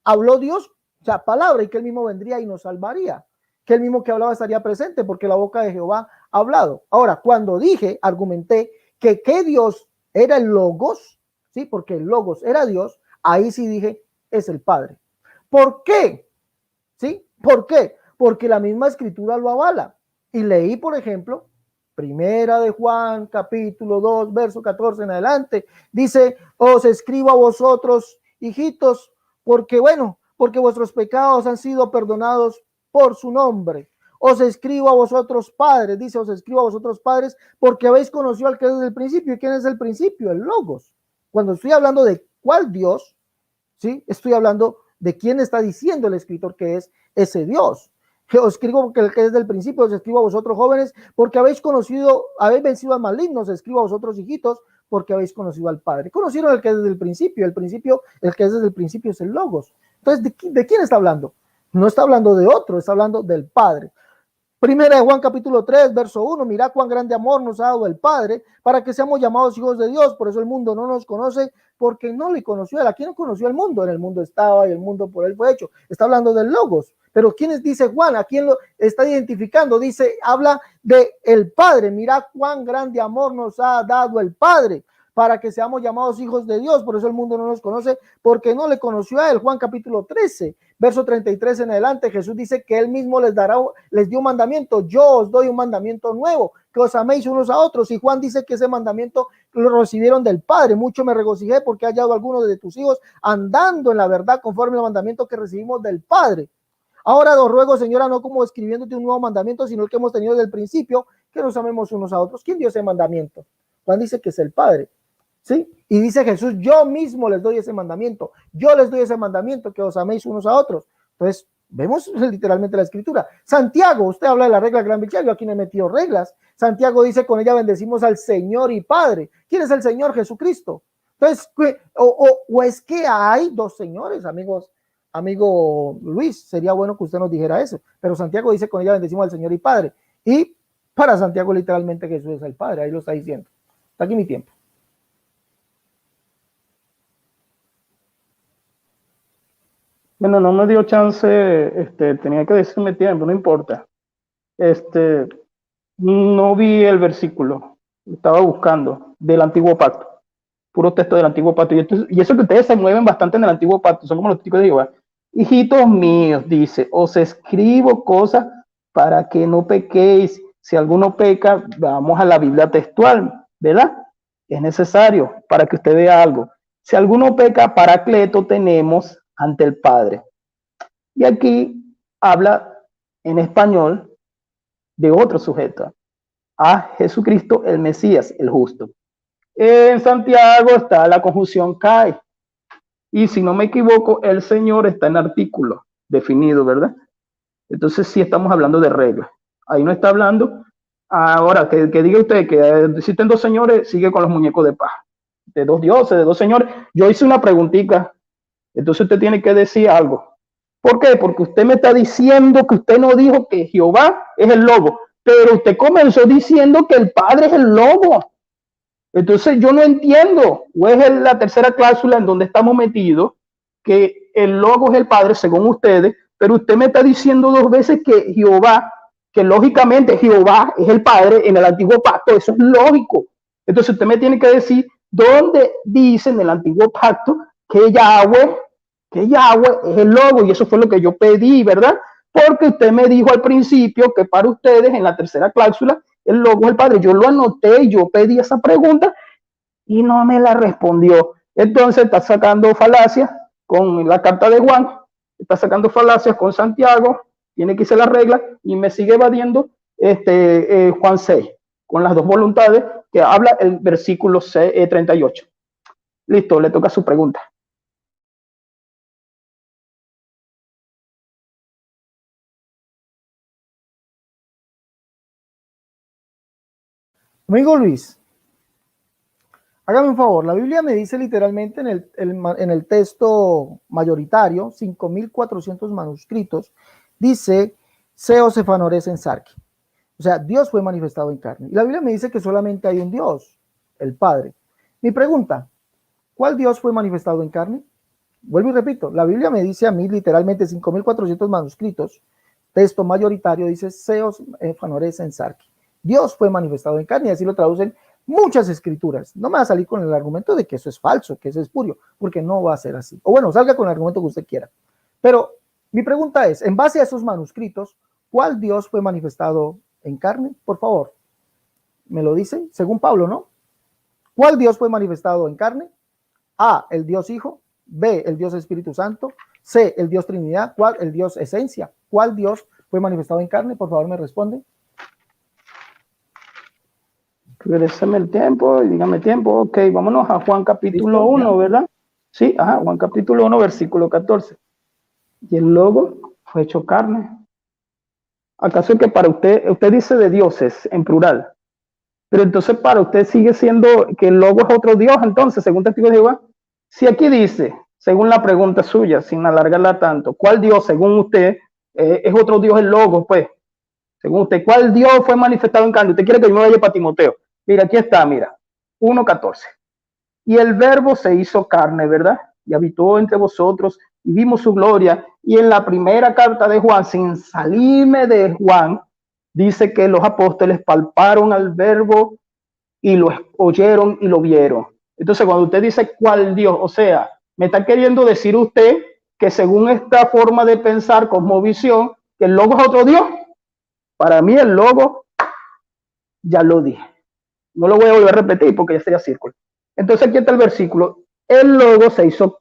habló Dios? O sea, palabra, y que él mismo vendría y nos salvaría. Que el mismo que hablaba estaría presente, porque la boca de Jehová ha hablado. Ahora, cuando argumenté que Dios era el Logos, ¿sí? Porque el Logos era Dios, ahí sí dije, es el Padre. ¿Por qué? ¿Sí? ¿Por qué? Porque la misma Escritura lo avala. Y leí, por ejemplo, Primera de Juan, capítulo 2, verso 14 en adelante. Dice, os escribo a vosotros, hijitos, porque porque vuestros pecados han sido perdonados por su nombre. Os escribo a vosotros padres, dice, os escribo a vosotros padres, porque habéis conocido al que es desde el principio. ¿Y quién es el principio? El Logos. Cuando estoy hablando de cuál Dios, ¿sí? Estoy hablando de quién está diciendo el escritor que es ese Dios. Que os escribo porque el que es del principio, os escribo a vosotros jóvenes, porque habéis vencido al maligno, os escribo a vosotros hijitos, porque habéis conocido al Padre. Conocieron el que es desde el principio, el que es desde el principio es el Logos. Entonces, ¿de quién está hablando? No está hablando de otro, está hablando del Padre. Primera de Juan capítulo 3, verso 1, mirad cuán grande amor nos ha dado el Padre para que seamos llamados hijos de Dios. Por eso el mundo no nos conoce, porque no le conoció a él. ¿A quién no conoció el mundo? En el mundo estaba y el mundo por él fue hecho. Está hablando del Logos. Pero ¿quién dice Juan? ¿A quién lo está identificando? Dice, habla de el Padre. Mirad cuán grande amor nos ha dado el Padre para que seamos llamados hijos de Dios. Por eso el mundo no nos conoce, porque no le conoció a él. Juan capítulo 13, verso 33 en adelante, Jesús dice que él mismo les dio un mandamiento. Yo os doy un mandamiento nuevo, que os améis unos a otros. Y Juan dice que ese mandamiento lo recibieron del Padre. Mucho me regocijé porque he hallado a algunos de tus hijos andando en la verdad conforme al mandamiento que recibimos del Padre. Ahora os ruego, Señora, no como escribiéndote un nuevo mandamiento, sino el que hemos tenido desde el principio, que nos amemos unos a otros. ¿Quién dio ese mandamiento? Juan dice que es el Padre. ¿Sí? Y dice Jesús, yo mismo les doy ese mandamiento, yo les doy ese mandamiento, que os améis unos a otros. Entonces, vemos literalmente la escritura. Santiago, usted habla de la regla gran victoria, yo aquí no he metido reglas. Santiago dice, con ella bendecimos al Señor y Padre. ¿Quién es el Señor? Jesucristo. Entonces, o es que hay dos señores, amigo Luis, sería bueno que usted nos dijera eso, pero Santiago dice, con ella bendecimos al Señor y Padre. Y para Santiago literalmente Jesús es el Padre, ahí lo está diciendo. Está aquí mi tiempo. Bueno, no me dio chance, tenía que decirme tiempo, no importa. No vi el versículo, estaba buscando del Antiguo Pacto, puro texto del Antiguo Pacto. Y eso que ustedes se mueven bastante en el Antiguo Pacto, son como los chicos de Jehová. Hijitos míos, dice, os escribo cosas para que no pequéis. Si alguno peca, vamos a la Biblia textual, ¿verdad? Es necesario para que usted vea algo. Si alguno peca, Paracleto tenemos ante el Padre. Y aquí habla en español de otro sujeto, a Jesucristo el Mesías, el justo. En Santiago está la conjunción cae. Y si no me equivoco, el Señor está en artículo definido, ¿verdad? Entonces sí estamos hablando de reglas. Ahí no está hablando. Ahora, que diga usted que existen dos señores, sigue con los muñecos de paja. De dos dioses, de dos señores. Yo hice una preguntita. Entonces usted tiene que decir algo. ¿Por qué? Porque usted me está diciendo que usted no dijo que Jehová es el lobo, pero usted comenzó diciendo que el Padre es el lobo. Entonces yo no entiendo, o es la tercera cláusula en donde estamos metidos, que el lobo es el Padre según ustedes, pero usted me está diciendo dos veces que Jehová, que lógicamente Jehová es el Padre en el Antiguo Pacto, eso es lógico. Entonces usted me tiene que decir dónde dice en el Antiguo Pacto que Yahweh es el lobo, y eso fue lo que yo pedí, ¿verdad? Porque usted me dijo al principio que para ustedes en la tercera cláusula el lobo es el Padre. Yo lo anoté, yo pedí esa pregunta y no me la respondió. Entonces está sacando falacias con la carta de Juan, está sacando falacias con Santiago, tiene que hacer la regla y me sigue evadiendo Juan 6, con las dos voluntades que habla el versículo 38. Listo, le toca su pregunta. Amigo Luis, hágame un favor, la Biblia me dice literalmente en el texto mayoritario, 5.400 manuscritos, dice, Seos efanores en Sarki. O sea, Dios fue manifestado en carne. Y la Biblia me dice que solamente hay un Dios, el Padre. Mi pregunta, ¿cuál Dios fue manifestado en carne? Vuelvo y repito, la Biblia me dice a mí literalmente 5.400 manuscritos, texto mayoritario dice, Seos efanores en Sarki. Dios fue manifestado en carne, y así lo traducen muchas escrituras. No me va a salir con el argumento de que eso es falso, que eso es espurio, porque no va a ser así. O bueno, salga con el argumento que usted quiera. Pero mi pregunta es, en base a esos manuscritos, ¿cuál Dios fue manifestado en carne? Por favor, me lo dice, según Pablo, ¿no? ¿Cuál Dios fue manifestado en carne? A, el Dios Hijo. B, el Dios Espíritu Santo. C, el Dios Trinidad. ¿Cuál? El Dios Esencia. ¿Cuál Dios fue manifestado en carne? Por favor, me responde. Regrésame el tiempo y dígame tiempo. Ok, vámonos a Juan capítulo 1, ¿verdad? Sí, ajá, Juan capítulo 1, versículo 14. Y el logo fue hecho carne. ¿Acaso que para usted dice de dioses en plural? Pero entonces para usted sigue siendo que el logo es otro Dios, entonces, según Testigo de Jehová. Si aquí dice, según la pregunta suya, sin alargarla tanto, ¿cuál Dios, según usted, es otro Dios el logo? Pues, según usted, ¿cuál Dios fue manifestado en carne? Usted quiere que yo me vaya para Timoteo. Mira, aquí está, mira, 1:14. Y el verbo se hizo carne, ¿verdad? Y habitó entre vosotros y vimos su gloria. Y en la primera carta de Juan, sin salirme de Juan, dice que los apóstoles palparon al verbo y lo oyeron y lo vieron. Entonces, cuando usted dice cuál Dios, o sea, me está queriendo decir usted que según esta forma de pensar, cosmovisión, que el logo es otro Dios. Para mí el logo, ya lo dije. No lo voy a volver a repetir porque ya sería círculo. Entonces aquí está el versículo. El logo se hizo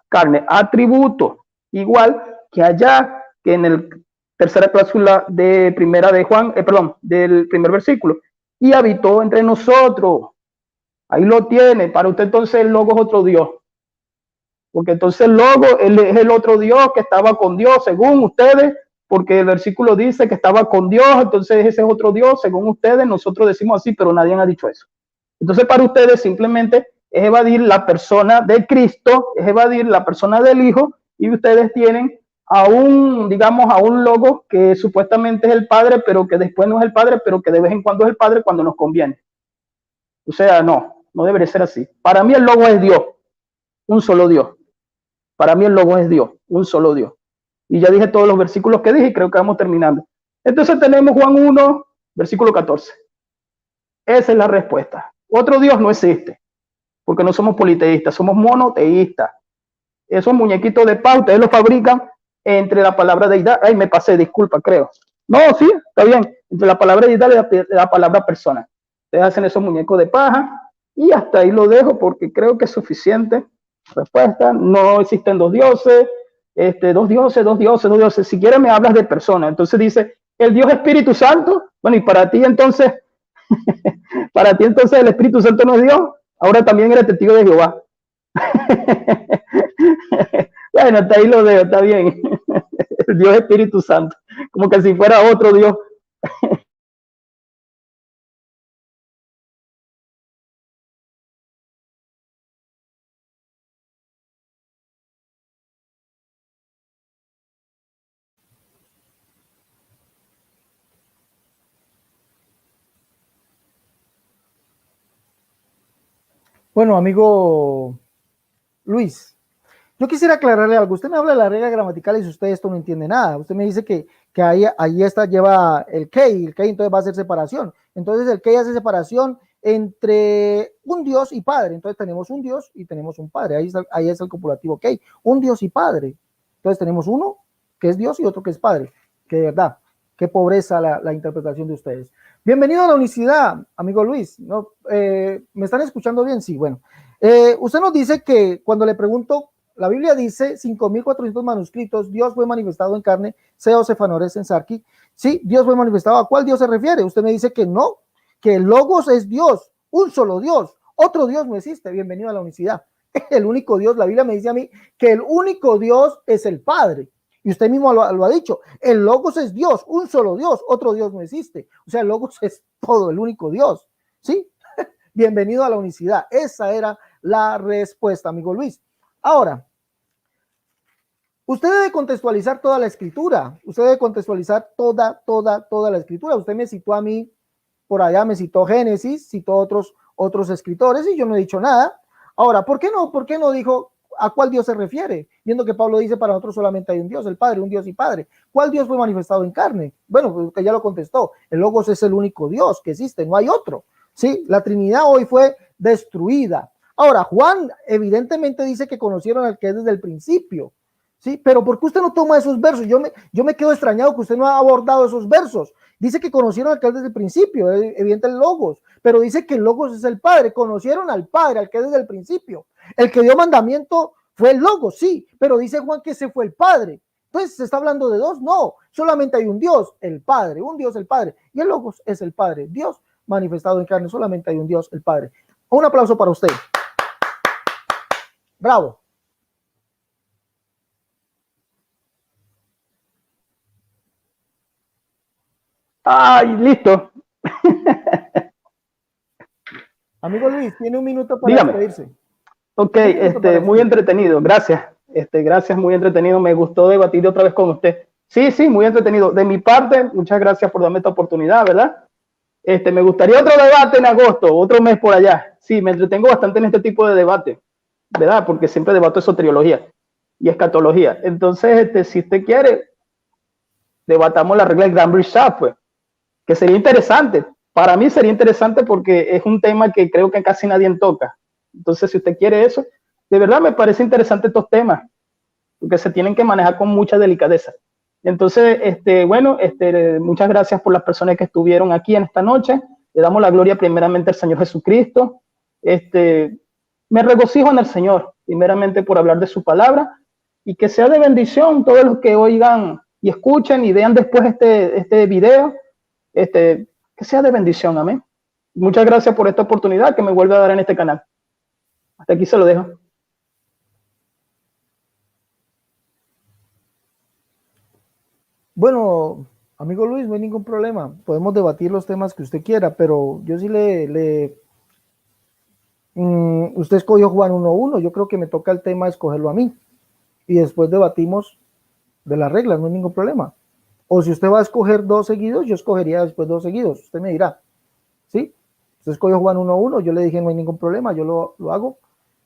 carne, atributo, igual que allá, que en el tercera cláusula de primera de Juan, del primer versículo. Y habitó entre nosotros. Ahí lo tiene. Para usted entonces el logo es otro Dios. Porque entonces el logo es el otro Dios que estaba con Dios, según ustedes, porque el versículo dice que estaba con Dios, entonces ese es otro Dios, según ustedes, nosotros decimos así, pero nadie ha dicho eso. Entonces para ustedes simplemente es evadir la persona de Cristo, es evadir la persona del Hijo, y ustedes tienen a un, digamos, a un logo que supuestamente es el Padre, pero que después no es el Padre, pero que de vez en cuando es el Padre cuando nos conviene. O sea, no debería ser así. Para mí el logo es Dios, un solo Dios. Para mí el logo es Dios, un solo Dios. Y ya dije todos los versículos que dije y creo que vamos terminando. Entonces tenemos Juan 1, versículo 14. Esa es la respuesta. Otro Dios no existe, porque no somos politeístas, somos monoteístas. Esos muñequitos de paz, ustedes los fabrican entre la palabra deidad. Ay, me pasé, disculpa, creo. No, sí, está bien. Entre la palabra deidad y la palabra persona. Ustedes hacen esos muñecos de paja y hasta ahí lo dejo porque creo que es suficiente. Respuesta, no existen dos dioses, dos dioses. Si quieres me hablas de personas. Entonces dice, el Dios Espíritu Santo. Bueno, y para ti entonces, para ti entonces el Espíritu Santo no es Dios. Ahora también eres testigo de Jehová. Bueno, hasta ahí lo dejo, está bien. El Dios Espíritu Santo, como que si fuera otro Dios. Bueno, amigo Luis, yo quisiera aclararle algo. Usted me habla de la regla gramatical y si usted esto no entiende nada. Usted me dice que ahí está, lleva el key entonces va a hacer separación. Entonces el key hace separación entre un Dios y Padre. Entonces tenemos un Dios y tenemos un Padre. Ahí es el copulativo key. Un Dios y Padre. Entonces tenemos uno que es Dios y otro que es Padre. Que de verdad, qué pobreza la interpretación de ustedes. Bienvenido a la unicidad, amigo Luis. ¿No? ¿Me están escuchando bien? Sí, bueno. Usted nos dice que cuando le pregunto, la Biblia dice 5.400 manuscritos, Dios fue manifestado en carne, Seo Cefanores en Sarki. Sí, Dios fue manifestado. ¿A cuál Dios se refiere? Usted me dice que no, que el Logos es Dios, un solo Dios, otro Dios no existe. Bienvenido a la unicidad. El único Dios, la Biblia me dice a mí que el único Dios es el Padre. Y usted mismo lo ha dicho, el Logos es Dios, un solo Dios, otro Dios no existe. O sea, el Logos es todo, el único Dios. ¿Sí? Bienvenido a la unicidad. Esa era la respuesta, amigo Luis. Ahora, usted debe contextualizar toda la escritura. Usted debe contextualizar toda la escritura. Usted me citó a mí, por allá me citó Génesis, citó otros escritores y yo no he dicho nada. Ahora, ¿por qué no dijo a cuál Dios se refiere? Viendo que Pablo dice para nosotros solamente hay un Dios, el Padre, un Dios y Padre. ¿Cuál Dios fue manifestado en carne? Bueno, pues usted ya lo contestó. El Logos es el único Dios que existe, no hay otro. Sí, la Trinidad hoy fue destruida. Ahora, Juan evidentemente dice que conocieron al que es desde el principio. ¿Sí? Pero ¿por qué usted no toma esos versos? Yo me quedo extrañado que usted no ha abordado esos versos. Dice que conocieron al que desde el principio, evidente el Logos, pero dice que el Logos es el Padre. Conocieron al Padre, al que desde el principio. El que dio mandamiento fue el Logos, sí, pero dice Juan que ese fue el Padre. Entonces, ¿se está hablando de dos? No, solamente hay un Dios, el Padre, un Dios, el Padre, y el Logos es el Padre, Dios manifestado en carne, solamente hay un Dios, el Padre. Un aplauso para usted. Bravo. Ay, listo. Amigo Luis, tiene un minuto para Dígame. despedirse. Ok, muy entretenido, gracias. Gracias, muy entretenido. Me gustó debatir otra vez con usted. Sí, sí, muy entretenido. De mi parte, muchas gracias por darme esta oportunidad, ¿verdad? Me gustaría otro debate en agosto, otro mes por allá. Sí, me entretengo bastante en este tipo de debate, ¿verdad? Porque siempre debato soteriología y escatología. Entonces, si usted quiere, debatamos la regla del Grand Bridge, pues, que sería interesante. Para mí sería interesante porque es un tema que creo que casi nadie toca. Entonces, si usted quiere eso, de verdad me parece interesante estos temas, porque se tienen que manejar con mucha delicadeza. Entonces, bueno, muchas gracias por las personas que estuvieron aquí en esta noche. Le damos la gloria primeramente al Señor Jesucristo. Me regocijo en el Señor, primeramente por hablar de su palabra, y que sea de bendición todos los que oigan y escuchen y vean después este video, que sea de bendición, amén. Muchas gracias por esta oportunidad que me vuelve a dar en este canal. Hasta aquí se lo dejo. Bueno, amigo Luis, no hay ningún problema. Podemos debatir los temas que usted quiera, pero yo sí usted escogió Juan 1:1, yo creo que me toca el tema escogerlo a mí. Y después debatimos de las reglas, no hay ningún problema. O si usted va a escoger dos seguidos, yo escogería después dos seguidos. Usted me dirá, ¿sí? Usted escogió Juan 1:1, yo le dije no hay ningún problema, yo lo hago.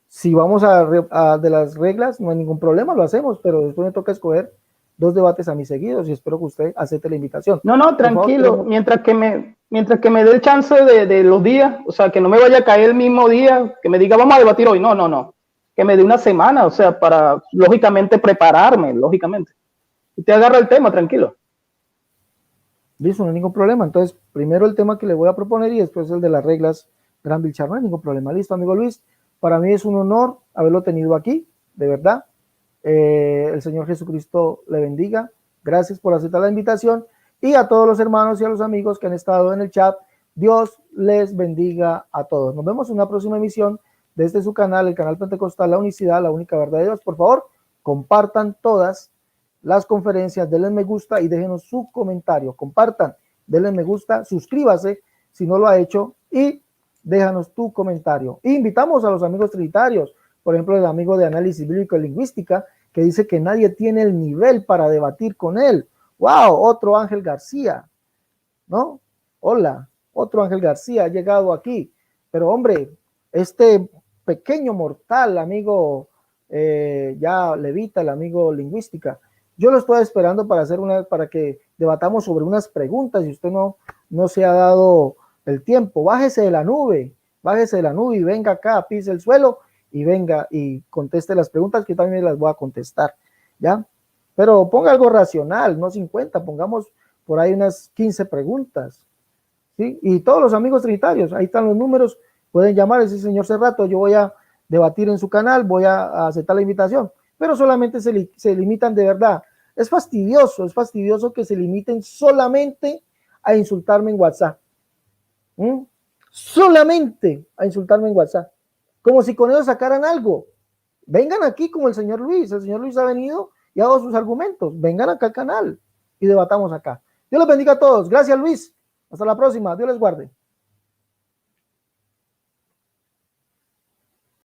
Si vamos a de las reglas, no hay ningún problema, lo hacemos, pero después me toca escoger dos debates a mis seguidos y espero que usted acepte la invitación. No, tranquilo, favor, mientras que me dé el chance de los días, o sea, que no me vaya a caer el mismo día, que me diga vamos a debatir hoy, no, que me dé una semana, o sea, para lógicamente prepararme, lógicamente. Usted agarra el tema, tranquilo. Listo, no hay ningún problema. Entonces, primero el tema que le voy a proponer y después el de las reglas Gran Vilchar, no hay ningún problema. Listo, amigo Luis, para mí es un honor haberlo tenido aquí, de verdad. El Señor Jesucristo le bendiga. Gracias por aceptar la invitación y a todos los hermanos y a los amigos que han estado en el chat. Dios les bendiga a todos. Nos vemos en una próxima emisión desde su canal, el canal Pentecostal La Unicidad, la única verdad de Dios. Por favor, compartan todas las conferencias, denle me gusta y déjenos su comentario. Compartan, denle me gusta, suscríbase si no lo ha hecho y déjanos tu comentario. E invitamos a los amigos trinitarios, por ejemplo, el amigo de análisis bíblico y lingüística, que dice que nadie tiene el nivel para debatir con él. ¡Wow! Otro Ángel García, ¿no? Hola, otro Ángel García ha llegado aquí. Pero hombre, este pequeño mortal, amigo ya levita, el amigo lingüística, yo lo estoy esperando para que debatamos sobre unas preguntas y usted no se ha dado el tiempo. Bájese de la nube y venga acá, pise el suelo y venga y conteste las preguntas que también las voy a contestar, ¿ya? Pero ponga algo racional, no 50, pongamos por ahí unas 15 preguntas, ¿sí? Y todos los amigos trinitarios, ahí están los números, pueden llamar, ese señor Cerrato, yo voy a debatir en su canal, voy a aceptar la invitación, pero solamente se limitan de verdad. Es fastidioso que se limiten solamente a insultarme en WhatsApp. Solamente a insultarme en WhatsApp. Como si con ellos sacaran algo. Vengan aquí como el señor Luis ha venido y ha dado sus argumentos. Vengan acá al canal y debatamos acá. Dios los bendiga a todos. Gracias, Luis. Hasta la próxima. Dios les guarde.